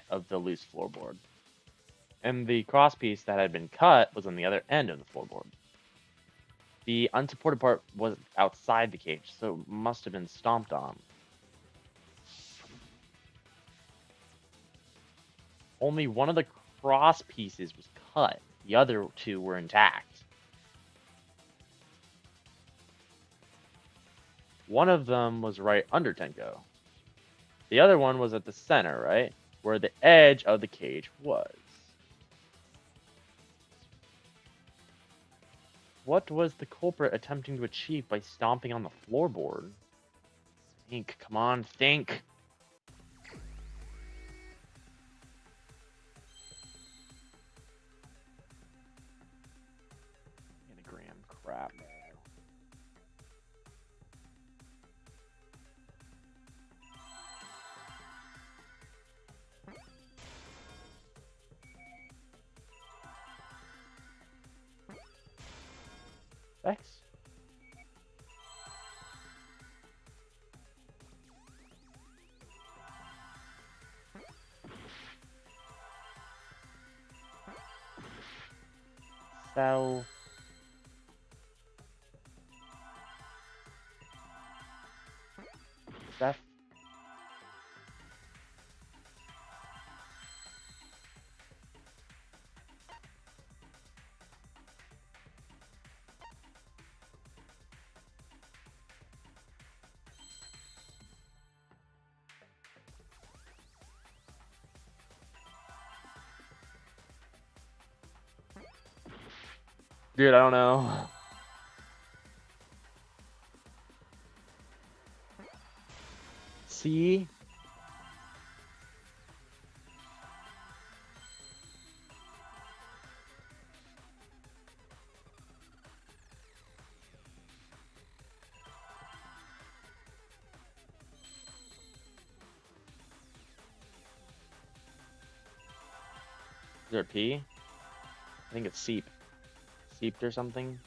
of the loose floorboard, and the crosspiece that had been cut was on the other end of the floorboard. The unsupported part was outside the cage, so it must have been stomped on. Only one of the cross pieces was cut. The other two were intact. One of them was right under Tenko. The other one was at the center, right? Where the edge of the cage was. What was the culprit attempting to achieve by stomping on the floorboard? Think, come on, think. Anagram crap. X. So Seth. Dude, I don't know. C. Is there a P? I think it's seep. Seeped or something.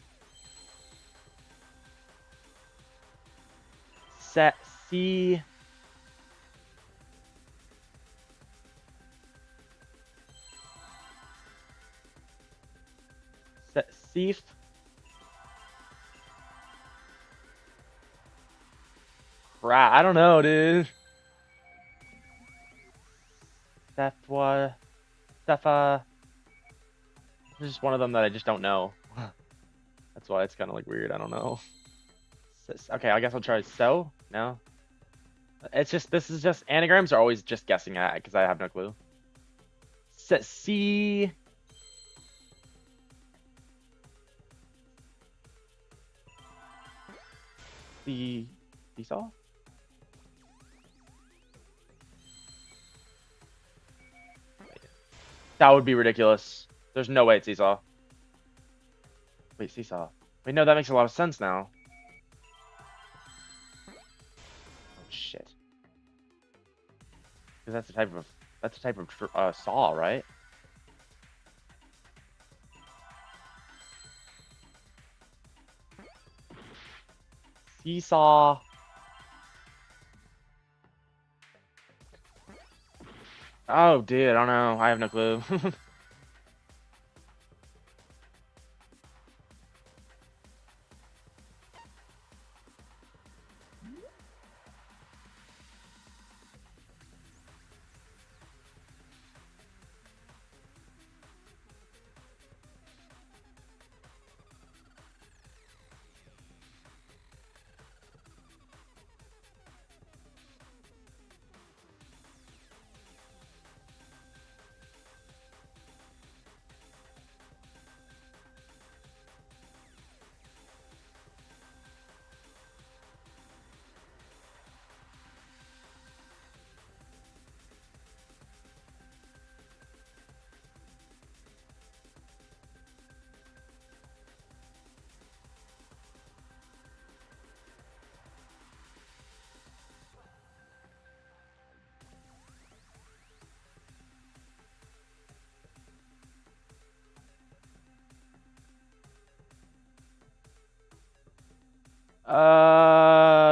Set C. Set Seef. Crap, I don't know, dude. Sephwa. Sepha. There's just one of them that I just don't know. That's why it's kind of like weird. I don't know. Okay, I guess I'll try so. No. It's just, this is just, anagrams are always just guessing at because I have no clue. Set C. The seesaw? That would be ridiculous. There's no way it's seesaw. Wait, seesaw. Wait, no, that makes a lot of sense now. Oh shit. Because that's the type of saw, right? Seesaw. Oh, dude, I don't know. I have no clue.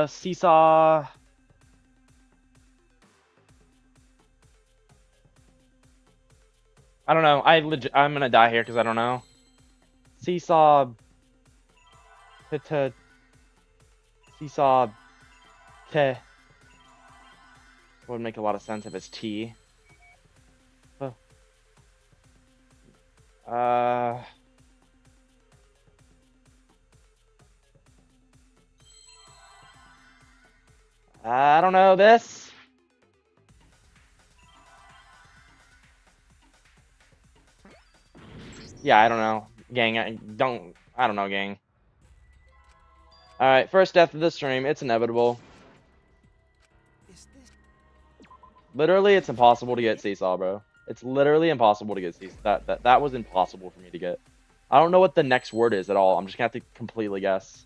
Seesaw. I don't know. I'm gonna die here because I don't know. Seesaw. Seesaw. Te. Would make a lot of sense if it's T. Uh. I don't know this. Yeah, I don't know. Gang, I don't know, gang. Alright, first death of the stream. It's inevitable. Literally, it's impossible to get Seesaw, bro. It's literally impossible to get Seesaw. That was impossible for me to get. I don't know what the next word is at all. I'm just gonna have to completely guess.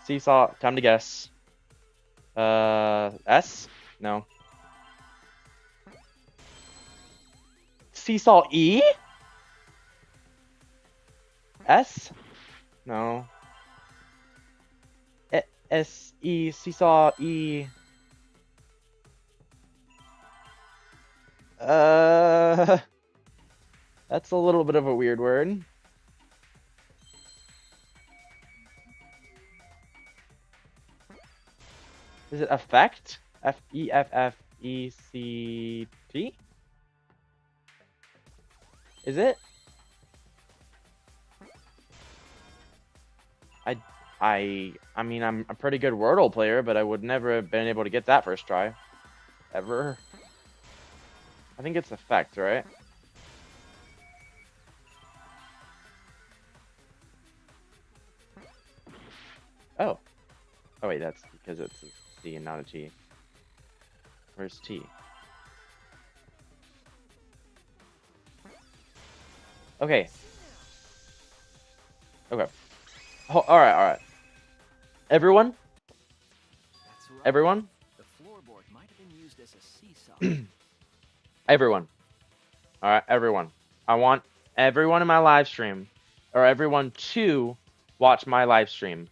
Seesaw, time to guess. S? No. Seesaw E? S? No. S E Seesaw E. That's a little bit of a weird word. Is it effect? F-E-F-F-E-C-T? Is it? I mean, I'm a pretty good Wordle player, but I would never have been able to get that first try. Ever. I think it's effect, right? Oh. Oh, wait, that's because it's a C and not a T. Where's T? Okay. Okay. Oh, alright. Everyone? That's right. Everyone? The floorboard might have been used as a seesaw. Everyone. Alright, everyone. I want everyone in my live stream, or everyone to watch my live stream,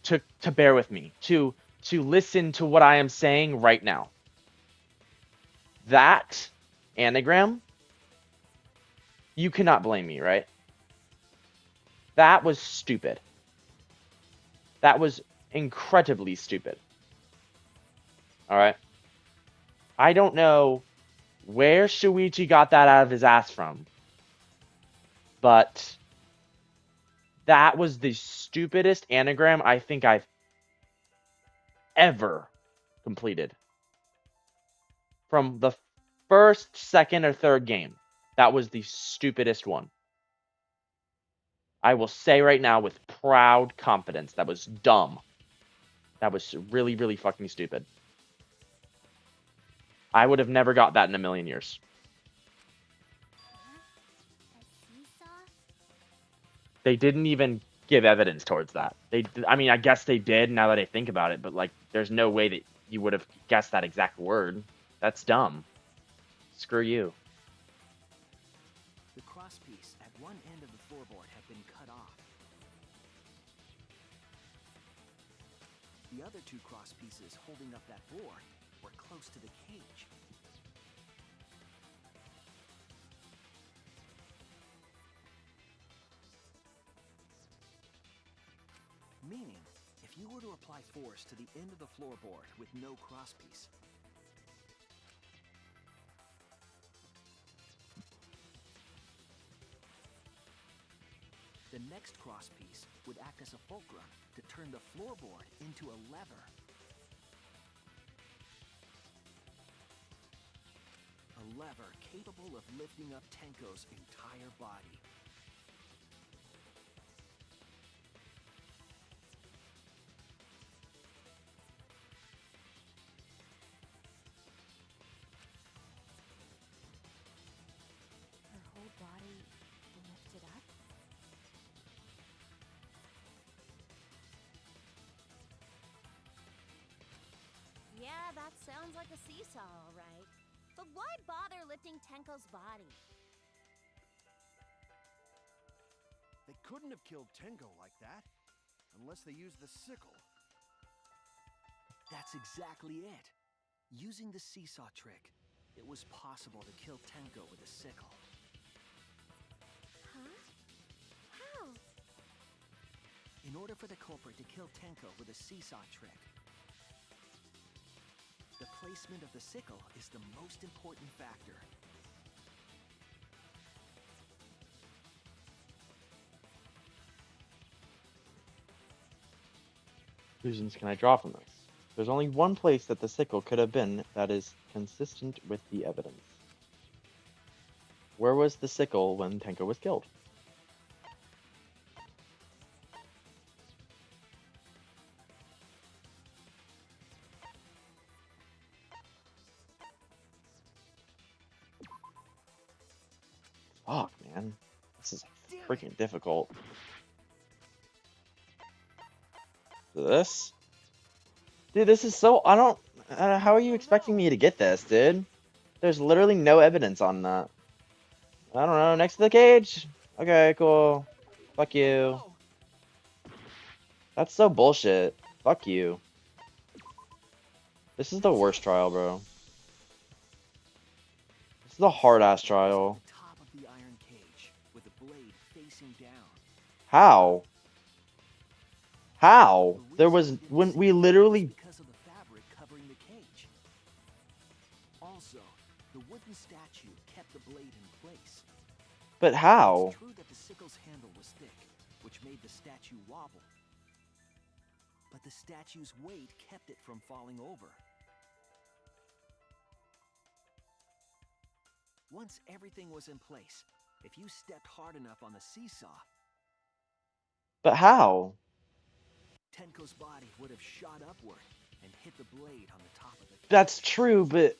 to bear with me, to listen to what I am saying right now. That anagram, you cannot blame me, right? That was stupid. That was incredibly stupid. Alright? I don't know where Shuichi got that out of his ass from, but that was the stupidest anagram I think I've ever completed. From the first, second, or third game, that was the stupidest one. I will say right now with proud confidence, that was dumb. That was really, really fucking stupid. I would have never got that in a million years. They didn't even give evidence towards that. I mean, I guess they did now that I think about it, but like, there's no way that you would have guessed that exact word. That's dumb. Screw you. The crosspiece at one end of the floorboard had been cut off. The other two crosspieces holding up that board were close to the cage. Meaning, if you were to apply force to the end of the floorboard with no crosspiece, the next crosspiece would act as a fulcrum to turn the floorboard into a lever. A lever capable of lifting up Tenko's entire body. Her whole body lifted up? Yeah, that sounds like a seesaw, all right. But why bother lifting Tenko's body? They couldn't have killed Tenko like that, unless they used the sickle. That's exactly it. Using the seesaw trick, it was possible to kill Tenko with a sickle. Huh? How? In order for the culprit to kill Tenko with a seesaw trick, the placement of the sickle is the most important factor. Conclusions can I draw from this? There's only one place that the sickle could have been that is consistent with the evidence. Where was the sickle when Tenko was killed? Fuck, man. This is freaking difficult. This? Dude, this is so... I don't... how are you expecting me to get this, dude? There's literally no evidence on that. I don't know. Next to the cage? Okay, cool. Fuck you. That's so bullshit. Fuck you. This is the worst trial, bro. This is a hard-ass trial. The top of the iron cage, with the blade facing down. How? How? There was... when we literally... Because of the fabric covering the cage. Also, the wooden statue kept the blade in place. But how? It's true that the sickle's handle was thick, which made the statue wobble. But the statue's weight kept it from falling over. Once everything was in place, if you stepped hard enough on the seesaw, But how? Tenko's body would have shot upward and hit the blade on the top of the cage. That's true, but...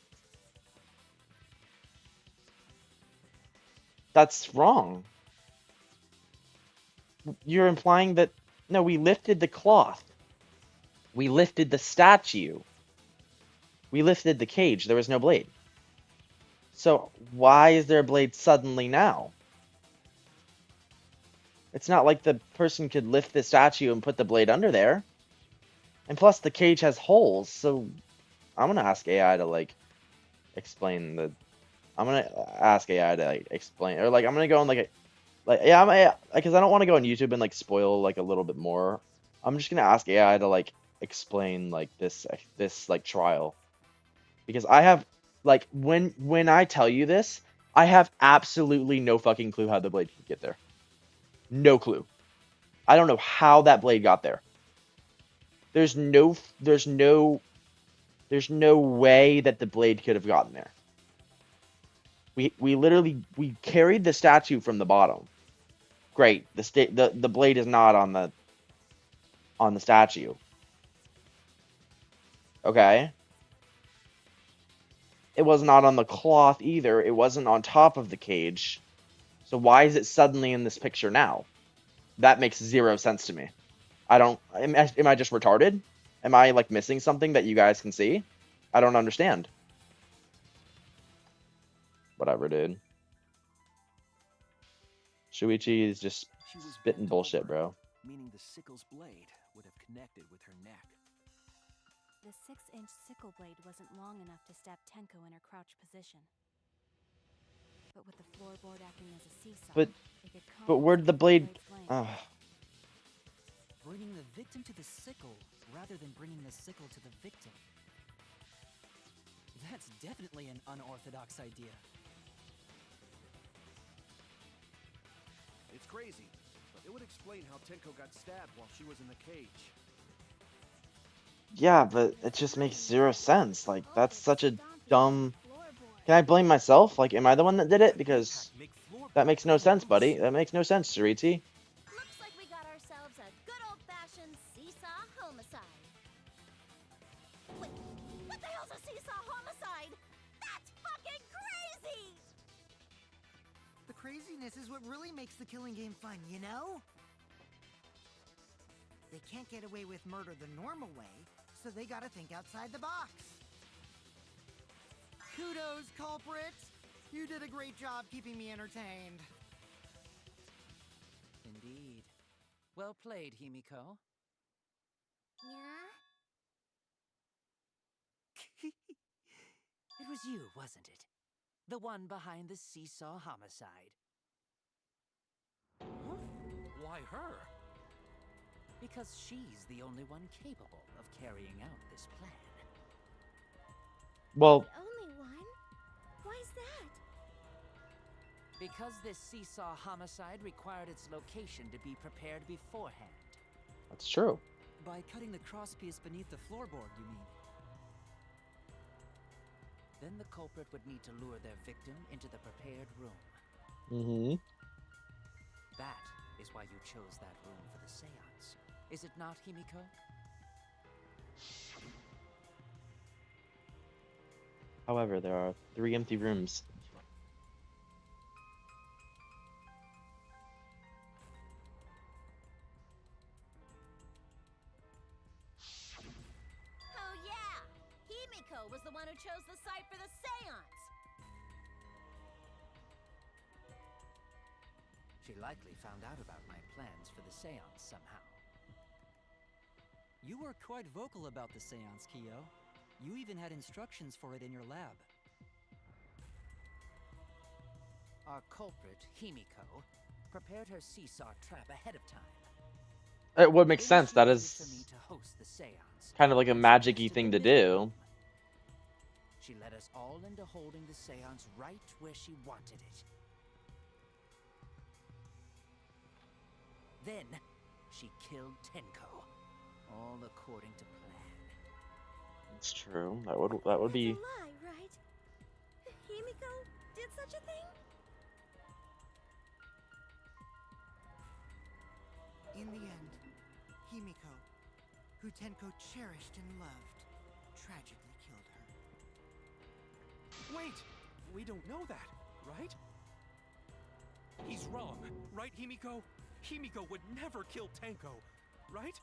that's wrong. You're implying that... no, we lifted the cloth. We lifted the statue. We lifted the cage. There was no blade. So why is there a blade suddenly now? It's not like the person could lift the statue and put the blade under there. And plus the cage has holes, so I'm gonna ask AI to like explain the... I'm gonna ask AI to like explain, or like I'm gonna go on like yeah, because I don't want to go on YouTube and like spoil like a little bit more. I'm just gonna ask AI to like explain like this like trial, because I have like when I tell you this, I have absolutely no fucking clue how the blade could get there. No clue. I don't know how that blade got there. There's no way that the blade could have gotten there. We literally carried the statue from the bottom. Great. The blade is not on the statue. Okay. It was not on the cloth either. It wasn't on top of the cage. So why is it suddenly in this picture now? That makes zero sense to me. Am I just retarded? Am I like missing something that you guys can see? I don't understand. whatever, dude. Shuichi is just She was spitting bent bullshit, over, bro. meaning the sickle's blade would have connected with her neck. The 6-inch sickle blade wasn't long enough to stab Tenko in her crouch position. But with the floorboard acting as a seesaw, But it could where compensate did the for blade? blade's length. Ugh. Bringing the victim to the sickle rather than bringing the sickle to the victim. That's definitely an unorthodox idea. It's crazy, but it would explain how Tenko got stabbed while she was in the cage. Yeah, but it just makes zero sense. Like, that's such a dumb. Can I blame myself? Like, am I the one that did it? Because that makes no sense, buddy. That makes no sense, Shuichi. Looks like we got ourselves a good old-fashioned seesaw homicide. Wait, what the hell's a seesaw homicide? That's fucking crazy! The craziness is what really makes the killing game fun, you know? They can't get away with murder the normal way, so they gotta think outside the box. Kudos, culprit! You did a great job keeping me entertained. Indeed. Well played, Himiko. Yeah? It was you, wasn't it? The one behind the seesaw homicide. Huh? Why her? Because she's the only one capable of carrying out this plan. Well, The only one? Why's that? Because this seesaw homicide required its location to be prepared beforehand. that's true. By cutting the crosspiece beneath the floorboard, you mean? Then the culprit would need to lure their victim into the prepared room. Mm-hmm. That is why you chose that room for the seance. Is it not, Himiko? However, there are 3 empty rooms. Oh yeah! Himiko was the one who chose the site for the seance! She likely found out about my plans for the seance somehow. You were quite vocal about the seance, Kyo. You even had instructions for it in your lab. Our culprit, Himiko, prepared her seesaw trap ahead of time. It would make Then sense. she That waited for me is to host the seance. kind of like a and magic-y suggested thing the to living do. room. She led us all into holding the seance right where she wanted it. Then, she killed Tenko, all according to plan. It's true. That would be. That's a lie, right? Himiko did such a thing? In the end, Himiko, who Tenko cherished and loved, tragically killed her. Wait! We don't know that, right? He's wrong, right, Himiko? Himiko would never kill Tenko, right?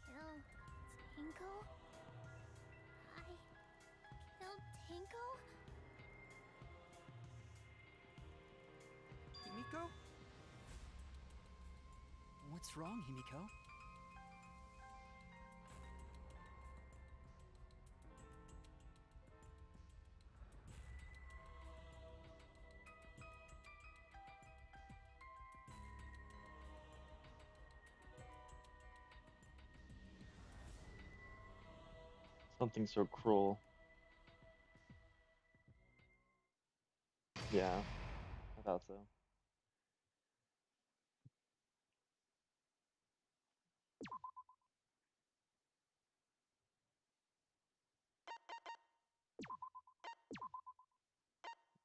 Kill Tinko? I killed Tinko? Himiko? What's wrong, Himiko? Something so cruel. Yeah, I thought so.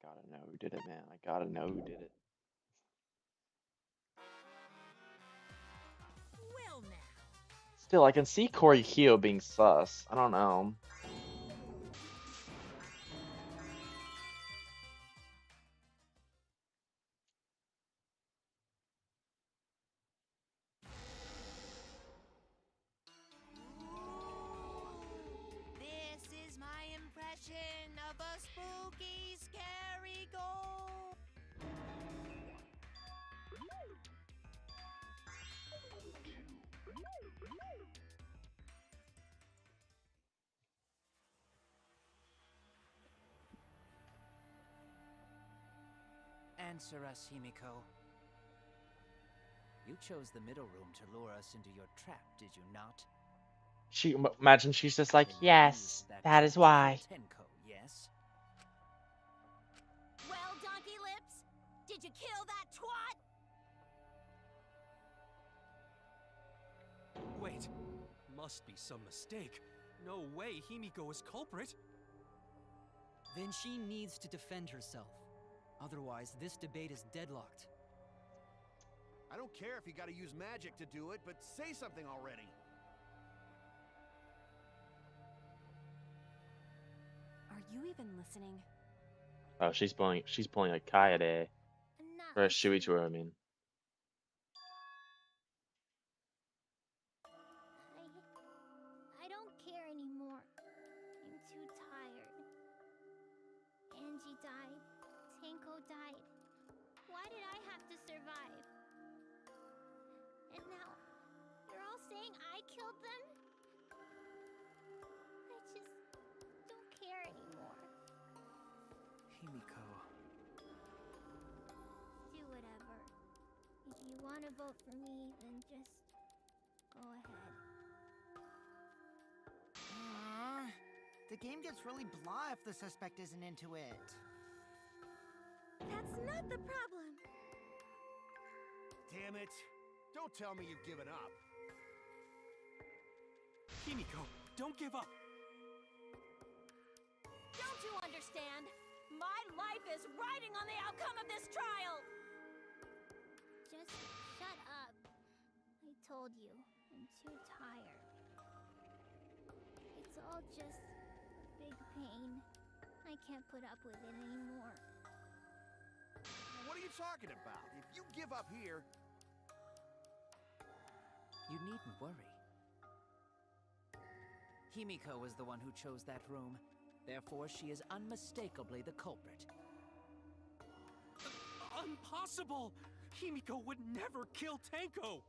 Gotta know who did it, man. I gotta know who did it. Well now. Still, I can see Corey Kyo being sus. I don't know. This is my impression of a spooky, scary Answer us, Himiko. You chose the middle room to lure us into your trap, did you not? Imagine she's just like, Then you yes, used that that trap is to kill why. Tenko, yes? Well, Donkey Lips, did you kill that twat? Wait, must be some mistake. No way Himiko is culprit. Then she needs to defend herself. Otherwise, this debate is deadlocked. I don't care if you gotta use magic to do it, but say something already. Are you even listening? Oh, she's pulling a Kaede. Not Or a listening. Shuichiro, I mean. I don't care anymore. I'm too tired. Angie died. Tenko died. Why did I have to survive? And now, you're all saying I killed them? I just don't care anymore. Himiko. Do whatever. If you want to vote for me, then just go ahead. The game gets really blah if the suspect isn't into it. That's not the problem. Damn it. Don't tell me you've given up. Himiko, don't give up. Don't you understand? My life is riding on the outcome of this trial! Just shut up. I told you, I'm too tired. It's all just a big pain. I can't put up with it anymore. What are you talking about? If you give up here... You needn't worry. Himiko was the one who chose that room. Therefore, she is unmistakably the culprit. Impossible! Himiko would never kill Tenko!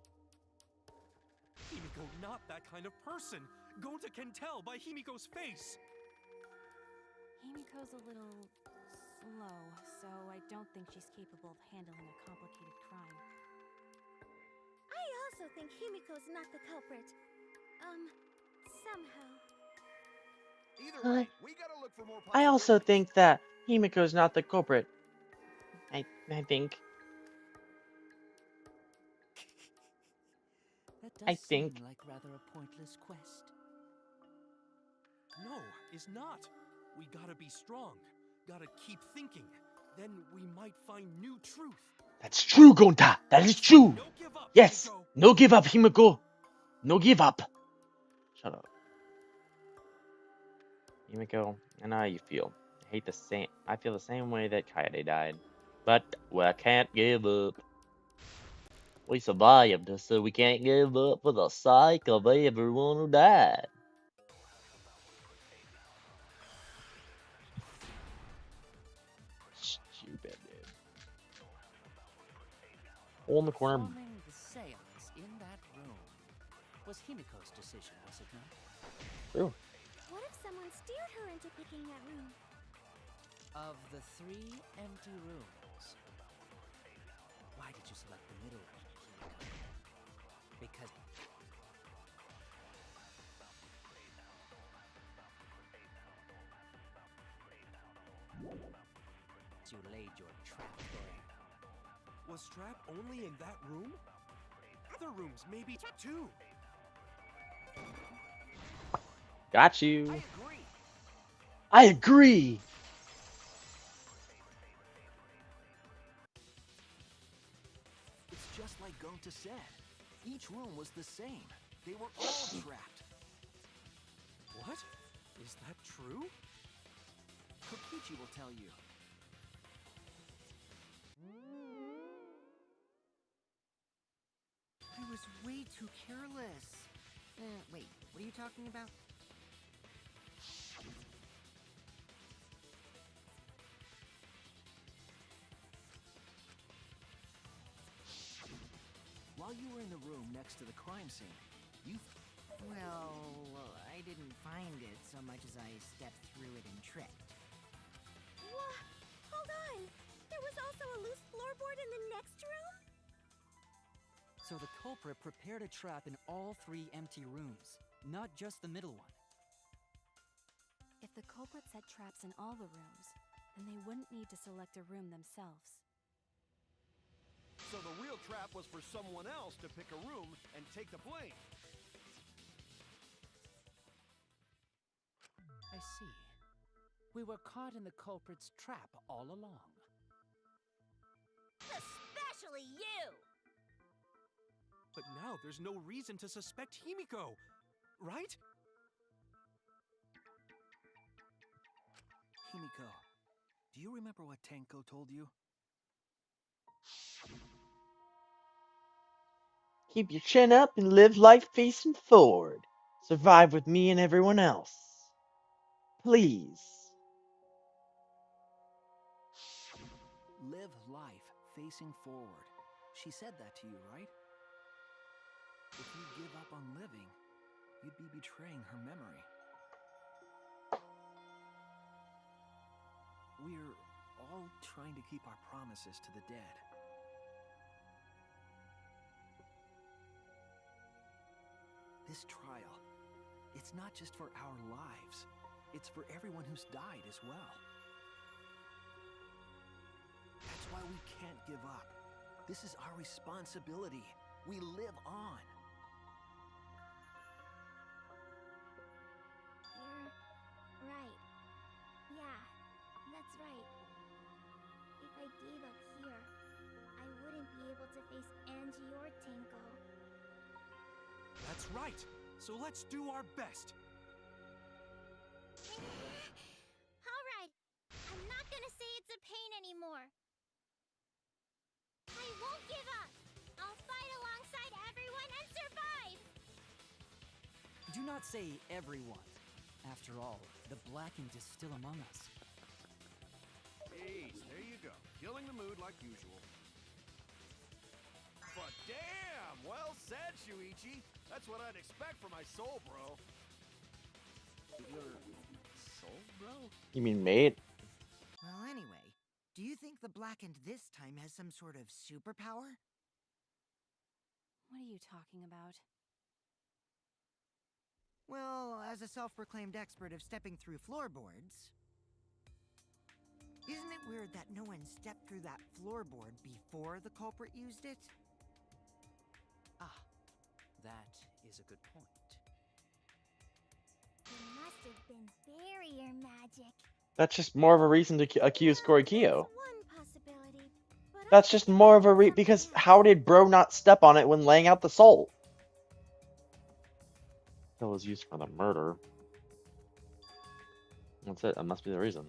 Himiko not that kind of person. Gonta can tell by Himiko's face. Himiko's a little slow, so I don't think she's capable of handling a complicated crime. I also think Himiko's not the culprit. Somehow. Either way, we gotta look for more I also possibilities. think that Himiko's not the culprit. I think. That I does think. seem like rather a pointless quest. No, is not. We gotta be strong. Gotta keep thinking. Then we might find new truth. That's true, Gonta. That is true. No give up, Yes. Himiko. No give up, Himiko. No give up. Shut up. Himiko, I know how you feel. I feel the same way that Kaede died. But we can't give up. We survived, so we can't give up for the sake of everyone who died. Stupid, dude. Hole in the corner. Forming the seance in that room was Himiko's decision, was it not? True. What if someone steered her into picking that room? Of the 3 empty rooms, why did you select the middle room, Himiko? Because you laid your trap there. Was Trap only in that room? Other rooms, maybe too. Got you. I agree. I agree. It's just like Gonta said. Each room was the same. They were all trapped. What? Is that true? Kokichi will tell you. I was way too careless. Wait, what are you talking about? While you were in the room next to the crime scene, you... Well, I didn't find it so much as I stepped through it and tripped. Hold on! there was also a loose floorboard in the next room? So the culprit prepared a trap in all 3 empty rooms, not just the middle one. If the culprit set traps in all the rooms, then they wouldn't need to select a room themselves. So the real trap was for someone else to pick a room and take the blame. I see. We were caught in the culprit's trap all along. Especially you! But now there's no reason to suspect Himiko, right? Himiko, do you remember what Tenko told you? Keep your chin up and live life facing forward. Survive with me and everyone else. Please. Live life facing forward. She said that to you, right? If you give up on living, you'd be betraying her memory. We're all trying to keep our promises to the dead. This trial, it's not just for our lives. It's for everyone who's died as well. That's why we can't give up. This is our responsibility. We live on. You're right. Yeah, that's right. If I gave up here, I wouldn't be able to face Angie or Tenko. That's right. So let's do our best. Alright, I'm not gonna say it's a pain anymore. I won't give up. I'll fight alongside everyone and survive. Do not say everyone. After all, the blackened is still among us. Jeez, there you go. Killing the mood like usual. But damn! Well said, Shuichi. That's what I'd expect from my soul, bro. Your soul, bro? You mean mate? Well, anyway, do you think the Blackened this time has some sort of superpower? What are you talking about? Well, as a self-proclaimed expert of stepping through floorboards, isn't it weird that no one stepped through that floorboard before the culprit used it? Ah, that is a good point. It must have been barrier magic. That's just more of a reason to accuse Well, Korikyo. that's one possibility, but That's I just think more of a something because else. how did bro not step on it when laying out the soul? That was used for the murder. That's it. That must be the reason.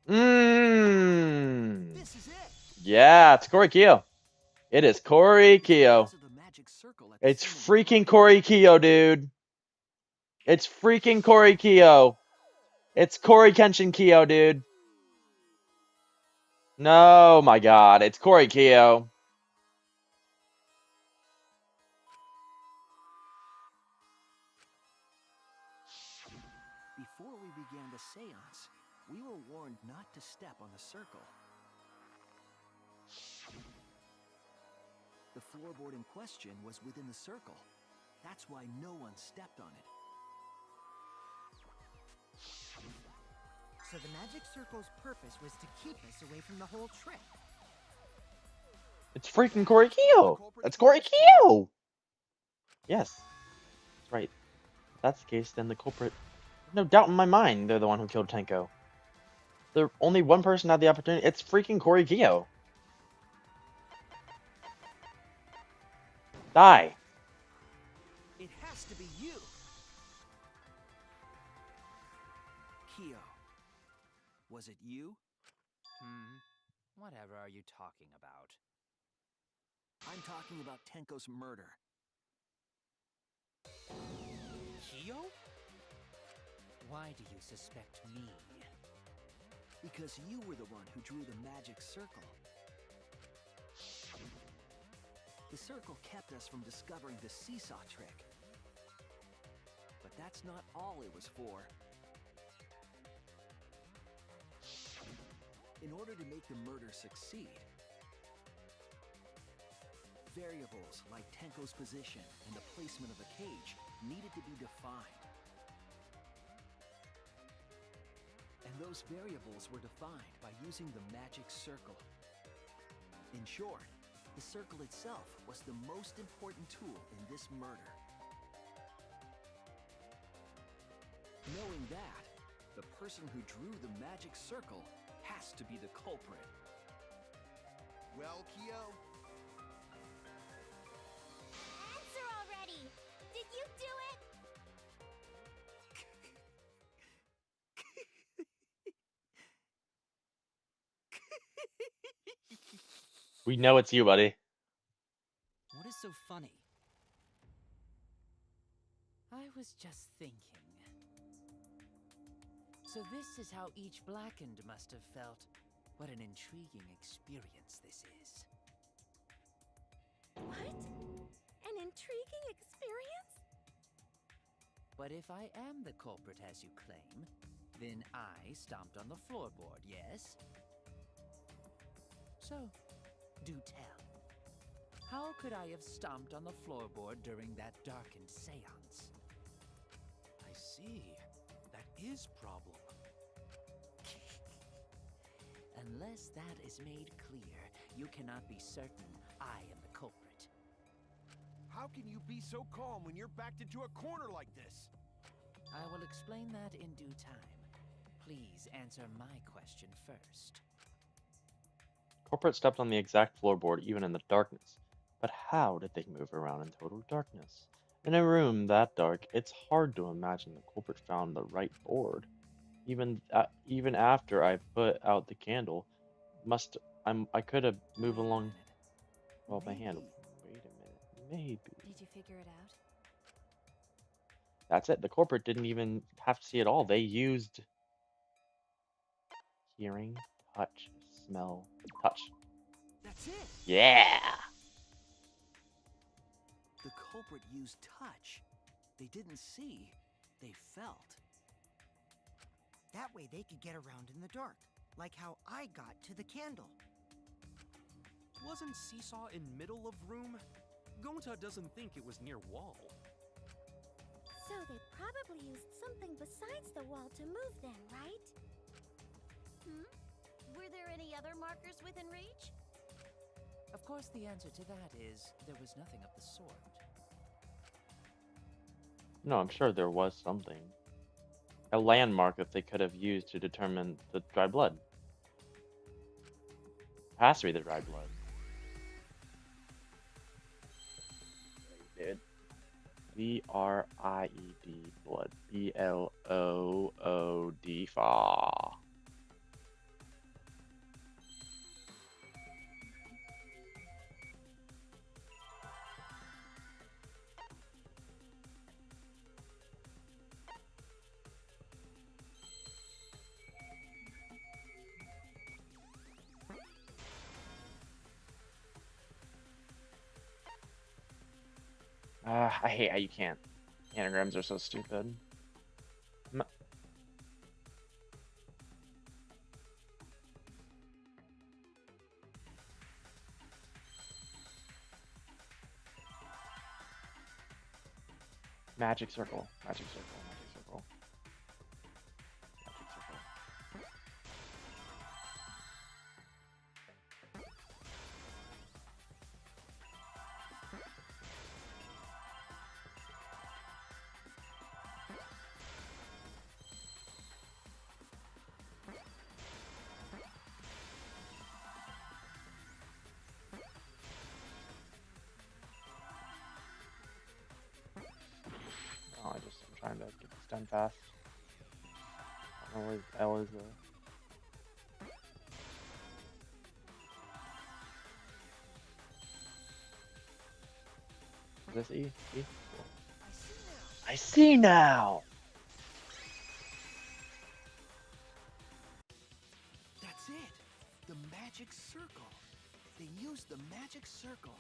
Mmm. This is it! Yeah, it's Korikyo. It is Korikyo. Because of the magic circle at the It's center of the freaking room. Korikyo, dude. It's freaking Korikyo. It's Kori Kenshin Kyo, dude. No, my god, it's Korikyo. Before we began the seance, we were warned not to step on the circle. The floorboard in question was within the circle. That's why no one stepped on it. So the magic circle's purpose was to keep us away from the whole trick. It's freaking Korikyo. That's Korikyo. Yes, that's right. If that's the case, then the culprit, no doubt in my mind, they're the one who killed Tenko. There only one person had the opportunity. It's freaking Korikyo. Die. It has to be you! Kyo. Was it you? Whatever are you talking about? I'm talking about Tenko's murder. Kyo? Why do you suspect me? Because you were the one who drew the magic circle. The circle kept us from discovering the seesaw trick. But that's not all it was for. In order to make the murder succeed, variables like Tenko's position and the placement of the cage needed to be defined. And those variables were defined by using the magic circle. In short, the circle itself was the most important tool in this murder. Knowing that, the person who drew the magic circle has to be the culprit. Well, Kyo, Answer already! Did you do it? We know it's you, buddy. What is so funny? I was just thinking. So this is how each Blackened must have felt. What an intriguing experience this is. What? An intriguing experience? But if I am the culprit as you claim, then I stomped on the floorboard, yes? So, do tell. How could I have stomped on the floorboard during that darkened seance? I see. That is problem. Unless that is made clear, you cannot be certain I am the culprit. how can you be so calm when you're backed into a corner like this? I will explain that in due time. Please answer my question first. Corporate stepped on the exact floorboard even in the darkness. But how did they move around in total darkness? In a room that dark, it's hard to imagine the culprit found the right board. Even after I put out the candle, I could have moved Wait a along. minute. Well, my hand. Maybe. Wait a minute. Maybe. Did you figure it out? That's it. The culprit didn't even have to see it all. They used hearing, touch, smell, touch. That's it! Yeah. The culprit used touch. They didn't see, they felt. That way they could get around in the dark, like how I got to the candle. Wasn't Seesaw in middle of room? Gonta doesn't think it was near wall. So they probably used something besides the wall to move then, right? Were there any other markers within reach? Of course, the answer to that is there was nothing of the sort. No, I'm sure there was something. A landmark that they could have used to determine the dry blood. Has to be the dry blood. Dude. B-R-I-E-D, blood. B-L-O-O-D, fa. I hate how you can't. Anagrams are so stupid. Magic circle. Magic circle. Magic circle. Magic circle. Oh, I'm trying to get this done fast. I don't know where L is though. Is this E? E? I see now! magic circle. They used the magic circle.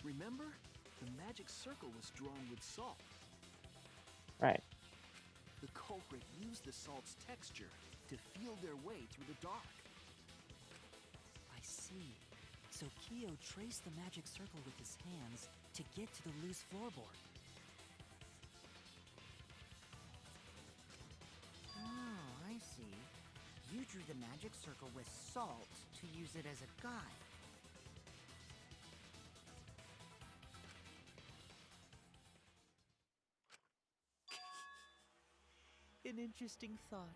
Remember? The magic circle was drawn with salt. Right. The culprit used the salt's texture to feel their way through the dark. I see. So Kyo traced the magic circle with his hands to get to the loose floorboard. Oh, I see. You drew the magic circle with salt to use it as a guide. An interesting thought.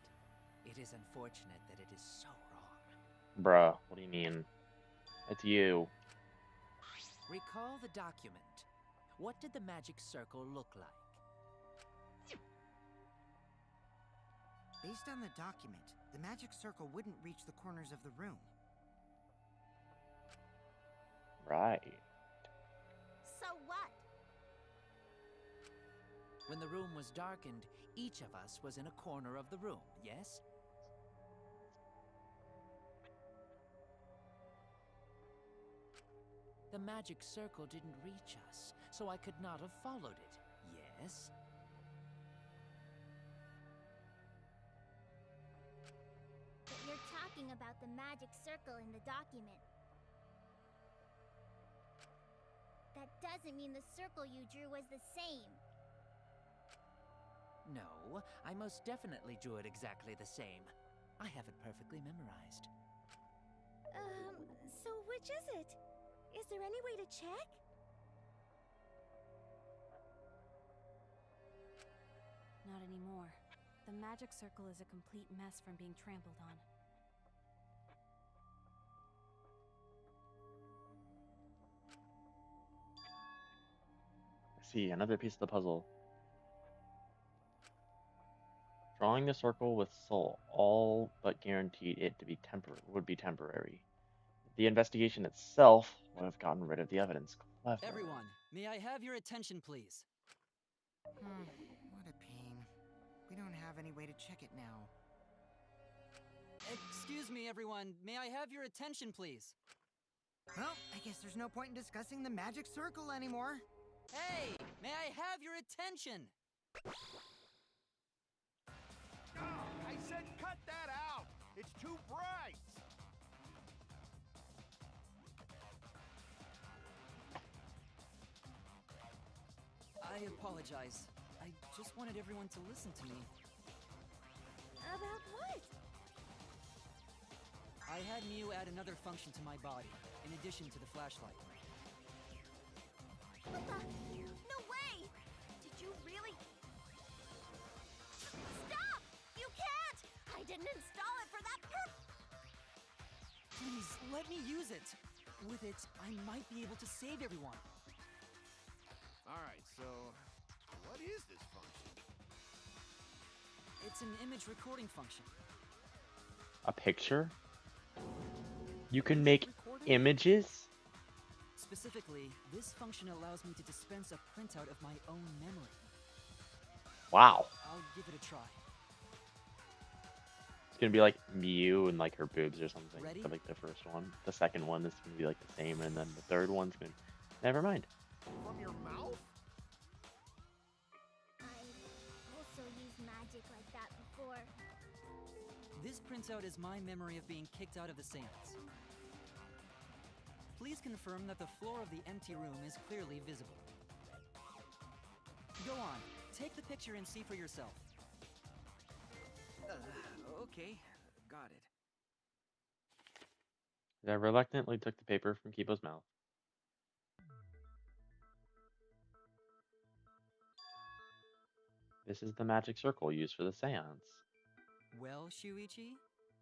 It is unfortunate that it is so wrong. Bruh, what do you mean? It's you. Recall the document. What did the magic circle look like? Based on the document, the magic circle wouldn't reach the corners of the room. Right. So what? When the room was darkened, each of us was in a corner of the room, yes? The magic circle didn't reach us, so I could not have followed it, yes? But you're talking about the magic circle in the document. That doesn't mean the circle you drew was the same. No, I most definitely drew it exactly the same. I have it perfectly memorized. So which is it? Is there any way to check? Not anymore. The magic circle is a complete mess from being trampled on. I see, another piece of the puzzle. Drawing the circle with salt all but guaranteed it to be would be temporary. The investigation itself would have gotten rid of the evidence. Clever. Everyone, may I have your attention, please? What a pain. We don't have any way to check it now. Excuse me, everyone. May I have your attention, please? Well, I guess there's no point in discussing the magic circle anymore. Hey, may I have your attention? I said cut that out! It's too bright! I apologize. I just wanted everyone to listen to me. About what? I had Miu add another function to my body, in addition to the flashlight. What the? No way! Did you really? Stop! You can't! I didn't install it for that purpose! Please, let me use it. With it, I might be able to save everyone. Alright, so what is this function? It's an image recording function. A picture? You can make images? Specifically, this function allows me to dispense a printout of my own memory. Wow. I'll give it a try. It's gonna be like Miu and like her boobs or something. Ready? For, like the first one. The second one is gonna be like the same, and then the third one's gonna. Never mind. From your mouth? I also used magic like that before. This printout is my memory of being kicked out of the seance. Please confirm that the floor of the empty room is clearly visible. Go on, take the picture and see for yourself. Okay, got it. I reluctantly took the paper from Kibo's mouth. This is the magic circle used for the seance. Well, Shuichi,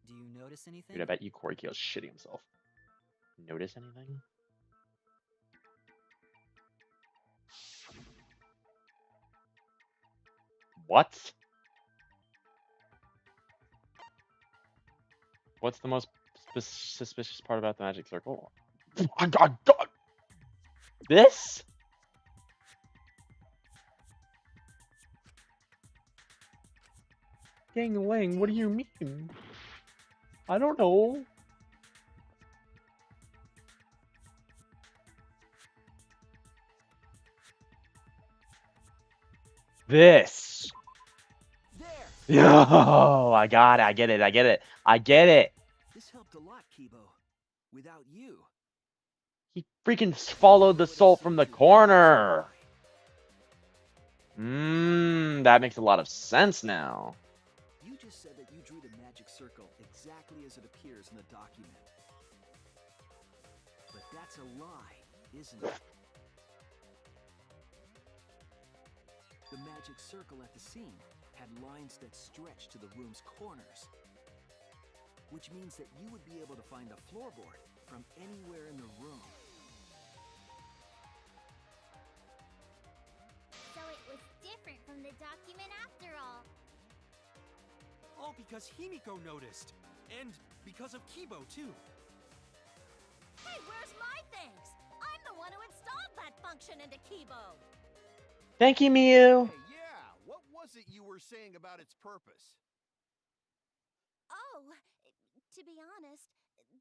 do you notice anything? Dude, I bet you Korikyo's shitting himself. Notice anything? What? What's the most suspicious part about the magic circle? This? Dang-a-lang, what do you mean? I don't know. This. There! Yo, I got it. I get it. I get it. I get it. This helped a lot, Kibo. Without you, He freaking followed the salt from the corner. That makes a lot of sense now. you just said that you drew the magic circle exactly as it appears in the document. But that's a lie, isn't it? The magic circle at the scene had lines that stretched to the room's corners, which means that you would be able to find the floorboard from anywhere in the room. So it was different from the document after all. All because Himiko noticed. And because of Kibo, too. Hey, where's my thanks? I'm the one who installed that function into Kibo. Thank you, Miu. Hey, yeah, what was it you were saying about its purpose? Oh, to be honest,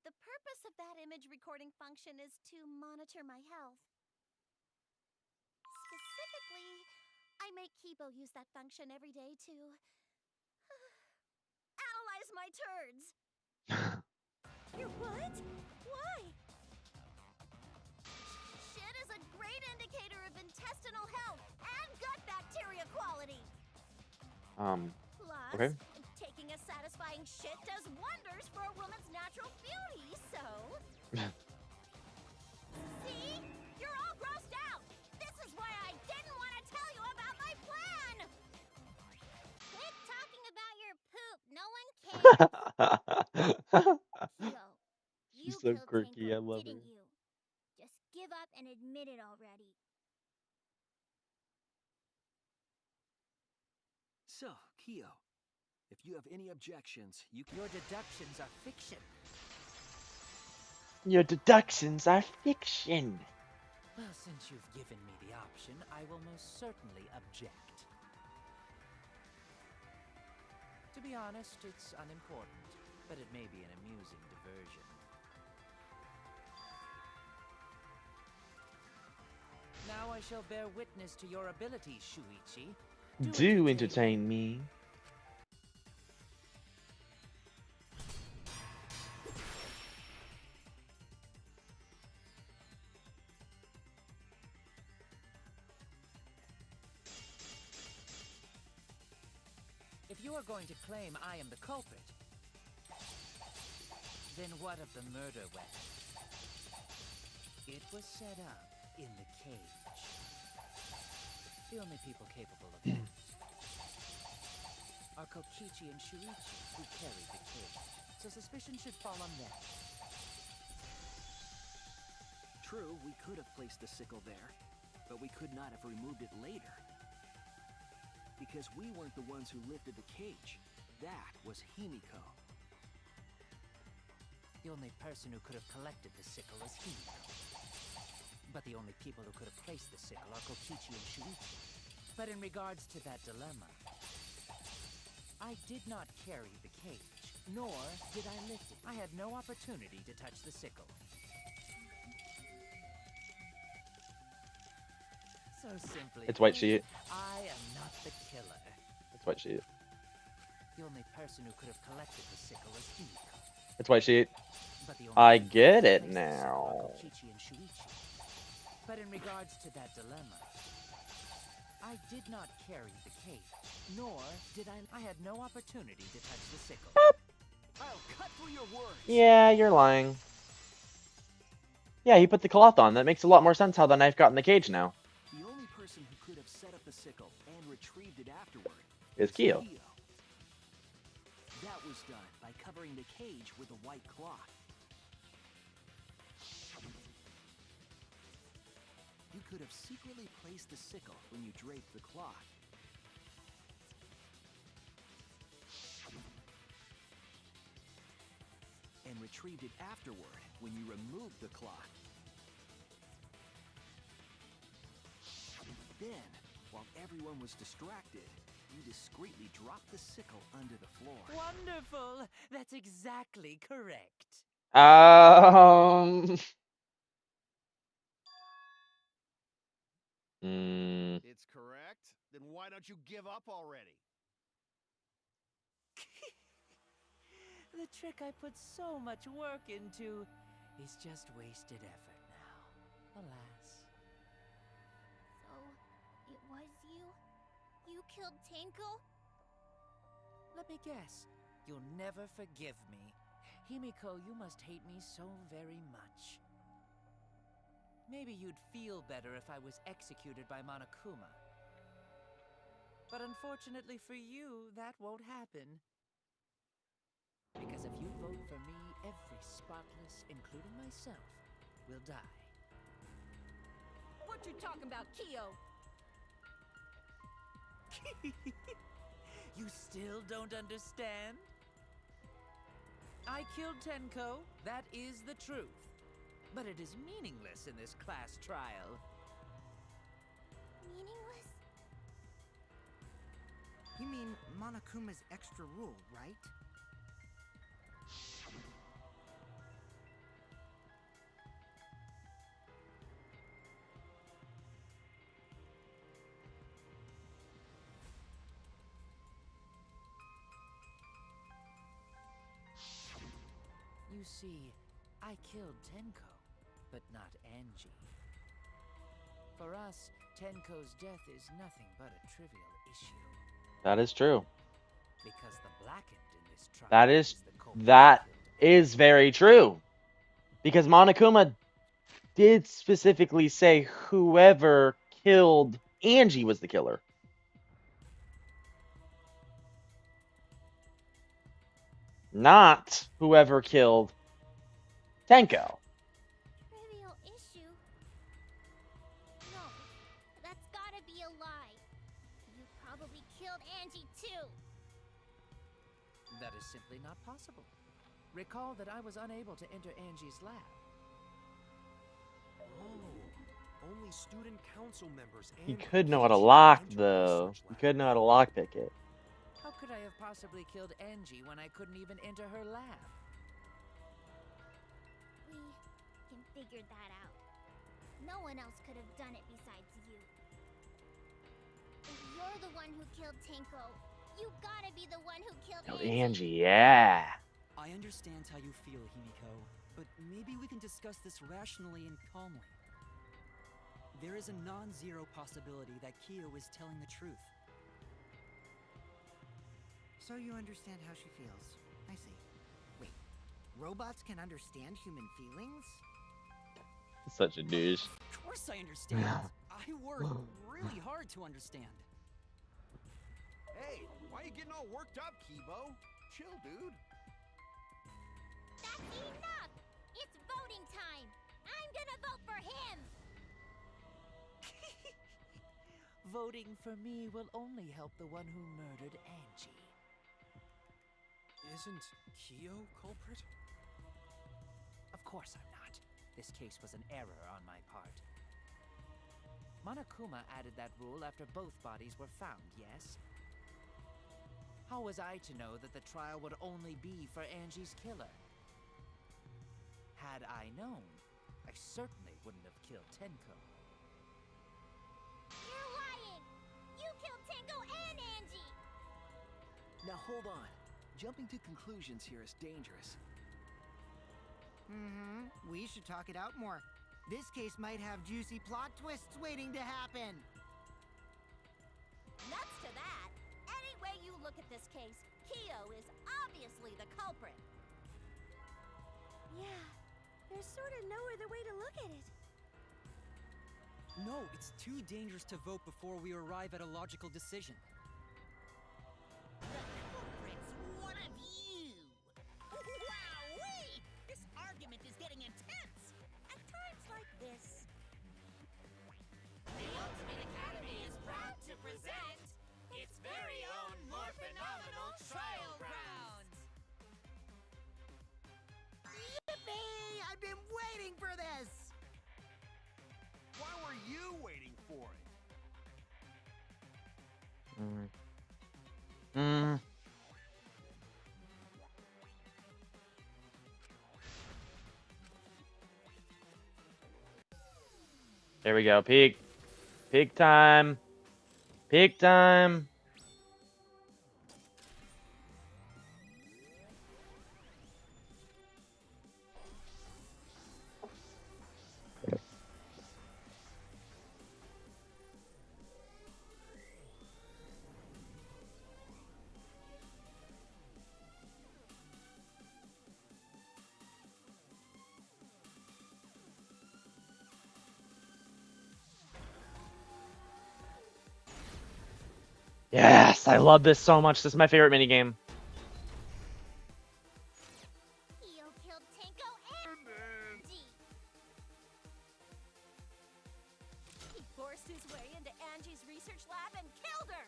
the purpose of that image recording function is to monitor my health. Specifically, I make Kibo use that function every day to analyze my turds. Your what? Why? Shit is a great indicator of intestinal health and gut bacteria quality. Plus, Okay. taking a satisfying shit does wonders for a woman's natural beauty, so... See? You're all grossed out! This is why I didn't want to tell you about my plan! Quit talking about your poop. No one cares. Kyo, you She's so killed quirky. I Tenko, love didn't her. you? Just give up and admit it already. So, Kyo, if you have any objections, you can... Your deductions are fiction. Your deductions are fiction. Well, since you've given me the option, I will most certainly object. To be honest, it's unimportant, but it may be an amusing diversion. Now I shall bear witness to your abilities, Shuichi. Do entertain me. If you are going to claim I am the culprit, then what of the murder weapon? It was set up in the cage. The only people capable of that are Kokichi and Shuichi, who carried the cage. So suspicion should fall on them. True, we could have placed the sickle there, but we could not have removed it later. Because we weren't the ones who lifted the cage. That was Himiko. The only person who could have collected the sickle is Himiko. But the only people who could have placed the sickle are Kokichi and Shuichi. But in regards to that dilemma, I did not carry the cage, nor did I lift it. I had no opportunity to touch the sickle. So simply, It's white sheet. I am not the killer. It's white sheet. The only person who could have collected the sickle is Himiko. It's white sheet. But the only I people get who it placed the sickle are now. Kokichi and Shuichi. But in regards to that dilemma, I did not carry the cage, nor did I had no opportunity to touch the sickle. I'll cut through your words. Yeah, you're lying. Yeah, he put the cloth on. That makes a lot more sense how the knife got in the cage now. The only person who could have set up the sickle and retrieved it afterward Is Kyo. That was done by covering the cage with a white cloth. You could have secretly placed the sickle when you draped the cloth. And retrieved it afterward when you removed the cloth. Then, while everyone was distracted, you discreetly dropped the sickle under the floor. Wonderful! That's exactly correct. Mm, It's correct. Then why don't you give up already? The trick I put so much work into is just wasted effort now. Alas. So, it was you? You killed Tenko? Let me guess. You'll never forgive me. Himiko, you must hate me so very much. Maybe you'd feel better if I was executed by Monokuma. But unfortunately for you, that won't happen. Because if you vote for me, every spotless, including myself, will die. What you talking about, Kyo? You still don't understand? I killed Tenko, that is the truth. But it is meaningless in this class trial. Meaningless? You mean Monokuma's extra rule, right? You see, I killed Tenko, but not Angie. For us, Tenko's death is nothing but a trivial issue. That is true. Because the blackened in this trial That is the culprit that who killed is very true. Because Monokuma did specifically say whoever killed Angie was the killer. Not whoever killed Tenko. Trivial issue? No, that's gotta be a lie. You probably killed Angie too. That is simply not possible. Recall that I was unable to enter Angie's lab. Oh, only student council members He and could know how to Kishi lock, enter though. research He lab. could know how to lockpick it. How could I have possibly killed Angie when I couldn't even enter her lab? We can figure that out. No one else could have done it besides you. If you're the one who killed Tenko, you gotta be the one who killed Killed Angie. Angie, yeah. I understand how you feel, Himiko, but maybe we can discuss this rationally and calmly. There is a non-zero possibility that Kyo is telling the truth. So you understand how she feels. I see. Wait, robots can understand human feelings? Such a douche. Of course I understand. I work really hard to understand. Hey, why are you getting all worked up, Kibo? Chill, dude. That's enough! It's voting time! I'm gonna vote for him! Voting for me will only help the one who murdered Angie. Isn't Kyo culprit? Of course I'm not. This case was an error on my part. Monokuma added that rule after both bodies were found, yes? How was I to know that the trial would only be for Angie's killer? Had I known, I certainly wouldn't have killed Tenko. You're lying! You killed Tenko and Angie! Now hold on. Jumping to conclusions here is dangerous. We should talk it out more. This case might have juicy plot twists waiting to happen. Nuts to that. Any way you look at this case, Kyo is obviously the culprit. Yeah, there's sort of no other way to look at it. No, it's too dangerous to vote before we arrive at a logical decision. The culprit's one of you! Wowee! This argument is getting intense! At times like this. The Ultimate Academy is proud to present its very own more phenomenal trial grounds! Yippee! I've been waiting for this! Why were you waiting for it? There we go. Peak. Peak time. Peak time. Yes, I love this so much. This is my favorite minigame. Kyo killed Tenko and Angie. He forced his way into Angie's research lab and killed her!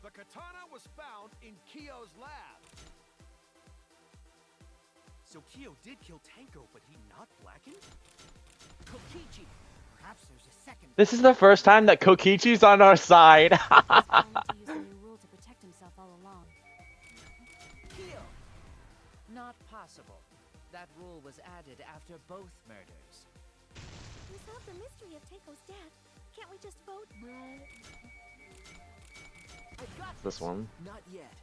The katana was found in Kyo's lab. So Kyo did kill Tenko, but he not blackened? Kokichi. Perhaps there's a second. This is the first time that Kokichi's on our side. He was planning to use the new rule to protect himself all along. Kyo! Not possible. That rule was added after both murders. We solved the mystery of Teiko's death. Can't we just vote? I got This one. Not yet.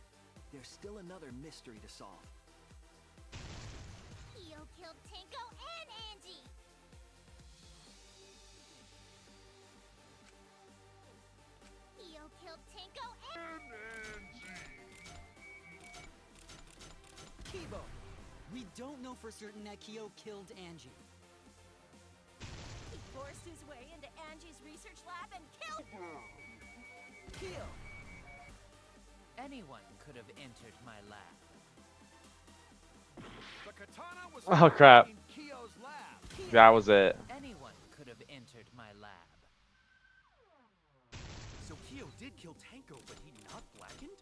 There's still another mystery to solve. Kyo killed Tenko and Angie. Kyo killed Tenko and Kibo! We don't know for certain that Kyo killed Angie. He forced his way into Angie's research lab and killed her! Kyo! Anyone could have entered my lab. The katana was Oh, found crap. in Kyo's lab. That was it. Anyone could have entered my lab. So Kyo did kill Tenko, but he not blackened?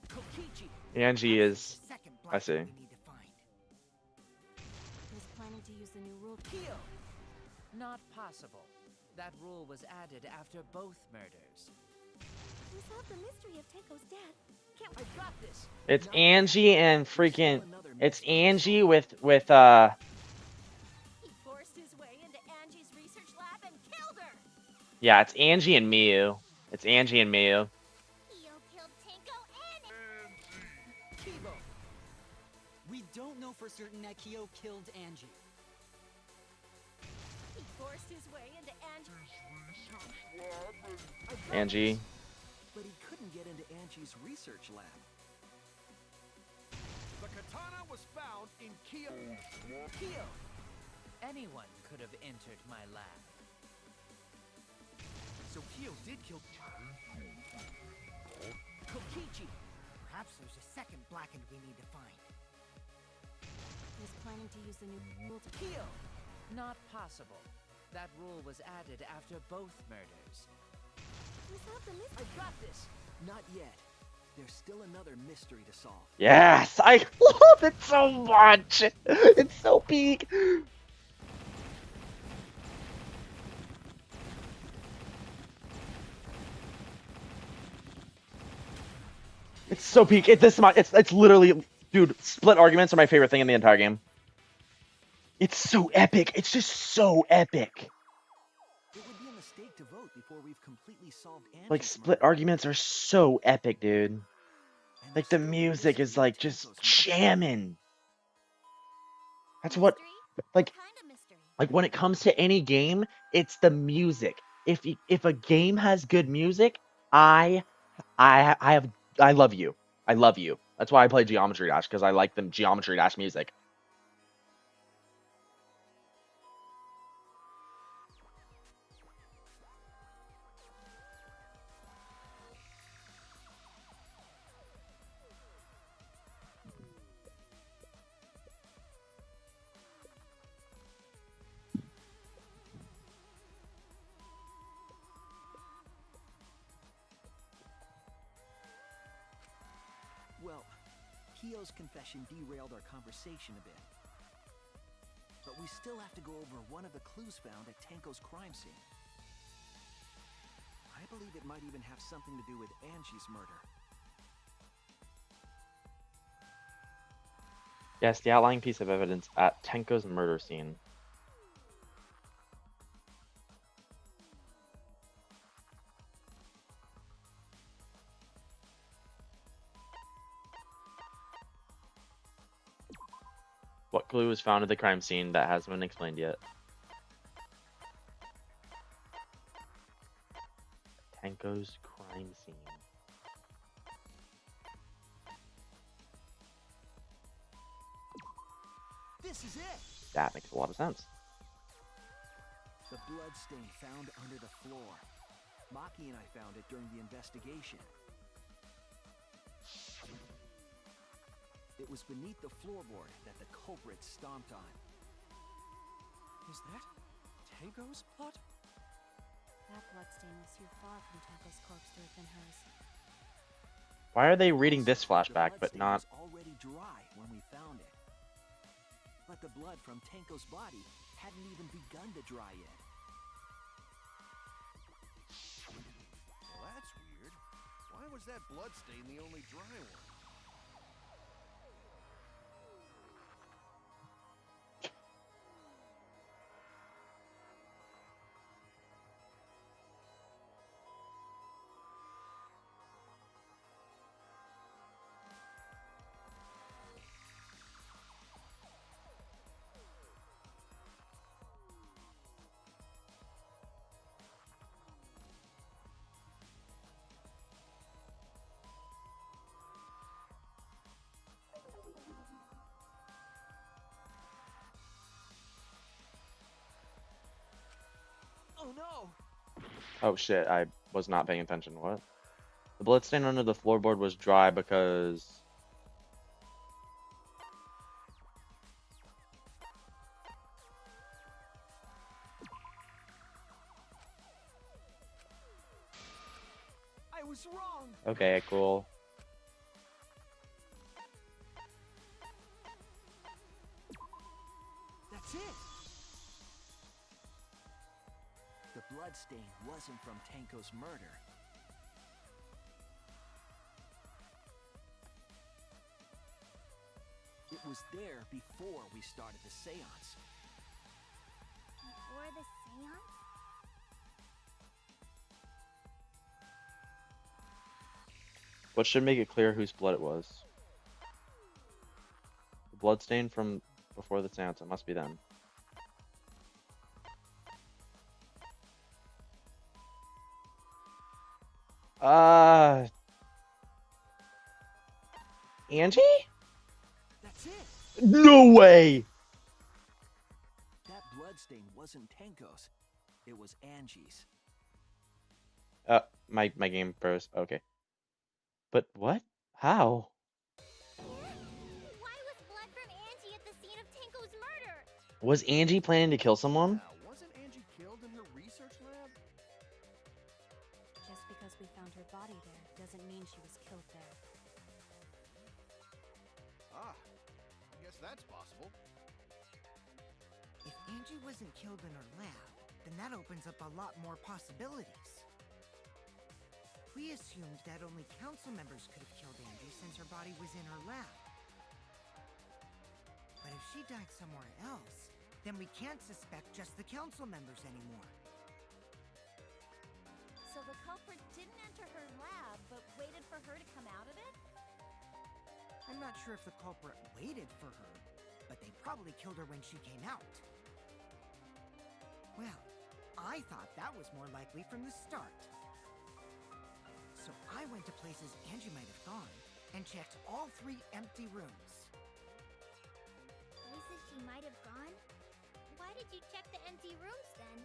Kokichi. Angie is. Second I see. we need to find. He was planning to use the new rule. Kyo! Not possible. That rule was added after both murders. We solved the mystery of Teiko's death. Can't we? I got this. It's Not Angie and freaking. another It's mystery to Angie solve. with He forced his way into Angie's research lab and killed her! yeah, it's Angie and Miyu. It's Angie and Miyu. Kyo killed Tenko and Kibo! We don't know for certain that Kyo killed Angie. He forced his way into Angie's I got Angie. this. But he couldn't get into Angie's research lab. The katana was found in Kyo's Kyo! Anyone could have entered my lab. So Kyo did kill Kokichi. Perhaps there's a second blackened we need to find. He was planning to use the new rule to. Kyo! Not possible. That rule was added after both murders. We solved the mystery. I got this. Not yet. There's still another mystery to solve. Yes, I love it so much. It's so peak. It's so peak. It's literally, dude. Split arguments are my favorite thing in the entire game. It's so epic. It's just so epic. It would be a mistake to vote before we've completely solved Angie's Like split murder. arguments are so epic, dude. And Like there's the still music is mystery of like just Tenko's murder. jamming. That's what mystery. like Kind of mystery. like when it comes to any game, it's the music. If a game has good music, I love you. I love you. That's why I play Geometry Dash, because I like the Geometry Dash music. Well, Kyo's confession derailed our conversation a bit. But we still have to go over one of the clues found at Tenko's crime scene. I believe it might even have something to do with Angie's murder. Yes, the outlying piece of evidence at Tenko's murder scene. What clue was found at the crime scene that hasn't been explained yet? Tenko's crime scene. This is it! That makes a lot of sense. The bloodstain found under the floor. Maki and I found it during the investigation. It was beneath the floorboard that the culprit stomped on. Is that Tenko's blood? That bloodstain was too far from Tenko's corpse to have been hers. Why are they reading this Also, the flashback but bloodstain not? was already dry when we found it. But the blood from Tenko's body hadn't even begun to dry yet. Well, that's weird. Why was that bloodstain the only dry one? Oh no! Oh shit, I was not paying attention. What? The bloodstain under the floorboard was dry because... I was wrong! Okay, cool. That's it! The bloodstain wasn't from Tenko's murder. It was there before we started the seance. Before the seance? What should make it clear whose blood it was? The bloodstain from before the seance. It must be them. Angie? That's it! No way! That bloodstain wasn't Tenko's. It was Angie's. My game froze. Okay. But what? How? Why was blood from Angie at the scene of Tenko's murder? Was Angie planning to kill someone? Now, wasn't Angie killed in her research lab? Just because we found her body there doesn't mean she was killed there. Ah, I guess that's possible. If Angie wasn't killed in her lab, then that opens up a lot more possibilities. We assumed that only council members could have killed Angie since her body was in her lab. But if she died somewhere else, then we can't suspect just the council members anymore. So the culprit didn't enter her lab, but waited for her to come out of it? I'm not sure if the culprit waited for her, but they probably killed her when she came out. Well, I thought that was more likely from the start. So I went to places Angie might have gone and checked all 3 empty rooms. Places she might have gone? Why did you check the empty rooms then?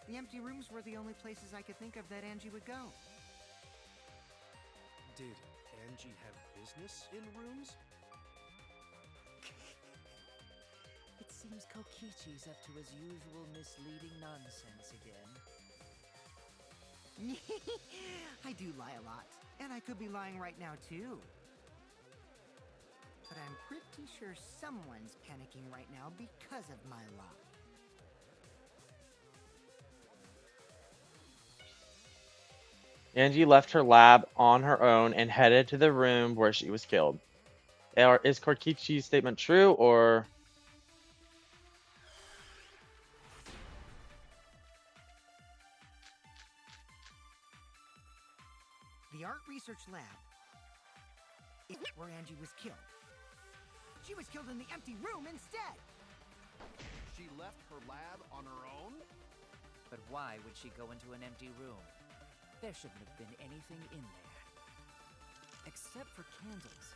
The empty rooms were the only places I could think of that Angie would go. Did Angie have business in rooms? It seems Kokichi's up to his usual misleading nonsense again. I do lie a lot, and I could be lying right now too. But I'm pretty sure someone's panicking right now because of my lie. Angie left her lab on her own and headed to the room where she was killed. Is Kokichi's statement true, or... The art research lab is where Angie was killed. She was killed in the empty room instead. She left her lab on her own? But why would she go into an empty room? There shouldn't have been anything in there. Except for candles.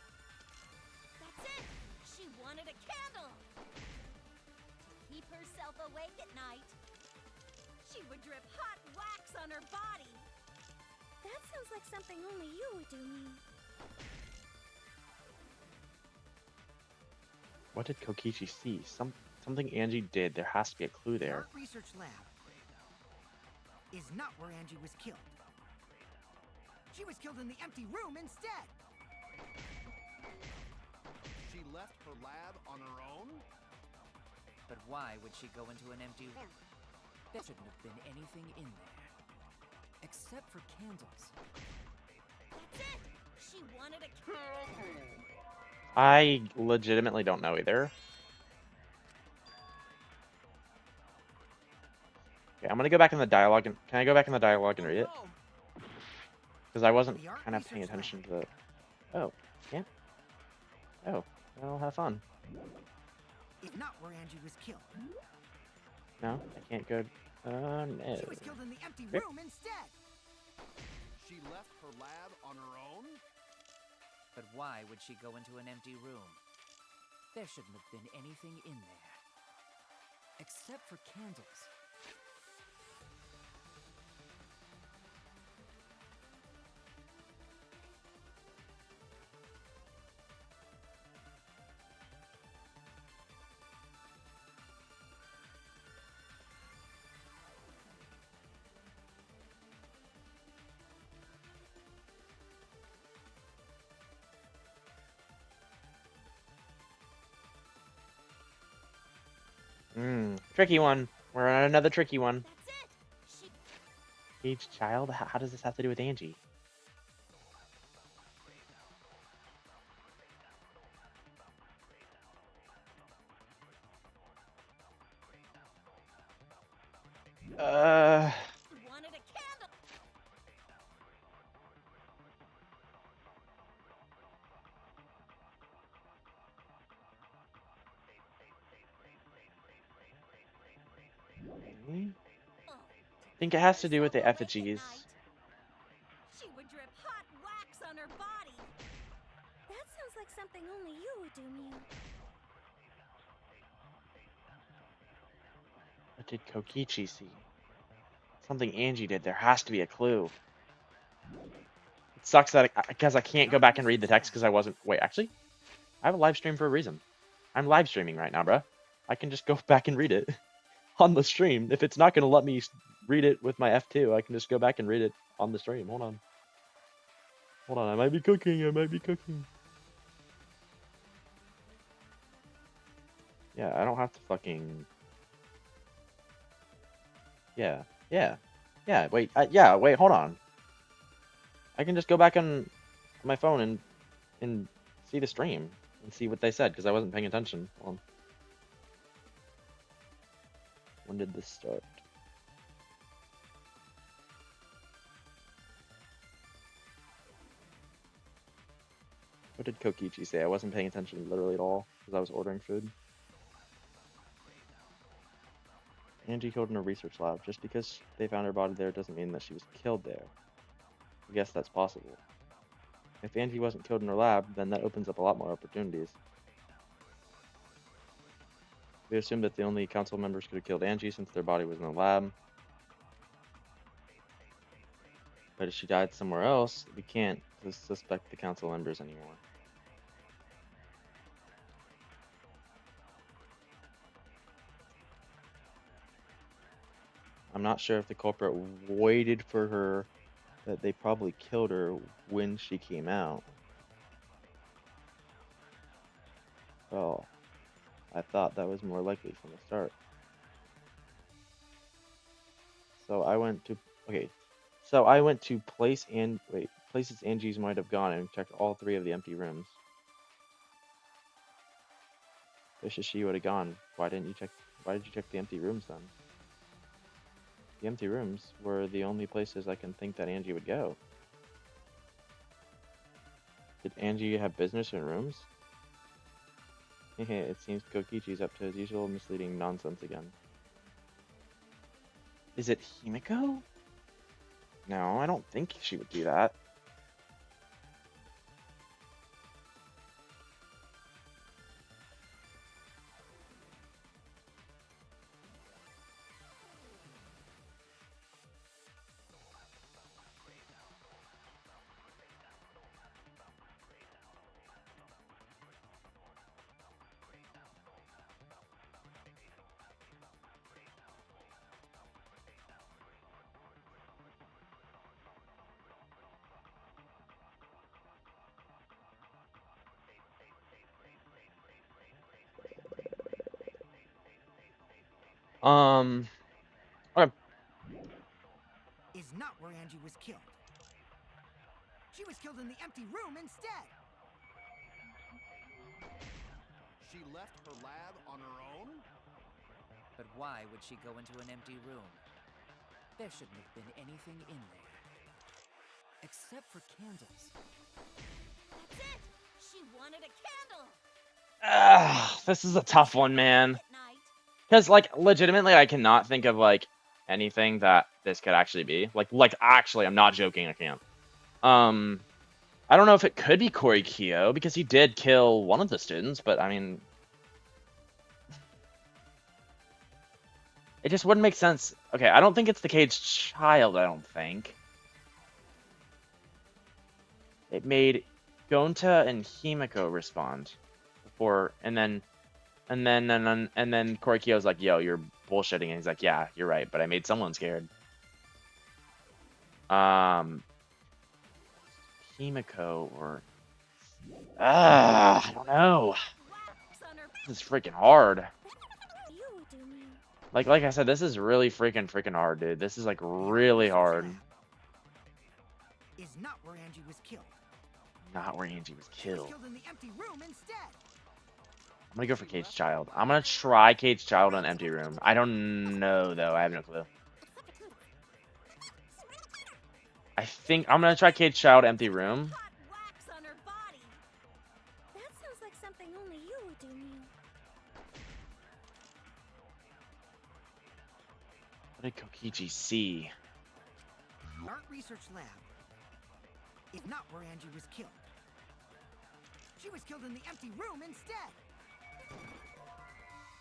That's it! She wanted a candle! To keep herself awake at night. She would drip hot wax on her body. That sounds like something only you would do, Mew. What did Kokichi see? Something Angie did. There has to be a clue The there. art research lab is not where Angie was killed. She was killed in the empty room instead. She left her lab on her own? But why would she go into an empty room? There shouldn't have been anything in there. Except for candles. That's it! She wanted a candle! I legitimately don't know either. Okay, I'm gonna go back in the dialogue and can I go back in the dialogue and read it? Because I wasn't The art kind of paying research attention lab. to the. Oh, yeah. Oh, well, have fun. Is not where Angie was killed. No, I can't go. No. She was killed in the empty Okay. room instead. She left her lab on her own? But why would she go into an empty room? There shouldn't have been anything in there. Except for candles. Tricky one. We're on another tricky one. That's it! Each child? How does this have to do with Angie? She wanted a candle! I think it has to do with the Herself awake at effigies. night. She would drip hot wax on her body. That sounds like something only you would do, Mew. What did Kokichi see? Something Angie did. There has to be a clue. It sucks that because I can't go back and read the text because I wasn't. Wait, actually, I have a live stream for a reason. I'm live streaming right now, bruh. I can just go back and read it on the stream. If it's not going to let me read it with my F2, I can just go back and read it on the stream. Hold on. Hold on. I might be cooking. I might be cooking. Yeah, I don't have to fucking. Yeah. Wait. Wait. Hold on. I can just go back on my phone and see the stream and see what they said because I wasn't paying attention. Hold on. When did this start? What did Kokichi say? I wasn't paying attention literally at all because I was ordering food. Angie killed in a research lab. Just because they found her body there doesn't mean that she was killed there. I guess that's possible. If Angie wasn't killed in her lab, then that opens up a lot more opportunities. We assumed that the only council members could have killed Angie since their body was in the lab. But if she died somewhere else, we can't suspect the council members anymore. I'm not sure if the culprit waited for her, that they probably killed her when she came out. Well, I thought that was more likely from the start. So I went to places Angie's might have gone and checked all 3 of the empty rooms. Wish she would have gone. Why did you check the empty rooms then? The empty rooms were the only places I can think that Angie would go. Did Angie have business in rooms? It seems Kokichi's up to his usual misleading nonsense again. Is it Himiko? No, I don't think she would do that. Okay. Is not where Angie was killed. She was killed in the empty room instead. She left her lab on her own? But why would she go into an empty room? There shouldn't have been anything in there. Except for candles. That's it! She wanted a candle! This is a tough one, man. At night. Because, like, legitimately, I cannot think of, like, anything that this could actually be. Like, actually, I'm not joking, I can't. I don't know if it could be Corey Keogh, because he did kill one of the students, but, I mean... It just wouldn't make sense. Okay, I don't think it's the caged child, I don't think. It made Gonta and Himiko respond before, and then Corey Keogh's like, "Yo, you're bullshitting," and he's like, "Yeah, you're right, but I made someone scared." Himiko or I don't know. This is freaking hard. Like I said, this is really freaking hard, dude. This is like really hard. Is not where Angie was killed. Not where Angie was She was killed. killed in the empty room instead. I'm gonna go for Caged Child. I'm gonna try Caged Child on Empty Room. I don't know though. I have no clue. I think I'm gonna try Caged Child Empty Room. Hot wax on her body. That sounds like something only you would do, Mew. What did Kokichi see? Art Research Lab. Is not where Angie was killed. She was killed in the empty room instead.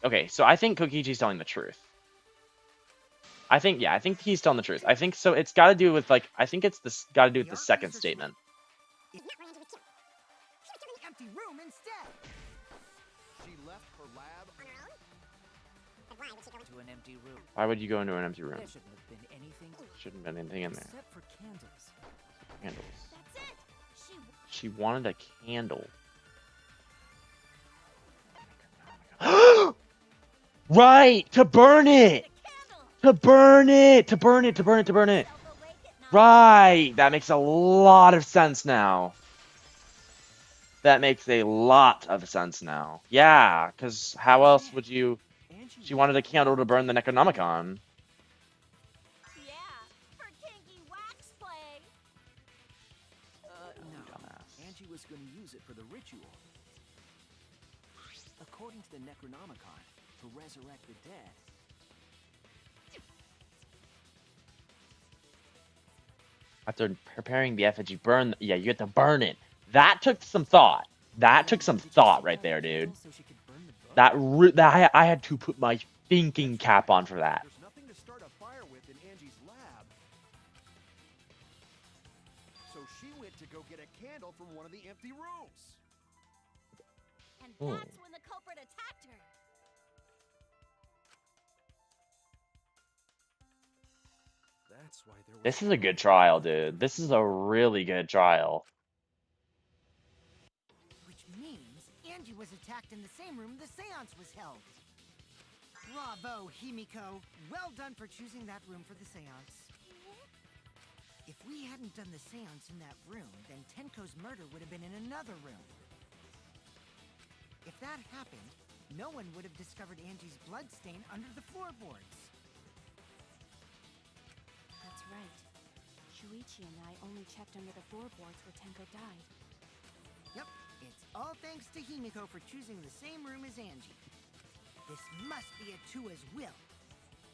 Okay, so I think Kokichi's telling the truth. I think he's telling the truth. I think so. It's got to do with like I think it's this got to do with the second statement. Is not where Angie was killed. She was killed in the empty room instead. She left her lab On her own? But why would she go into To an empty room. Why would you go into an empty room? There shouldn't have been anything Shouldn't have been anything in there. except for candles. Candles. That's it! She wanted a candle. Right! To burn it! To burn it! To burn it! To burn it! To burn it! Right! That makes a lot of sense now. That makes a lot of sense now. Yeah, because how else would you... She wanted a candle to burn the Necronomicon. Yeah, her kinky wax play. No. Dumbass. Angie was going to use it for the ritual. According to the Necronomicon, to resurrect the dead. After preparing the effigy, burn... Yeah, you have to burn it. That took some thought. That took some thought right there, dude. So she could burn the book? I had to put my thinking cap on for that. There's nothing to start a fire with in Angie's lab. So she went to go get a candle from one of the empty rooms. And that's when the culprit attacked her. That's why there was This is a good trial, dude. This is a really good trial. Which means Angie was attacked in the same room the seance was held. Bravo, Himiko. Well done for choosing that room for the seance. If we hadn't done the seance in that room, then Tenko's murder would have been in another room. If that happened, no one would have discovered Angie's bloodstain under the floorboards. That's right. Shuichi and I only checked under the floorboards where Tenko died. Yep, It's all thanks to Himiko for choosing the same room as Angie. This must be a Tua's will.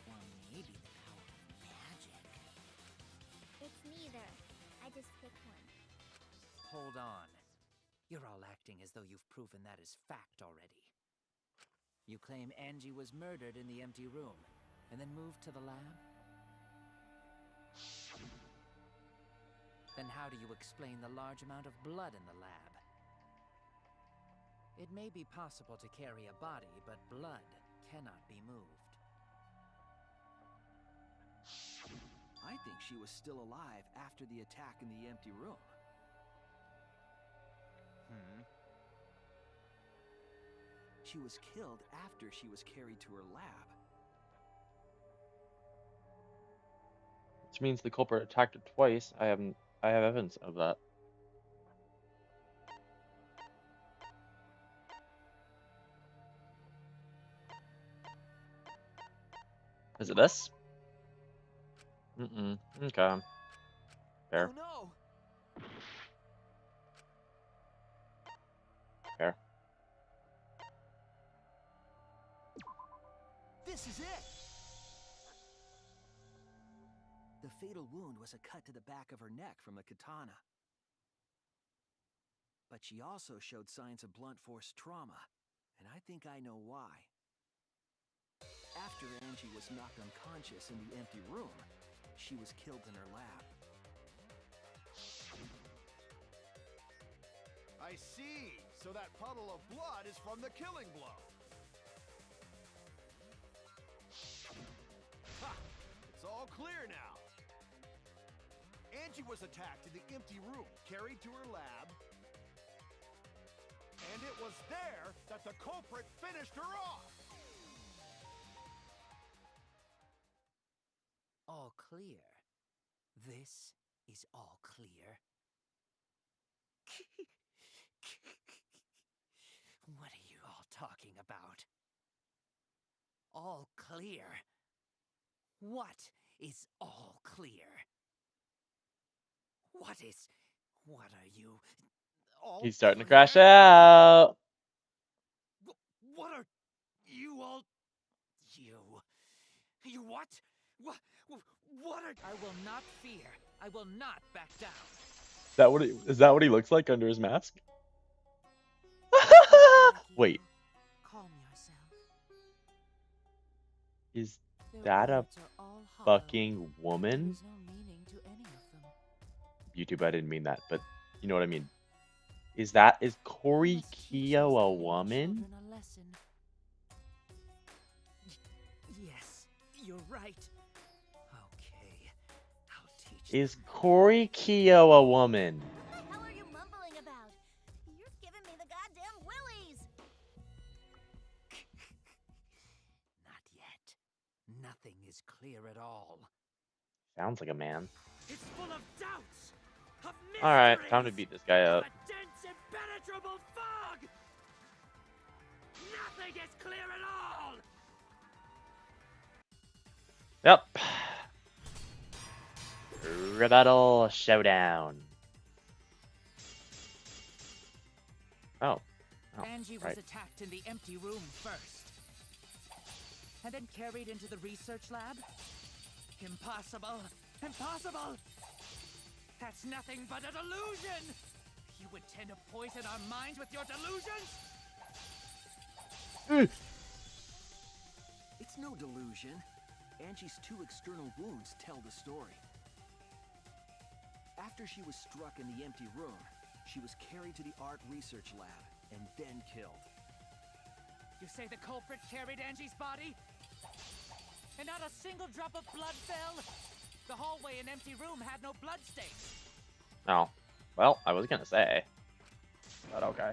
Or maybe the power of magic. It's neither. I just picked one. Hold on. You're all acting as though you've proven that is fact already. You claim Angie was murdered in the empty room, and then moved to the lab? Then how do you explain the large amount of blood in the lab? It may be possible to carry a body, but blood cannot be moved. I think she was still alive after the attack in the empty room. She was killed after she was carried to her lab. Which means the culprit attacked her twice. I have evidence of that. Is it this? Okay. Fair. Oh no! Fair. This is it! The fatal wound was a cut to the back of her neck from the katana. But she also showed signs of blunt force trauma, and I think I know why. After Angie was knocked unconscious in the empty room, she was killed in her lab. I see. So that puddle of blood is from the killing blow. Ha! It's all clear now. Angie was attacked in the empty room, carried to her lab, and it was there that the culprit finished her off. All clear. This is all clear. What are you all talking about? All clear? What is all clear? What are you all He's starting to clear? crash out. What are you all... You what? What are... I will not fear. I will not back down. Is that what he looks like under his mask? Wait. Calm yourself. Is Their that a words are all hollow. fucking woman? There's no meaning to any of them. YouTube, I didn't mean that, but you know what I mean. Is Corey You must teach these Keo a little woman? children a lesson. Yes, you're right. Okay, I'll teach Is them. Corey Keo a woman? What the hell are you mumbling about? You're giving me the goddamn willies! Not yet. Nothing is clear at all. Sounds like a man. It's full of doubts, of mysteries, Alright, time to beat this guy of up. a dense, impenetrable fog. Nothing is clear at all. Yep. Rebuttal showdown. Oh. Angie was right. attacked in the empty room first, and then carried into the research lab? Impossible! Impossible! That's nothing but a delusion! You intend to poison our minds with your delusions? It's no delusion. Angie's 2 external wounds tell the story. After she was struck in the empty room, she was carried to the art research lab and then killed. You say the culprit carried Angie's body? And not a single drop of blood fell? The hallway and empty room had no blood stains. Oh. Well, I was gonna say. But okay.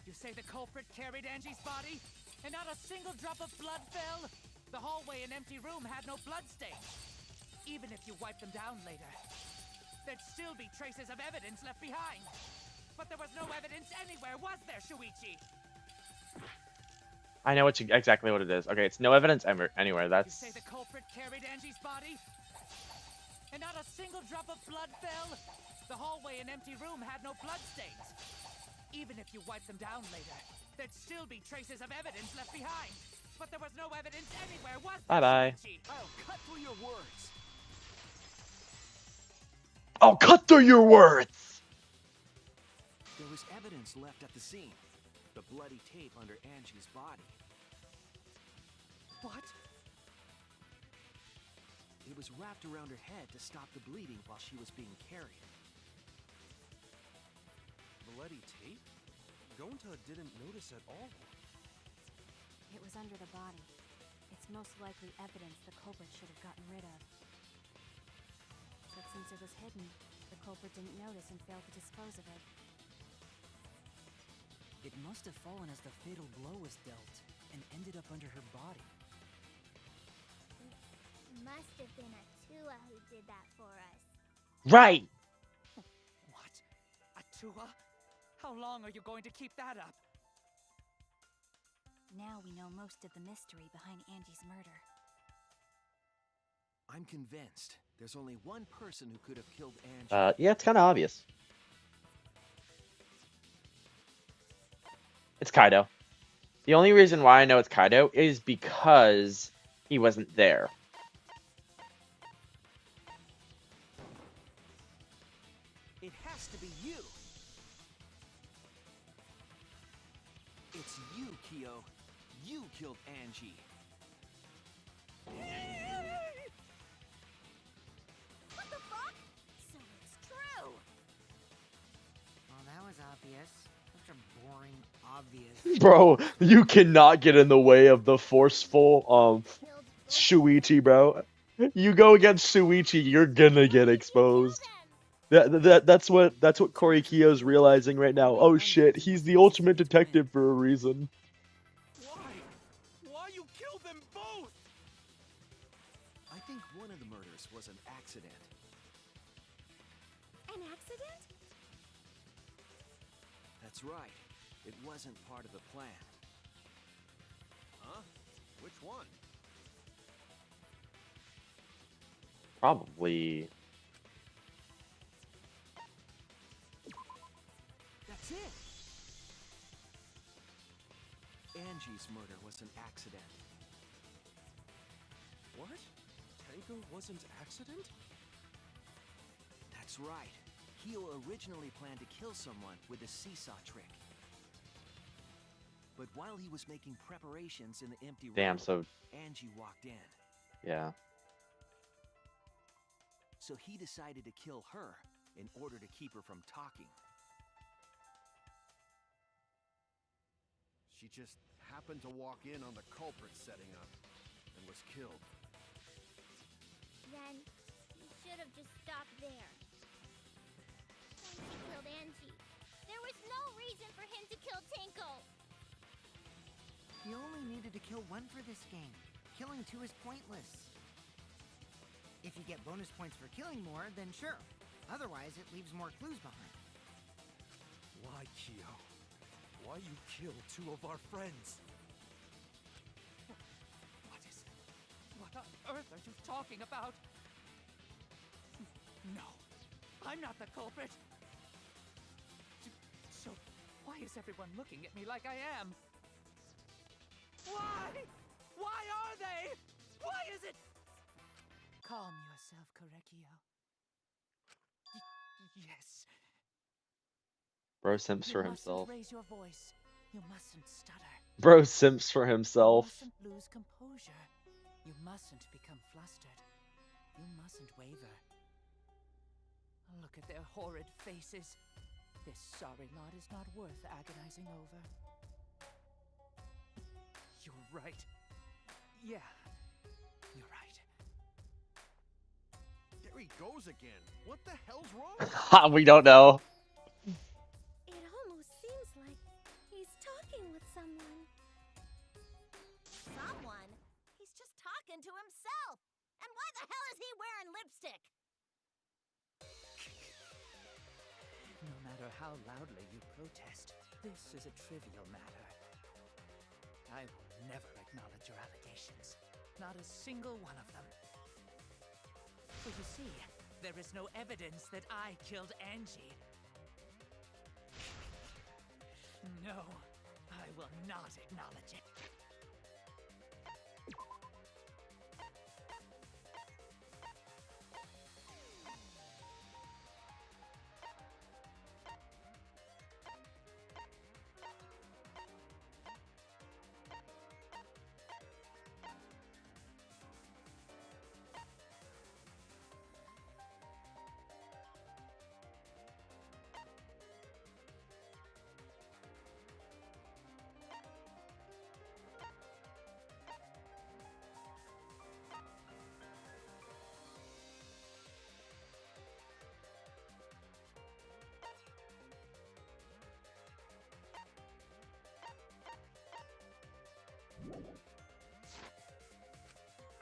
You say the culprit carried Angie's body? And not a single drop of blood fell? The hallway and empty room had no blood stains. Even if you wipe them down later, there'd still be traces of evidence left behind. But there was no evidence anywhere, was there, Shuichi? I know exactly what it is. Okay, it's no evidence anywhere. You That's say the culprit carried Angie's body? and not a single drop of blood fell? The hallway and empty room had no bloodstains. Even if you wipe them down later, there'd still be traces of evidence left behind. But there was no evidence anywhere, was there, Bye-bye. Shuichi? I'll cut through your words. I'll cut through your words! There was evidence left at the scene. The bloody tape under Angie's body. What? It was wrapped around her head to stop the bleeding while she was being carried. Bloody tape? Gonta didn't notice at all. It was under the body. It's most likely evidence the culprit should have gotten rid of. But since it was hidden, the culprit didn't notice and failed to dispose of it. It must have fallen as the fatal blow was dealt and ended up under her body. Must have been Atua who did that for us. Right! What? Atua? How long are you going to keep that up? Now we know most of the mystery behind Angie's murder. I'm convinced there's only one person who could have killed Angie. Yeah, it's kind of obvious. It's Kaido. The only reason why I know it's Kaido is because he wasn't there. It has to be you. It's you, Kyo. You killed Angie. What the fuck? So it's true. Well, that was obvious. Such a boring, obvious. Bro, you cannot get in the way of the forceful Killed Shuichi, bro. You go against Shuichi, you're gonna get exposed. That's what Corey Kyo's realizing right now. Oh shit, he's the ultimate detective for a reason. Why? Why you killed them both? I think one of the murders was an accident. An accident? That's right. It wasn't part of the plan. Huh? Which one? Probably. That's it! Angie's murder was an accident. What? Tenko wasn't accident? That's right. Kyo originally planned to kill someone with a seesaw trick. But while he was making preparations in the empty Damn, room, so Angie walked in. yeah. So he decided to kill her in order to keep her from talking. She just happened to walk in on the culprit setting up and was killed. Then you should have just stopped there. Once he killed Angie, there was no reason for him to kill Tenko. He only needed to kill one for this game. Killing two is pointless. If you get bonus points for killing more, then sure. Otherwise, it leaves more clues behind. Why, Kyo? Why you kill two of our friends? What on earth are you talking about? No, I'm not the culprit. So, why is everyone looking at me like I am? Why? Why are they? Why is it? Calm yourself, Korekio. Yes. Bro simps You for mustn't himself. raise your voice. You mustn't stutter. Bro simps for You himself. mustn't lose composure. You mustn't become flustered. You mustn't waver. Look at their horrid faces. This sorry lot is not worth agonizing over. You're right. Yeah, you're right. There he goes again. What the hell's wrong? We don't know. It almost seems like he's talking with someone. Someone? He's just talking to himself. And why the hell is he wearing lipstick? No matter how loudly you protest, this is a trivial matter. I will never acknowledge your allegations. Not a single one of them. For you see, There is no evidence that I killed Angie. No, I will not acknowledge it.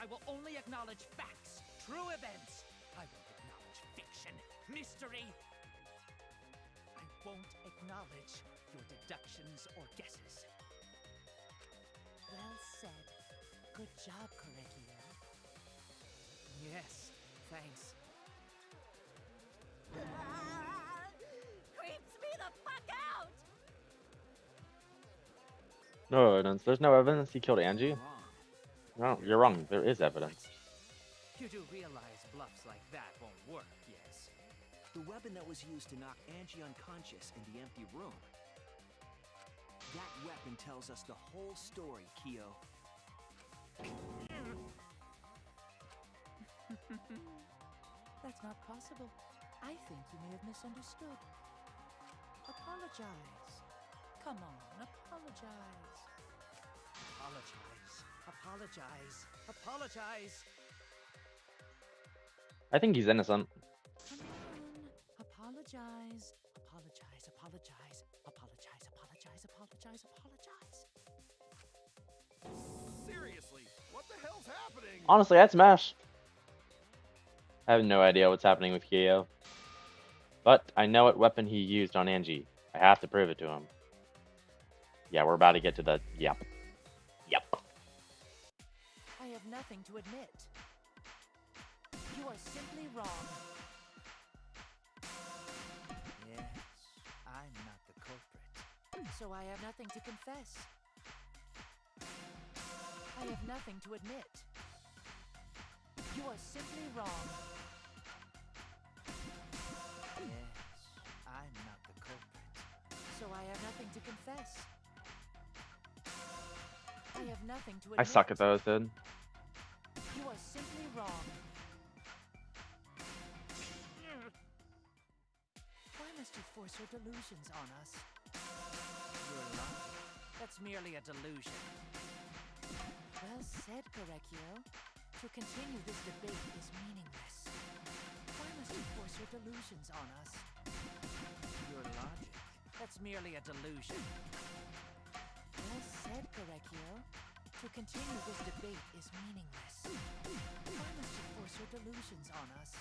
I will only acknowledge facts, true events. I won't acknowledge fiction, mystery. I won't acknowledge your deductions or guesses. Well said. Good job, Corregio. Yes, thanks. Creeps me the fuck out! No evidence. There's no evidence he killed Angie. Wrong. No, you're wrong. There is evidence. You do realize bluffs like that won't work, yes? The weapon that was used to knock Angie unconscious in the empty room. That weapon tells us the whole story, Kyo. That's not possible. I think you may have misunderstood. Apologize. Come on, apologize. Apologize. Apologize. Apologize. I think he's innocent. Come on. Apologize. Apologize. Apologize. Apologize. Apologize. Apologize. Apologize. Seriously, what the hell's happening? Honestly, I'd smash. I have no idea what's happening with Kyo. But I know what weapon he used on Angie. I have to prove it to him. Yeah, we're about to get to the... Yep. Yep. I have nothing to admit. You are simply wrong. Yes, I'm not the culprit. So I have nothing to confess. I have nothing to admit. You are simply wrong. Yes, I'm not the culprit. So I have nothing to confess. I have nothing to admit. I suck at those, dude. You are simply wrong. Why must you force your delusions on us? You're lying. That's merely a delusion. Well said, Corregio. To continue this debate is meaningless. Why must you force your delusions on us? Your logic. That's merely a delusion. Well said, Corregio. To continue this debate is meaningless. Why must you force your delusions on us?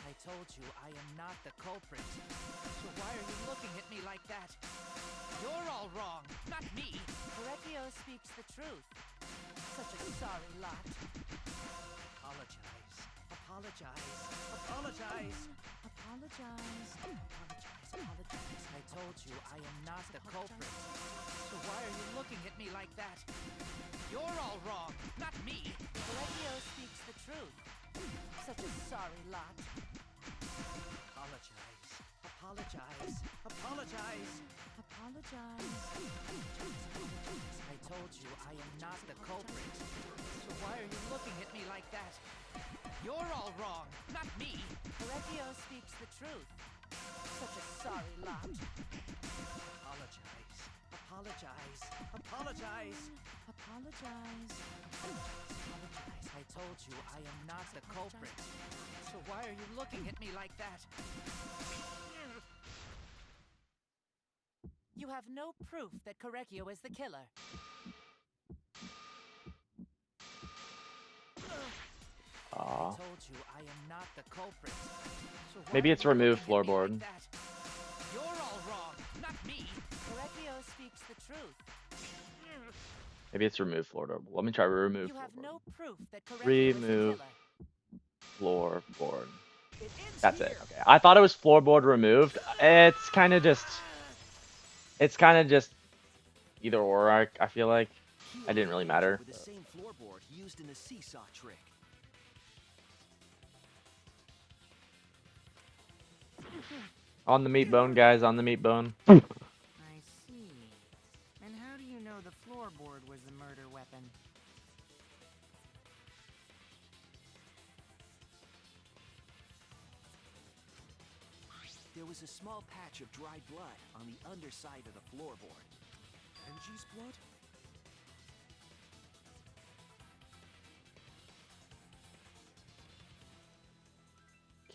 I told you I am not the culprit. So why are you looking at me like that? You're all wrong, not me. Corregio speaks the truth. Such a sorry lot. Apologize. Apologize. Apologize. Apologize. Apologize. Apologize. I told you I am not the culprit. So why are you looking at me like that? You're all wrong, not me. Corregio speaks the truth. Such a sorry lot. Apologize. Apologize. Apologize. Apologize. I told you I am not the culprit. So why are you looking at me like that? You're all wrong, not me. Corregio speaks the truth. Such a sorry lot. Apologize. Apologize. Apologize. Apologize. Apologize. I told you I am not the culprit. So why are you looking at me like that? You have no proof that Corregio is the killer. Aw. I told you I am not the culprit. So why Maybe are it's you remove looking at me floorboard. like that? You're all wrong, not me. Corregio speaks the truth. Maybe it's remove floorboard. Let me try remove You have floorboard. no proof that Corregio is the Remove killer. floorboard. It ends That's here. it. Okay. I thought it was floorboard removed. It's kind of just either or. I feel like Keel it didn't hit really Angie matter. with the same floorboard he used in the seesaw trick. On the meat bone, guys. On the meat bone. I see. And how do you know the floorboard was the murder weapon? There was a small patch of dried blood on the underside of the floorboard. Angie's blood?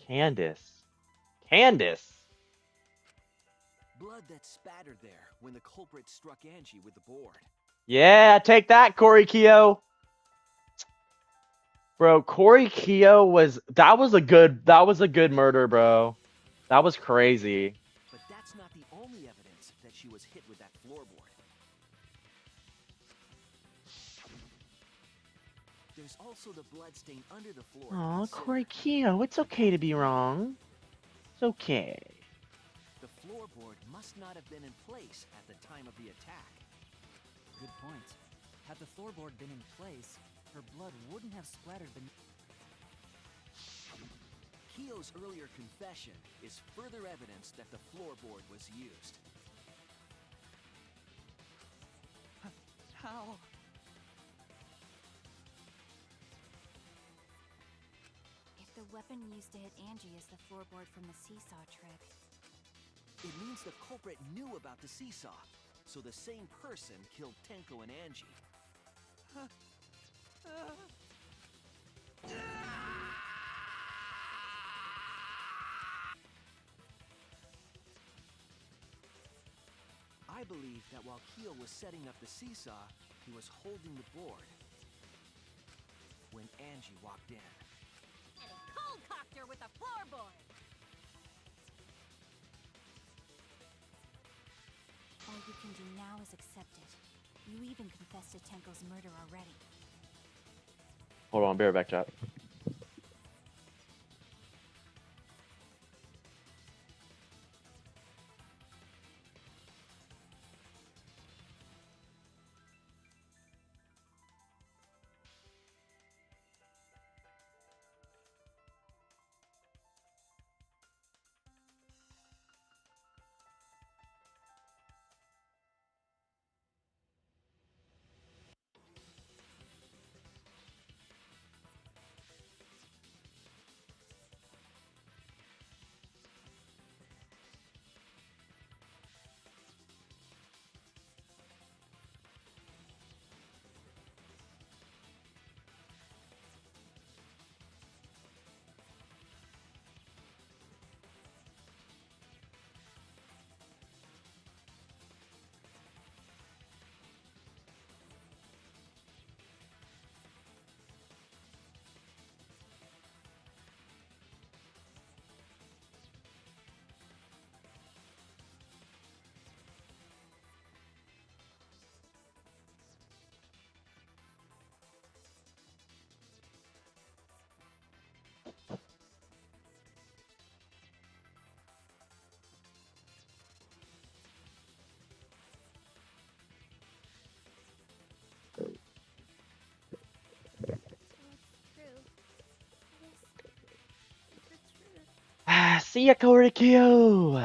Candace. Candace. Blood that spattered there when the culprit struck Angie with the board. Yeah, take that, Corey Keogh. Bro, Corey Keogh was that was a good murder, bro. That was crazy. But that's not the only evidence that she was hit with that floorboard. There's also the blood stain under the floor. to Aw, consider. Corey Keogh, it's okay to be wrong. It's okay. The floorboard must not have been in place at the time of the attack. Good point. Had the floorboard been in place, her blood wouldn't have splattered beneath. Keogh's earlier confession is further evidence that the floorboard was used. How? If the weapon used to hit Angie is the floorboard from the seesaw trick, It means the culprit knew about the seesaw, so the same person killed Tenko and Angie. I believe that while Keogh was setting up the seesaw, he was holding the board when Angie walked in. And he cold cocked her with a floorboard. all you can do now is accept it. You even confessed to Tenko's murder already. Hold on, be right back, chat. So it's true. It's the truth. See ya, Corey Keogh.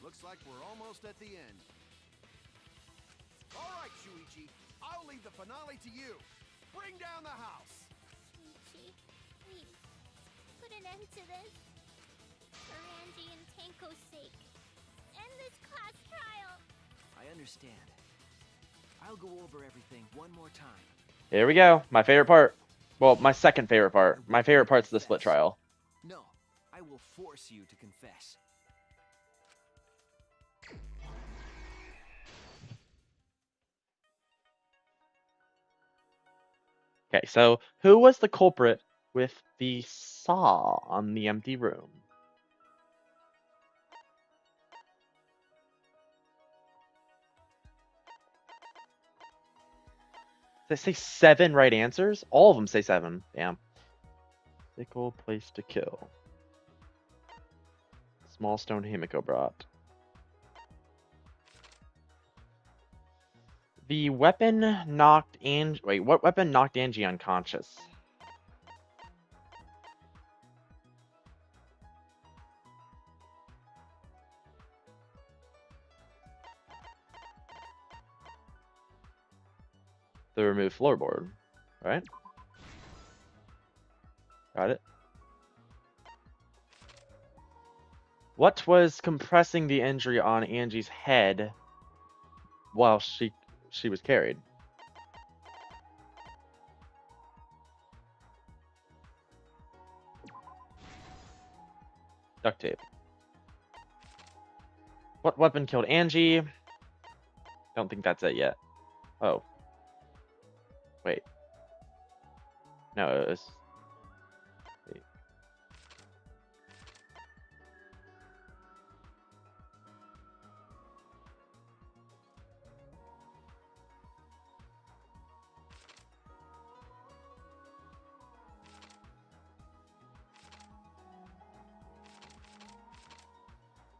Looks like we're almost at the end. All right, Shuichi. I'll leave the finale to you. Bring down the house. Shuichi, please, put an end to this. For Angie and Tenko's sake. End this class trial. I understand. I'll go over everything one more time. Here we go. My favorite part. Well, my second favorite part. My favorite part's the split trial. No, I will force you to confess. Okay, so who was the culprit with the saw on the empty room? They say 7 right answers? All of them say 7. Damn. Sickle, place to kill. Small stone Himiko brought. The weapon knocked Angie. Wait, what weapon knocked Angie unconscious? The removed floorboard, right? Got it. What was compressing the injury on Angie's head while she was carried? Duct tape. What weapon killed Angie? Don't think that's it yet. Oh. Wait. No, it was... Wait.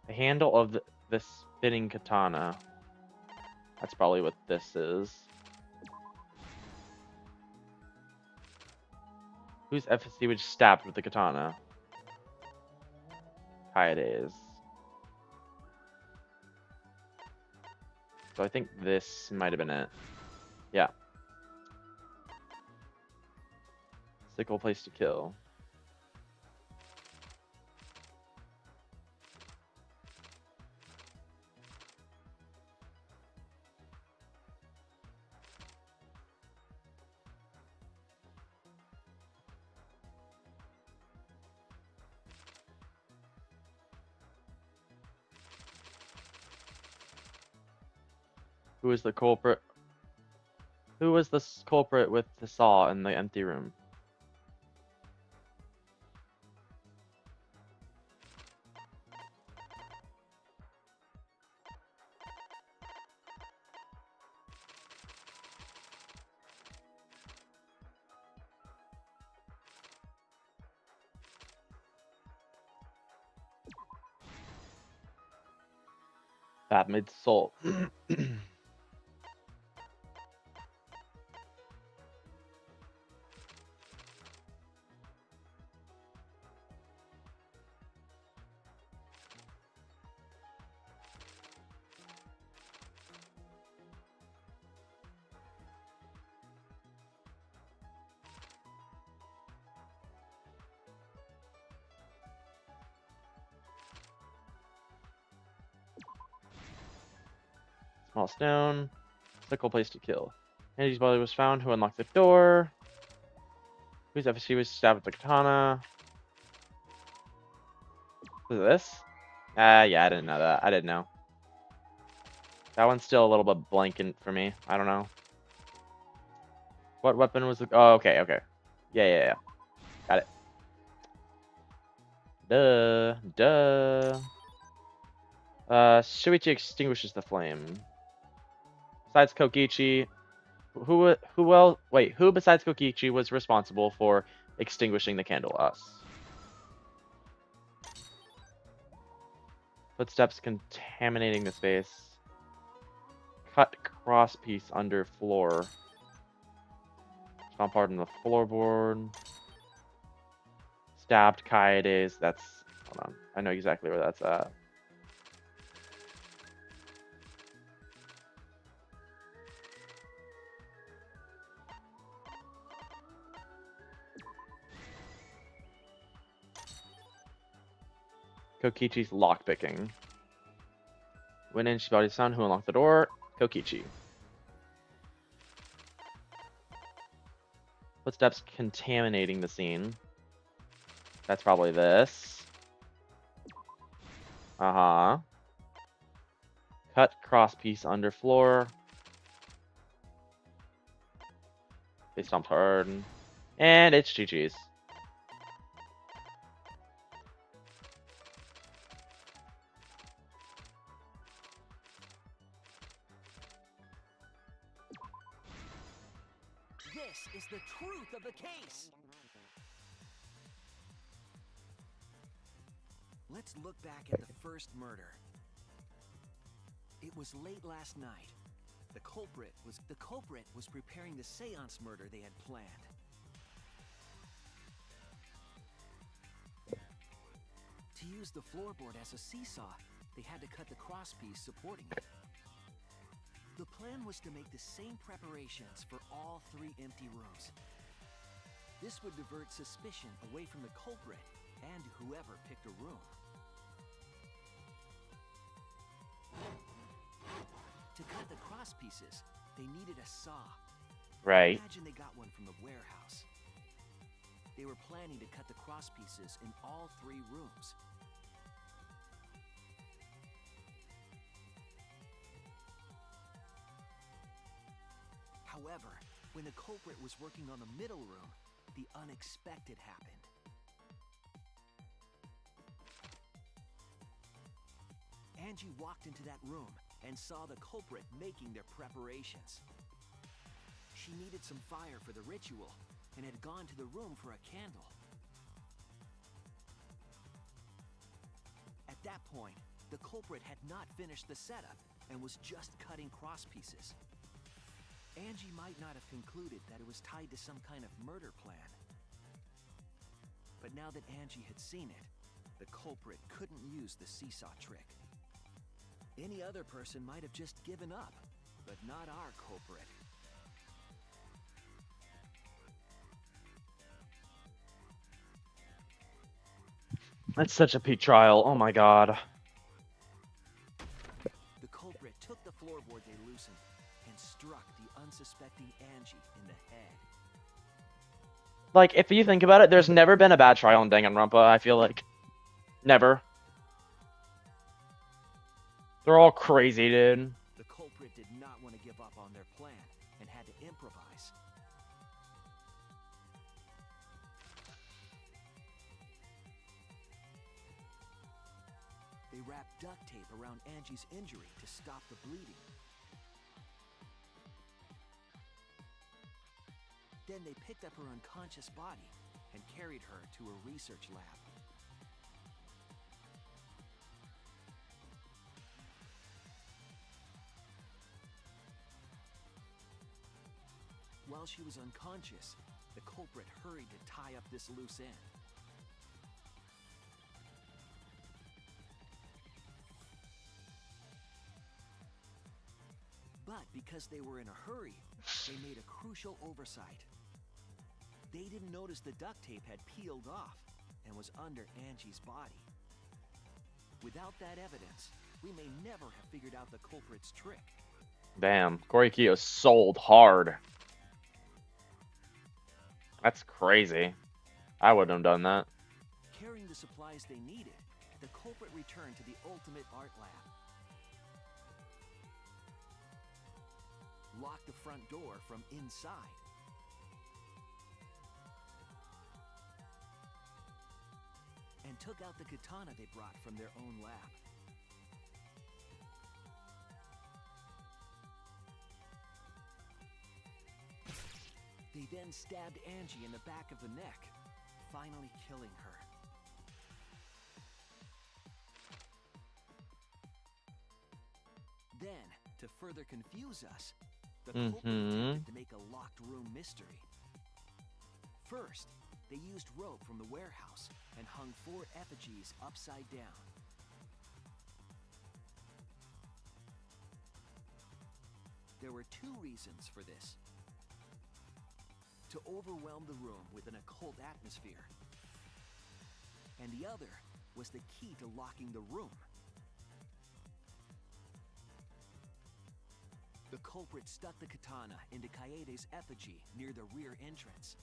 The handle of the spinning katana. That's probably what this is. Whose FSC was stabbed with the katana? Kaede's. So I think this might have been it. Yeah. Sickle, place to kill. Who is the culprit? Who was the culprit with the saw in the empty room? That mid soul. Small stone. Sickle, place to kill. Angie's body was found. Who unlocked the door? Whose FSC was stabbed with the katana? Was it this? Yeah, I didn't know that. I didn't know. That one's still a little bit blank for me. I don't know. What weapon was the... Oh, okay, okay. Yeah. Got it. Duh. Shuichi extinguishes the flame. Besides Kokichi, who else? Wait, who besides Kokichi was responsible for extinguishing the candle? Us. Footsteps contaminating the space. Cut cross piece under floor. Stomp hard on the floorboard. Stabbed Kaede's. That's... Hold on. I know exactly where that's at. Kokichi's lockpicking. When in Shibari's found, who unlocked the door? Kokichi. Footsteps contaminating the scene. That's probably this. Uh-huh. Cut crosspiece under floor. They stomped hard. And it's GG's. This is the truth of the case. Let's look back at the first murder. It was late last night. The culprit was preparing the seance murder they had planned. To use the floorboard as a seesaw, they had to cut the crosspiece supporting it. The plan was to make the same preparations for all 3 empty rooms. This would divert suspicion away from the culprit and whoever picked a room. To cut the crosspieces, they needed a saw. Right. Imagine they got one from the warehouse. They were planning to cut the crosspieces in all 3 rooms. However, when the culprit was working on the middle room, the unexpected happened. Angie walked into that room and saw the culprit making their preparations. She needed some fire for the ritual and had gone to the room for a candle. At that point, the culprit had not finished the setup and was just cutting crosspieces. Angie might not have concluded that it was tied to some kind of murder plan. But now that Angie had seen it, the culprit couldn't use the seesaw trick. Any other person might have just given up, but not our culprit. That's such a peak trial. Oh my god. The culprit took the floorboard they loosened and struck the unsuspecting Angie in the head. Like, if you think about it, there's never been a bad trial in Danganronpa, I feel like. Never. They're all crazy, dude. The culprit did not want to give up on their plan and had to improvise. They wrapped duct tape around Angie's injury to stop the bleeding. Then they picked up her unconscious body and carried her to a research lab. While she was unconscious, the culprit hurried to tie up this loose end. But because they were in a hurry, they made a crucial oversight. They didn't notice the duct tape had peeled off and was under Angie's body. Without that evidence, we may never have figured out the culprit's trick. Damn, Korikyo sold hard. That's crazy. I wouldn't have done that. Carrying the supplies they needed, the culprit returned to the ultimate art lab. Locked the front door from inside. And took out the katana they brought from their own lab. They then stabbed Angie in the back of the neck, finally killing her. Then, to further confuse us, the culprit attempted to make a locked room mystery. First, they used rope from the warehouse and hung 4 effigies upside down. There were 2 reasons for this. To overwhelm the room with an occult atmosphere. And the other was the key to locking the room. The culprit stuck the katana into Kaede's effigy near the rear entrance.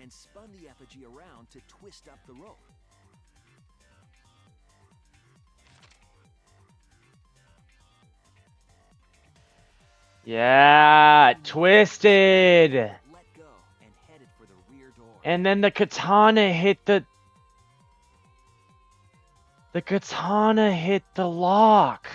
And spun the effigy around to twist up the rope. Yeah, twisted. Let go and headed for the rear door. And then the katana hit the... The katana hit the lock.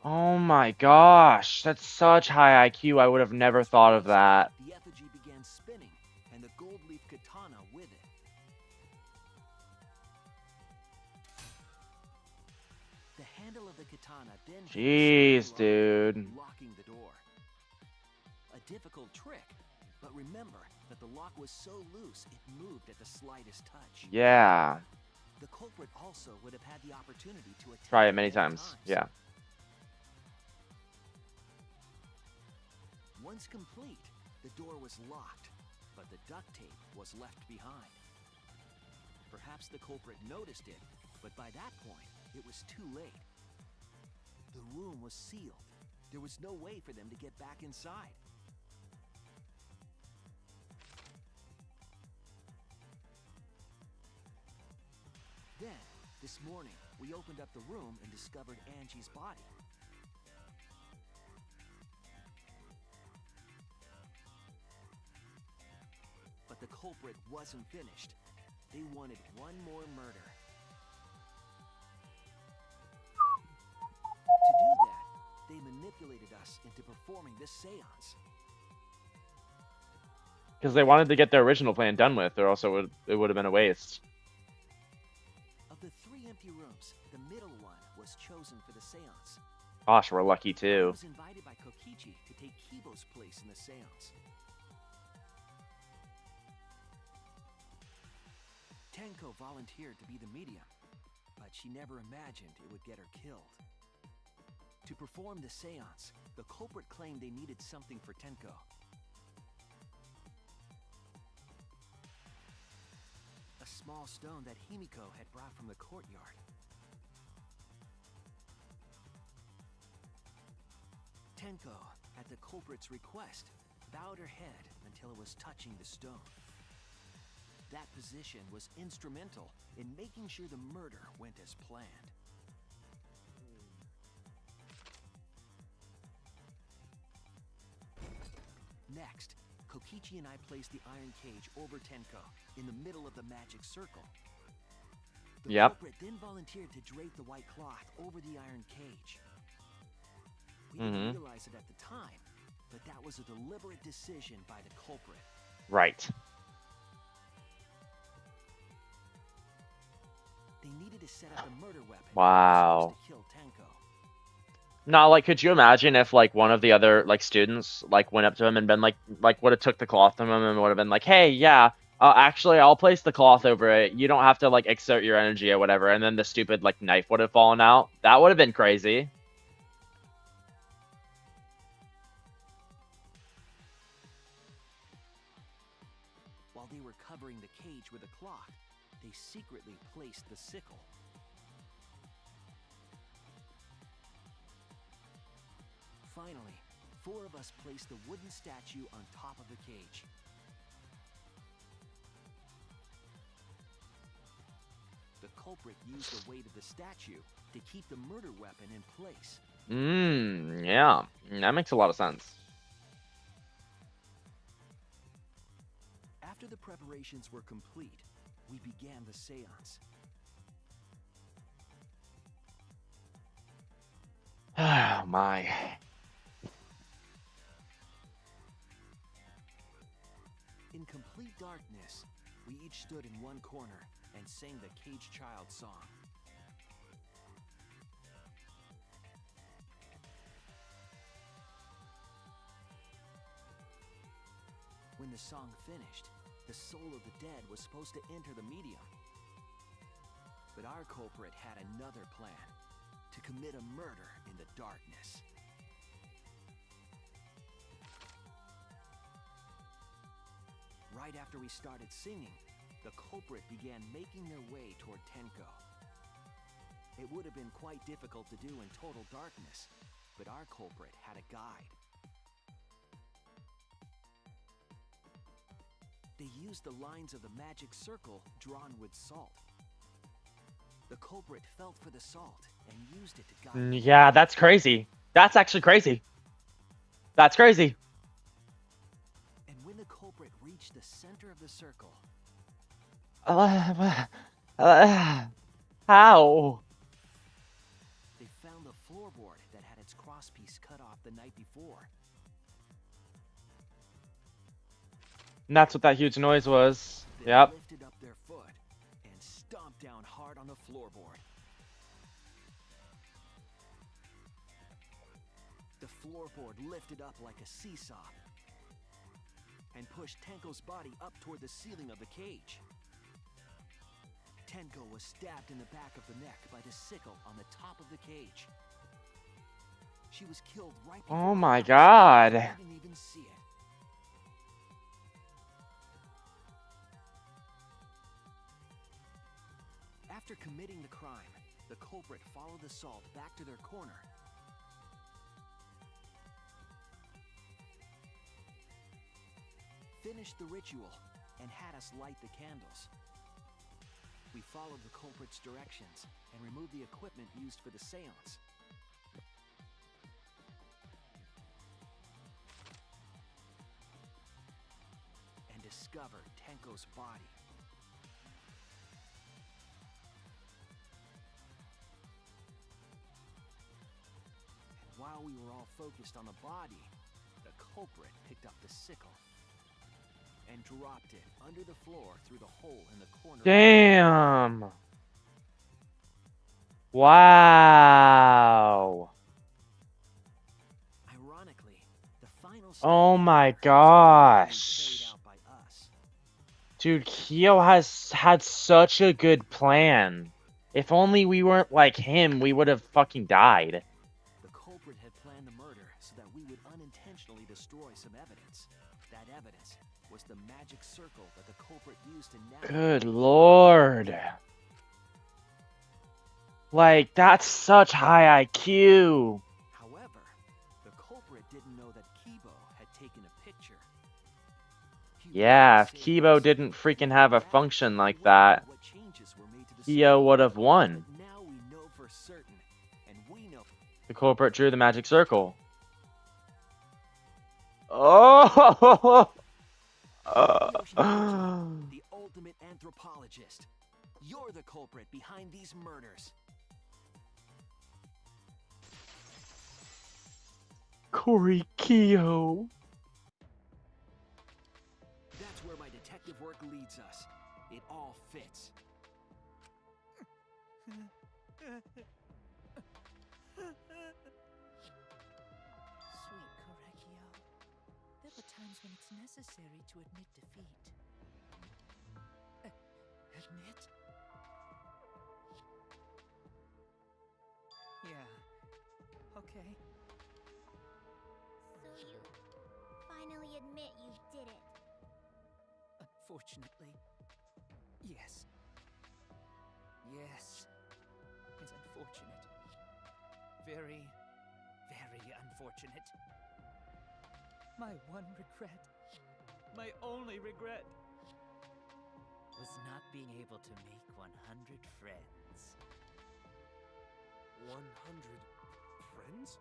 Oh my gosh, that's such high IQ. I would have never thought of that. The effigy began spinning, and the gold leaf katana with it. The handle of the katana then hit the Jeez, sliding lock, dude. locking the door. A difficult trick, but remember that the lock was so loose it moved at the slightest touch. Yeah. The culprit also would have had the opportunity to attempt Try it it many many times. Yeah. Once complete, the door was locked, but the duct tape was left behind. Perhaps the culprit noticed it, but by that point, it was too late. The room was sealed. There was no way for them to get back inside. Then, this morning, we opened up the room and discovered Angie's body. But the culprit wasn't finished. They wanted one more murder. To do that, they manipulated us into performing this seance. Because they wanted to get their original plan done with, or else it would have been a waste. Of the 3 empty rooms, the middle one was chosen for the seance. Gosh, we're lucky I too. was invited by Kokichi to take Kibo's place in the seance. Tenko volunteered to be the medium, but she never imagined it would get her killed. To perform the seance, the culprit claimed they needed something for Tenko. A small stone that Himiko had brought from the courtyard. Tenko, at the culprit's request, bowed her head until it was touching the stone. That position was instrumental in making sure the murder went as planned. Next, Kokichi and I placed the iron cage over Tenko in the middle of the magic circle. The culprit then volunteered to drape the white cloth over the iron cage. We didn't realize it at the time, but that was a deliberate decision by the culprit. Right. They needed to set up a murder weapon. Wow. To kill Tenko. Now, like, could you imagine if, like, one of the other, like, students, like, went up to him and been, like, would have took the cloth from him and would have been like, hey, yeah, actually, I'll place the cloth over it. You don't have to, like, exert your energy or whatever. And then the stupid, like, knife would have fallen out. That would have been crazy. While they were covering the cage with a cloth, they secretly placed the sickle. Finally, 4 of us placed the wooden statue on top of the cage. The culprit used the weight of the statue to keep the murder weapon in place. Yeah. That makes a lot of sense. After the preparations were complete, we began the seance. Oh, my. In complete darkness, we each stood in one corner and sang the Cage Child song. When the song finished, the soul of the dead was supposed to enter the medium. But our culprit had another plan: to commit a murder in the darkness. Right after we started singing, the culprit began making their way toward Tenko. It would have been quite difficult to do in total darkness, but our culprit had a guide. They used the lines of the magic circle drawn with salt. The culprit felt for the salt and used it to guide. Yeah, that's crazy. That's actually crazy. That's crazy. And when the culprit reached the center of the circle, How? they found the floorboard that had its the night before. And that's what that huge noise was. Then Yep. lifted up their foot and stomped down hard on the floorboard. The floorboard lifted up like a seesaw and pushed Tenko's body up toward the ceiling of the cage. Tenko was stabbed in the back of the neck by the sickle on the top of the cage. She was killed right before Oh my our eyes. god. We didn't even see it. After committing the crime, the culprit followed the salt back to their corner. Finished the ritual and had us light the candles. We followed the culprit's directions and removed the equipment used for the seance. And discovered Tenko's body. And while we were all focused on the body, the culprit picked up the sickle and dropped it under the floor through the hole in the corner. Damn. Wow. Ironically, the final Oh step my was gosh. carried out by us. Dude, Kyo has had such a good plan. If only we weren't like him, we would have fucking died. The culprit had planned the murder so that we would unintentionally destroy some evidence. That evidence was the magic circle that the culprit used to navigate. Good lord. Like, that's such high IQ. However, the culprit didn't know that Kibo had taken a picture. Yeah, if Kibo didn't freaking have a function like that, Kyo would have won. Now we know for certain, and we know The culprit drew the magic circle. Oh! the ultimate anthropologist. You're the culprit behind these murders. Corey Kyo. That's where my detective work leads us. It all fits. Sweet Korekio, there were times when it's necessary to admit defeat. Admit? Yeah. Okay. So you finally admit you did it. Unfortunately, yes. Yes. It's unfortunate. Very, very unfortunate. My one regret, my only regret, was not being able to make 100 friends. 100 friends?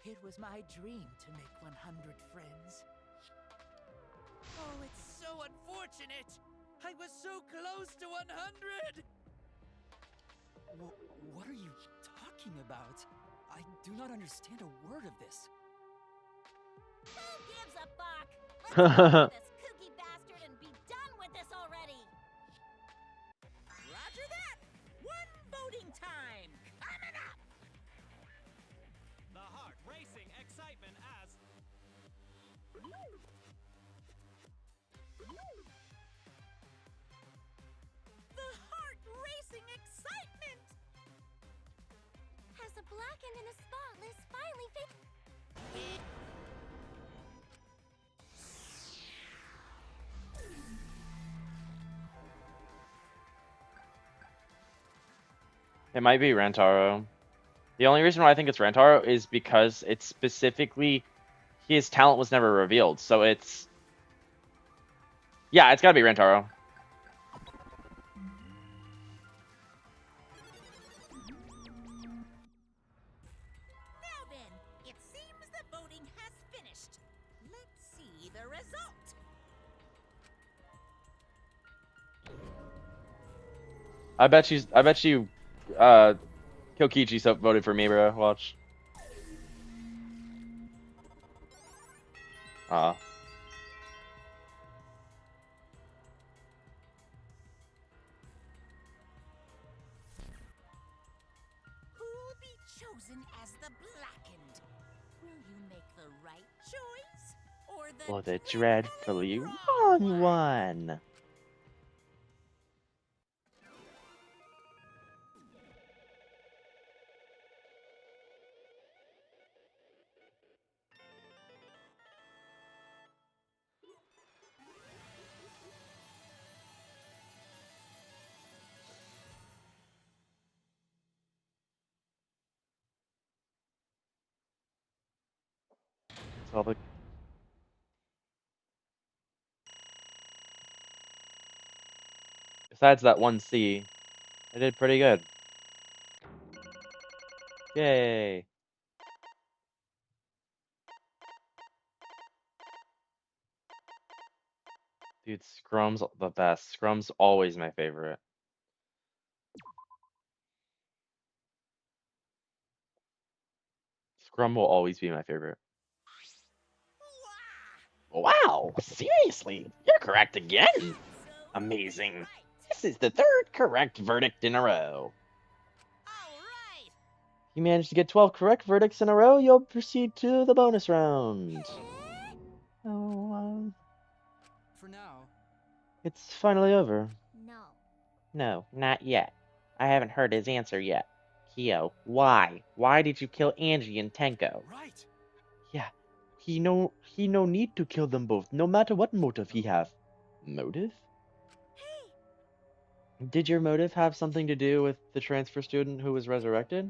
It was my dream to make 100 friends. Oh, it's so unfortunate! I was so close to 100! What are you talking about? I do not understand a word of this. Who gives a fuck? Let's get rid of this kooky bastard and be done with this already! Roger that! One voting time coming up! The heart racing excitement as The heart-racing excitement! Has a blackened and a spotless finally It might be Rantaro. The only reason why I think it's Rantaro is because it's specifically his talent was never revealed. So it's yeah, it's gotta be Rantaro. Now then, it seems the voting has finished. Let's see the result. I bet you Kokichi voted for me, bro. Watch. Who'll be chosen as the blackened? Will you make the right choice or the Or the dreadfully dreadfully wrong wrong one? one. So the besides that one C, I did pretty good. Yay. Dude, Scrum's the best. Scrum's always my favorite. Scrum will always be my favorite. Wow, seriously? You're correct again? So Amazing. right. This is the third correct verdict in a row. All right. You managed to get 12 correct verdicts in a row, you'll proceed to the bonus round. Oh, For now, it's finally over. No. No, not yet. I haven't heard his answer yet. Kyo, why? Why did you kill Angie and Tenko? Right. Yeah, he no need to kill them both, no matter what motive he have. Motive? Did your motive have something to do with the transfer student who was resurrected?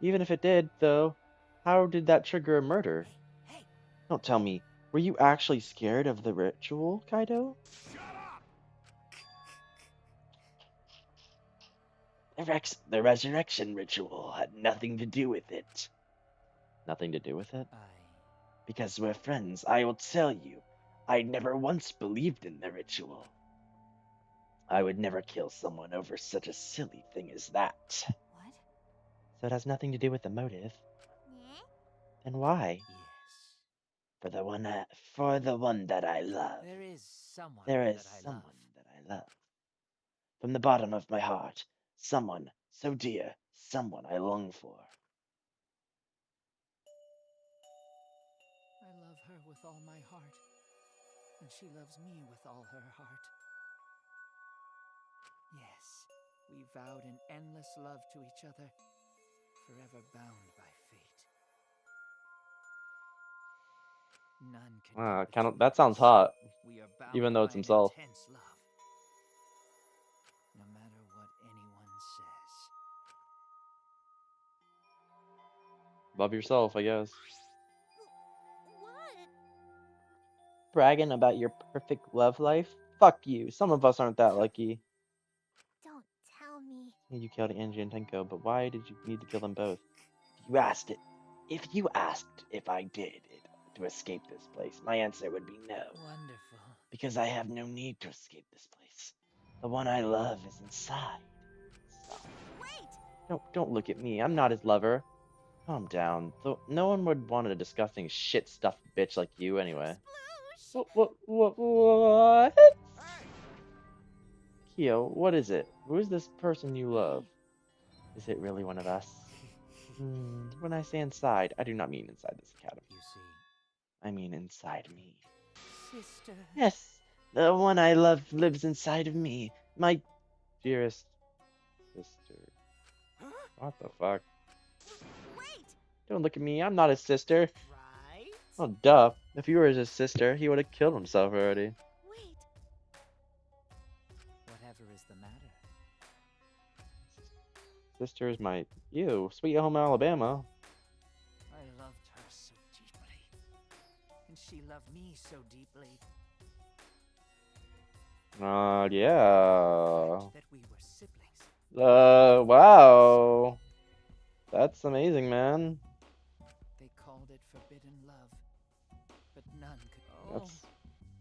Even if it did, though, how did that trigger a murder? Hey. Don't tell me, were you actually scared of the ritual, Kaido? Shut up! The resurrection ritual had nothing to do with it. Nothing to do with it? Because we're friends, I will tell you, I never once believed in the ritual. I would never kill someone over such a silly thing as that. What? So it has nothing to do with the motive. Yeah? Then why? Yes. For the one that I love. There is someone There is that I someone love. that I love. From the bottom of my heart, someone so dear, someone I long for. I love her with all my heart, and she loves me with all her heart. Yes, we vowed an endless love to each other, forever bound by fate. None can come between That sounds us. hot, We are bound even though by it's an himself. intense love, no matter what anyone says. Love yourself, I guess. What? Bragging about your perfect love life? Fuck you. Some of us aren't that lucky. Don't tell me. You killed Angie and Tenko, but why did you need to kill them both? If you asked if I did it to escape this place, my answer would be no. Wonderful. Because I have no need to escape this place. The one I love is inside. Wait. Don't look at me. I'm not his lover. Calm down. Though no one would want a disgusting shit-stuffed bitch like you anyway. What? Kyo, what is it? Who is this person you love? Is it really one of us? When I say inside, I do not mean inside this academy. You see, I mean inside me. sister. Yes, the one I love lives inside of me. My dearest sister. What the fuck? Wait. Don't look at me. I'm not his sister. Right. Oh, duh. If you were his sister, he would have killed himself already. Wait. Whatever is the matter? Sister is my... Ew, Sweet Home Alabama. I loved her so deeply, and she loved me so deeply. Yeah. That we were siblings. Wow. That's amazing, man. They called it forbidden love, but none could. That's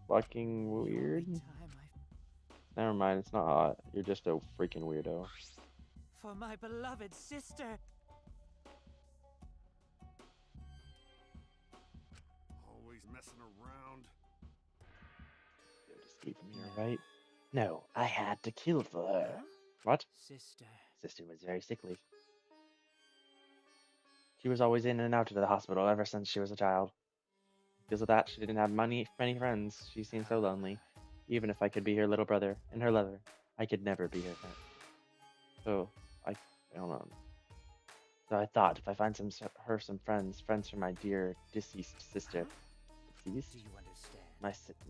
fucking The weird. only time I Never mind, it's not hot. You're just a freaking weirdo. For my beloved sister. Always messing around. Escape from here, right? No, I had to kill for her. Huh? What? Sister. Sister was very sickly. She was always in and out of the hospital ever since she was a child. Because of that, she didn't have many friends. She seemed so lonely. Even if I could be her little brother and her lover, I could never be her friend. So I don't know. So I thought if I find some friends for my dear deceased sister. Deceased? Do you understand?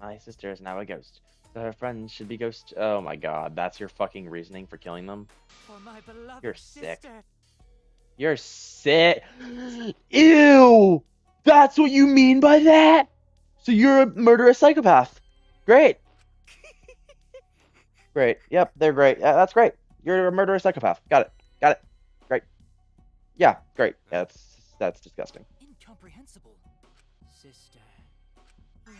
My sister is now a ghost. So her friends should be ghosts. Oh my god, that's your fucking reasoning for killing them? For my beloved You're sick. sister. You're sick. Ew! That's what you mean by that? So you're a murderous psychopath. Great. Great. Yep, they're great. Yeah, that's great. You're a murderous psychopath. Got it. Got it. Great. Yeah, great. That's disgusting. Incomprehensible. Sister. Yes.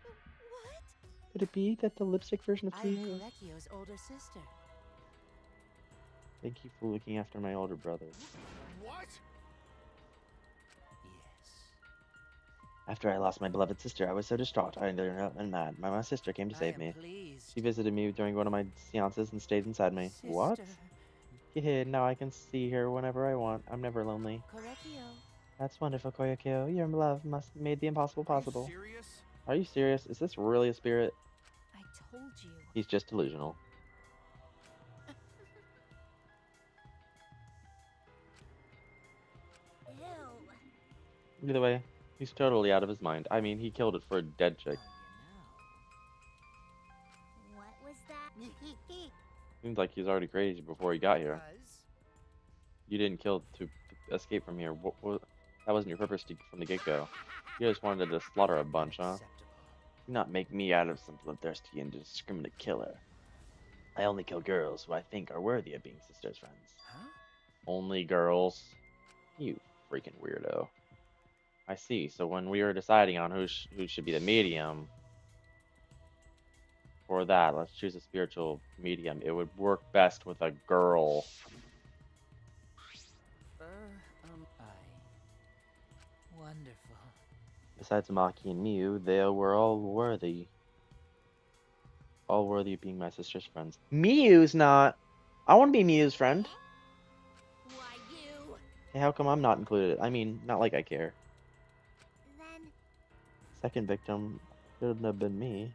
What? Could it be that the lipstick version of I am Cleo is... Korekio's older sister. Thank you for looking after my older brother. What? Yes. After I lost my beloved sister, I was so distraught I ended up and mad. My sister came to save me. Pleased. She visited me during one of my seances and stayed inside me. Sister. What? Yeah, now I can see her whenever I want. I'm never lonely. Korekio. That's wonderful, Koyakyo. Your love must have made the impossible possible. Are you serious? Are you serious? Is this really a spirit? I told you. He's just delusional. Ew. Either way, he's totally out of his mind. I mean, he killed it for a dead chick. What was that? Seems like he's already crazy before he got here. You didn't kill to escape from here. That wasn't your purpose from the get-go. You just wanted to slaughter a bunch, huh? Do not make me out of some bloodthirsty and indiscriminate killer. I only kill girls who I think are worthy of being sisters' friends. Huh? Only girls? You freaking weirdo. I see. So when we were deciding on who should be the medium, for that, let's choose a spiritual medium. It would work best with a girl. Wonderful. Besides Maki and Miu, they were all worthy. All worthy of being my sister's friends. Miu's not. I want to be Miu's friend. Why you? Hey, how come I'm not included? I mean, not like I care. Then. Second victim shouldn't have been me.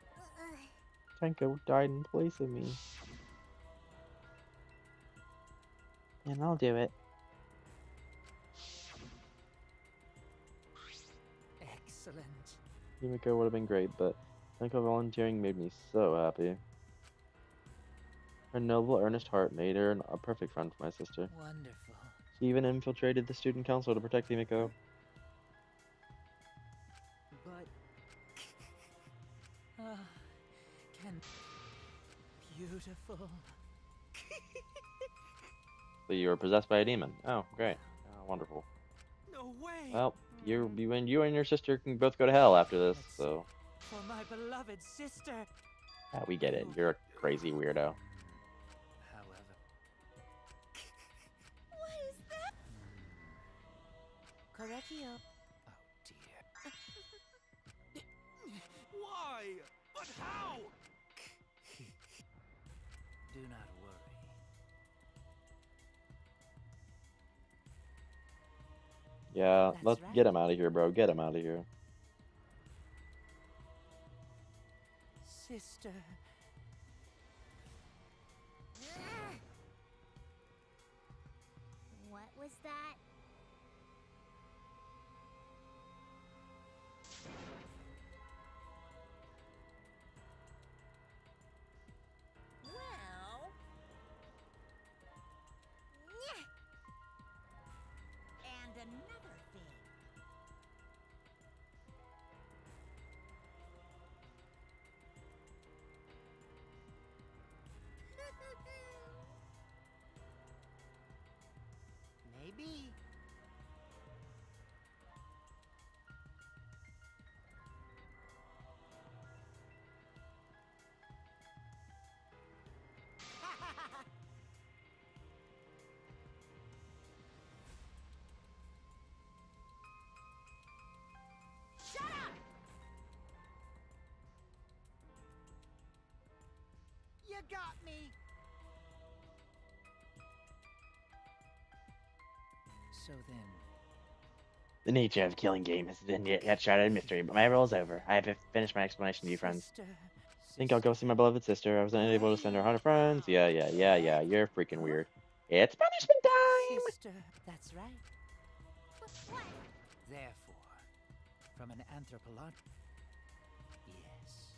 Tenko died in place of me. And I'll do it. Excellent. Yumiko would have been great, but Tenko volunteering made me so happy. Her noble, earnest heart made her a perfect friend for my sister. Wonderful. She even infiltrated the student council to protect Yumiko. But can beautiful. So you were possessed by a demon. Oh, great. Oh, wonderful. No way. Well, you and your sister can both go to hell after this, so... For my beloved sister. Yeah, we get it. You're a crazy weirdo. However. What is that? Korekio. Oh dear. Why? But how? Do not worry. Yeah, That's let's right. get him out of here, bro. Get him out of here. Sister. What was that? Well. And another thing. Maybe. got me. So then, The nature of killing game has been yet shrouded in mystery, but my role is over. I have finished my explanation to you, friends. sister, Think I'll go see my beloved sister. I was unable to send her 100 friends. Yeah. You're freaking weird. It's punishment time! sister, that's right. What? Therefore, from an anthropological, yes,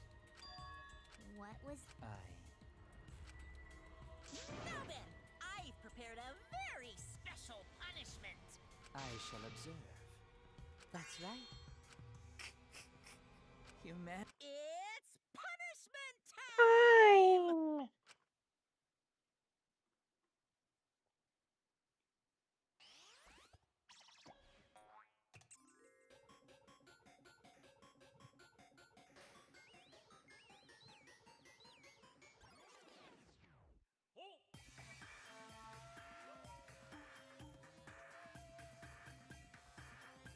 What was... Now then, I've prepared a very special punishment. I shall observe. That's right. Human. It's punishment time! Time.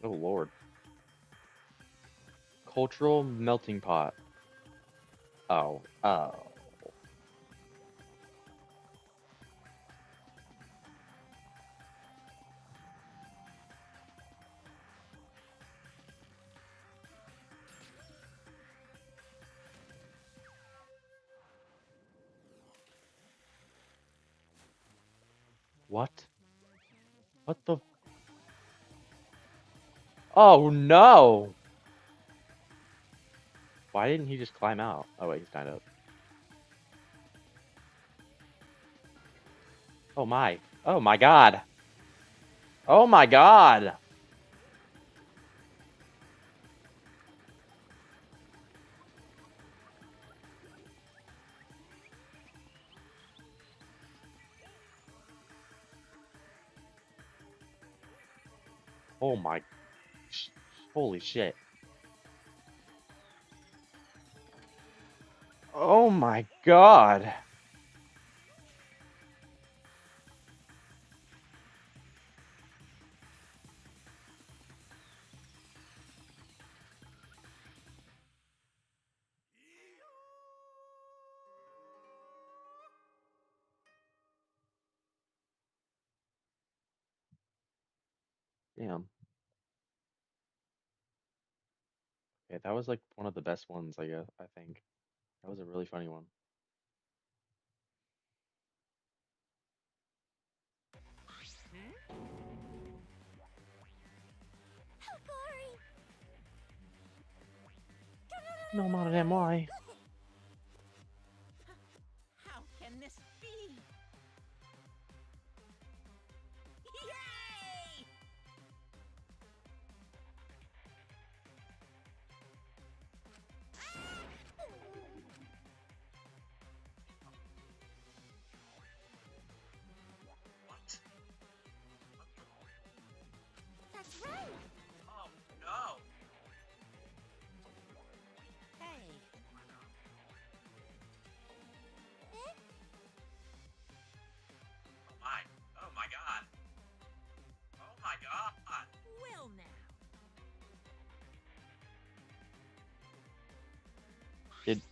Oh lord. Cultural melting pot. Oh. What? What the? Oh no! Why didn't he just climb out? Oh wait, he's kind of. Oh my. Oh my god. Oh my god. Oh my. Holy shit. Oh my god. Damn. Okay, that was like one of the best ones, I guess, I think. That was a really funny one. Hikari! No matter than why. How can this be? Yay! That's right! Oh no! Hey, Oh my god! Oh my god! well now.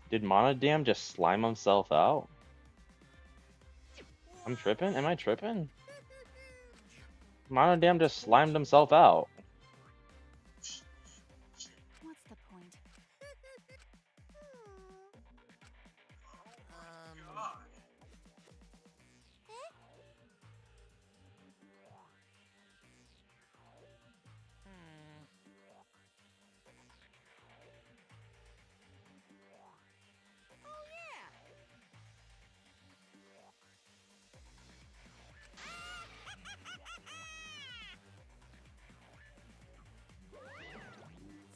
Did Monodam just slime himself out? I'm tripping? Am I tripping? Monodam just slimed himself out. What's the point? God! Oh yeah.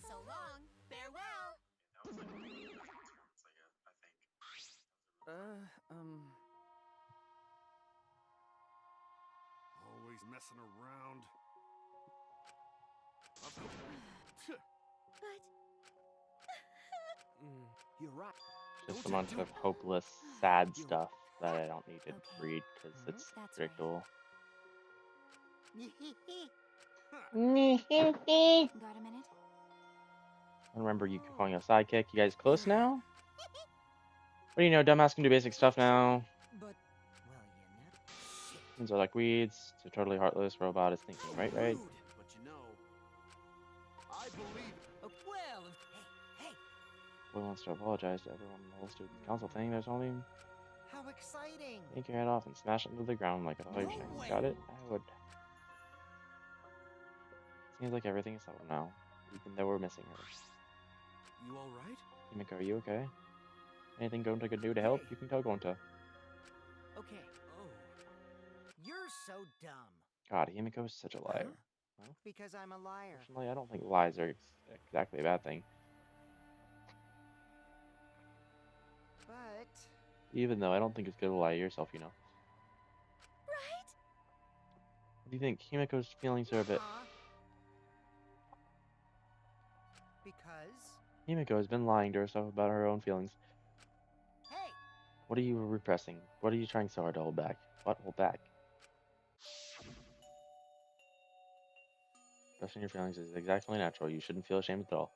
So long, farewell! That was like one of the best ones, I think. Always messing around. But... You're right. Just a bunch of hopeless, sad stuff that I don't need to read because it's That's predictable. Got a minute? I remember you calling a sidekick. You guys close now? What do you know? Dumbass can do basic stuff now. But, well, you know. Shit. Humans are like weeds. It's a totally heartless robot is thinking, How right? rude! But you know, I believe. Oh, well, Hey, hey, Boy wants to apologize to everyone in the whole student council thing. There's only how exciting! take your head off and smash it into the ground like a toy train. way. Got it? I would. Seems like everything is settled now, even though we're missing her. You all right? Himiko, are you okay? Anything Gonta could do to help? You can tell Gonta. Okay, Oh. you're so dumb. God, Himiko is such a liar. Well, Because I'm a liar. personally, I don't think lies are exactly a bad thing. But, Even though I don't think it's good to lie to yourself, you know. Right? What do you think? Himiko's feelings are a bit. because, Himiko has been lying to herself about her own feelings. hey, What are you repressing? What are you trying so hard to hold back? What hold back? Expressing your feelings is exactly natural. You shouldn't feel ashamed at all.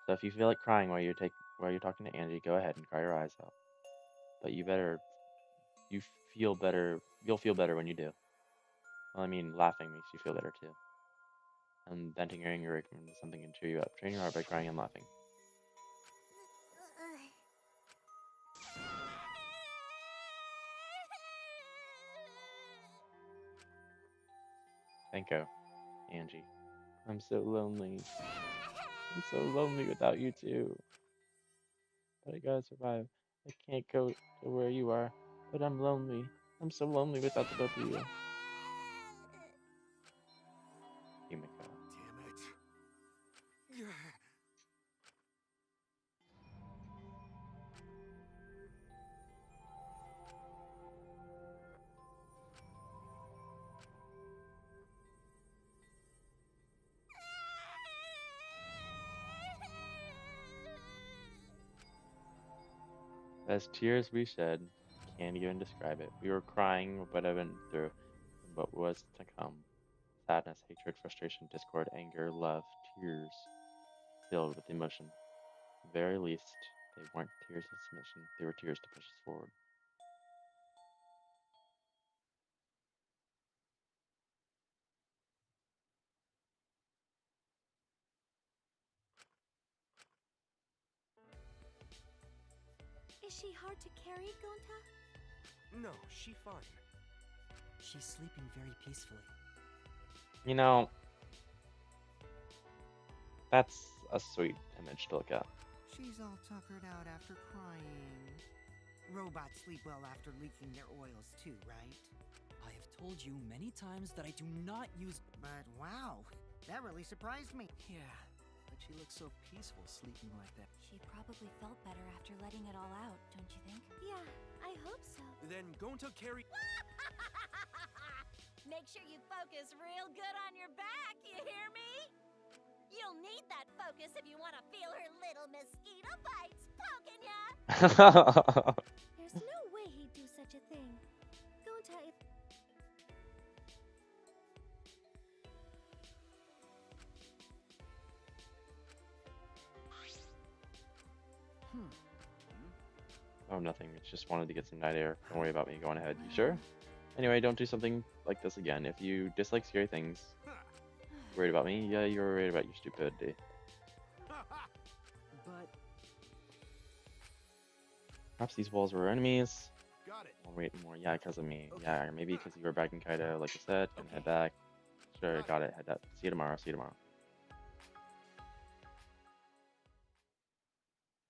So if you feel like crying while you're talking to Angie, go ahead and cry your eyes out. But you feel better. You'll feel better when you do. Well, I mean, laughing makes you feel better too. And venting your anger is something can cheer you up. Train your heart by crying and laughing. Thanko, Angie. I'm so lonely. I'm so lonely without you too. But I gotta survive. I can't go to where you are, but I'm lonely. I'm so lonely without the both of you. Himiko. Damn it. As tears we shed, can't even describe it. We were crying what I went through and what was to come. Sadness, hatred, frustration, discord, anger, love, tears filled with emotion. At the very least, they weren't tears of submission, they were tears to push us forward. Is she hard to carry, Gonta? No, she fine. She's sleeping very peacefully. You know, that's a sweet image to look at. she's all tuckered out after crying. Robots sleep well after leaking their oils too, right? I have told you many times that I do not use. But wow, that really surprised me. Yeah, but she looks so peaceful sleeping like that. She probably felt better after letting it all out, don't you think? Yeah, I hope so. Then Gonta carry. Make sure you focus real good on your back, you hear me? You'll need that focus if you want to feel her little mosquito bites poking ya. There's no way he'd do such a thing. Gonta, if... Oh, nothing. It's just wanted to get some night air. Don't worry about me. Going ahead. You sure? Anyway, don't do something like this again. If you dislike scary things, worried about me? Yeah, you're worried about your stupidity. But Perhaps these walls were enemies. Got it. Oh, wait, more. Yeah, because of me. Yeah, or maybe because you were back in Kaido, like I said, and head back. Sure, got it. Head up. See you tomorrow. See you tomorrow.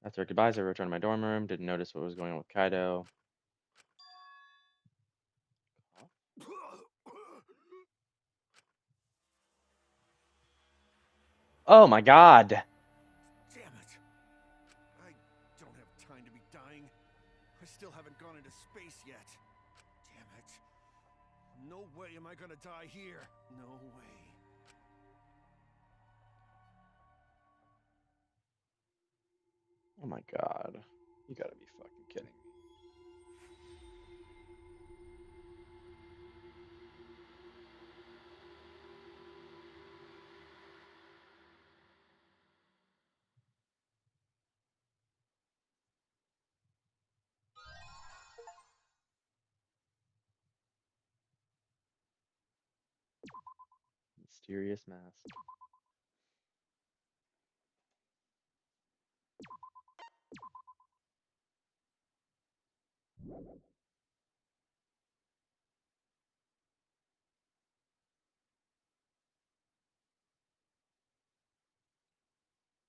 After our goodbyes, I returned to my dorm room. Didn't notice what was going on with Kaido. Oh my god! Damn it. I don't have time to be dying. I still haven't gone into space yet. Damn it. No way am I gonna die here. No way. Oh my god. You gotta be fucking kidding me. Mysterious mask.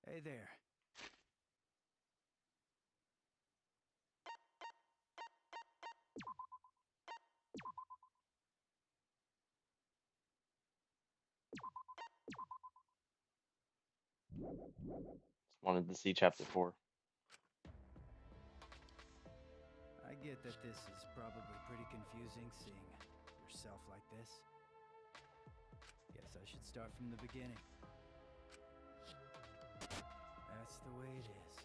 Hey there. Wanted to see chapter 4. I get that this is probably pretty confusing seeing yourself like this. Guess I should start from the beginning. That's the way it is.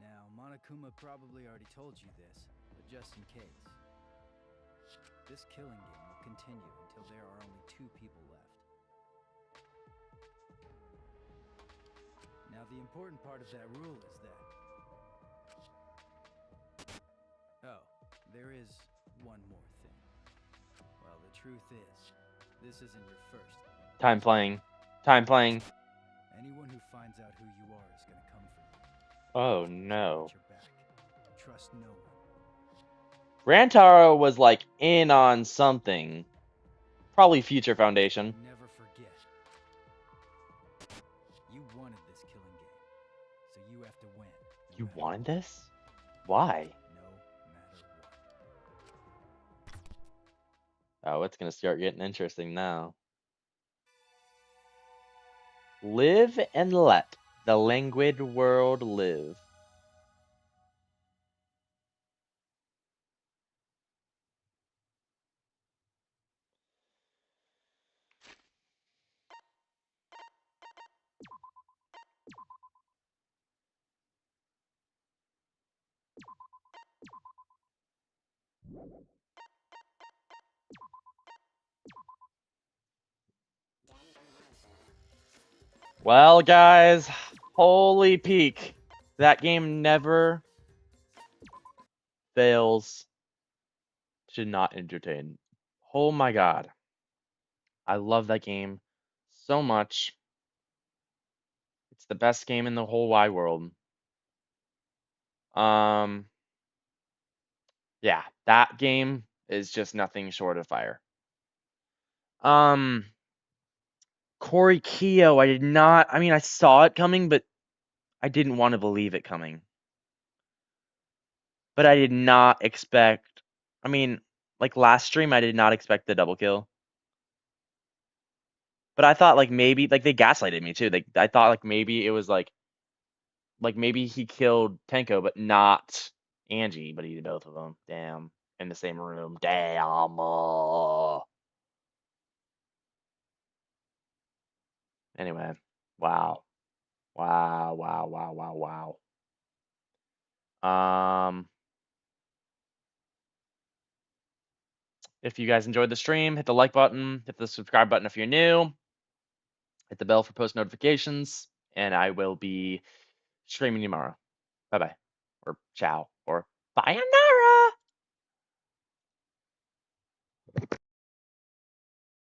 Now, Monokuma probably already told you this, but just in case. This killing game will continue until there are only 2 people left. Now, the important part of that rule is that... Oh, there is one more thing. Well, the truth is, this isn't your first. Time playing. Time playing. Anyone who finds out who you are is gonna come for you. Oh no. Watch your back. Trust no one. Rantaro was like in on something. Probably Future Foundation. Never forget. You wanted this killing game, so you have to win. You wanted this? Why? No matter what. Oh, it's gonna start getting interesting now. Live and let the languid world live. Well, guys, holy peak. That game never fails to not entertain. Oh my god. I love that game so much. It's the best game in the whole wide world. Yeah, that game is just nothing short of fire. Corey Keogh, I saw it coming, but I didn't want to believe it coming. But I did not expect, like last stream, I did not expect the double kill. But I thought like maybe, like they gaslighted me too. I thought like maybe it was like maybe he killed Tenko, but not Angie, but he did both of them. Damn. In the same room. Damn. Anyway. Wow. Wow, wow, wow, wow, wow. If you guys enjoyed the stream, hit the like button, hit the subscribe button if you're new, hit the bell for post notifications, and I will be streaming tomorrow. Bye bye. Or ciao. Or sayonara.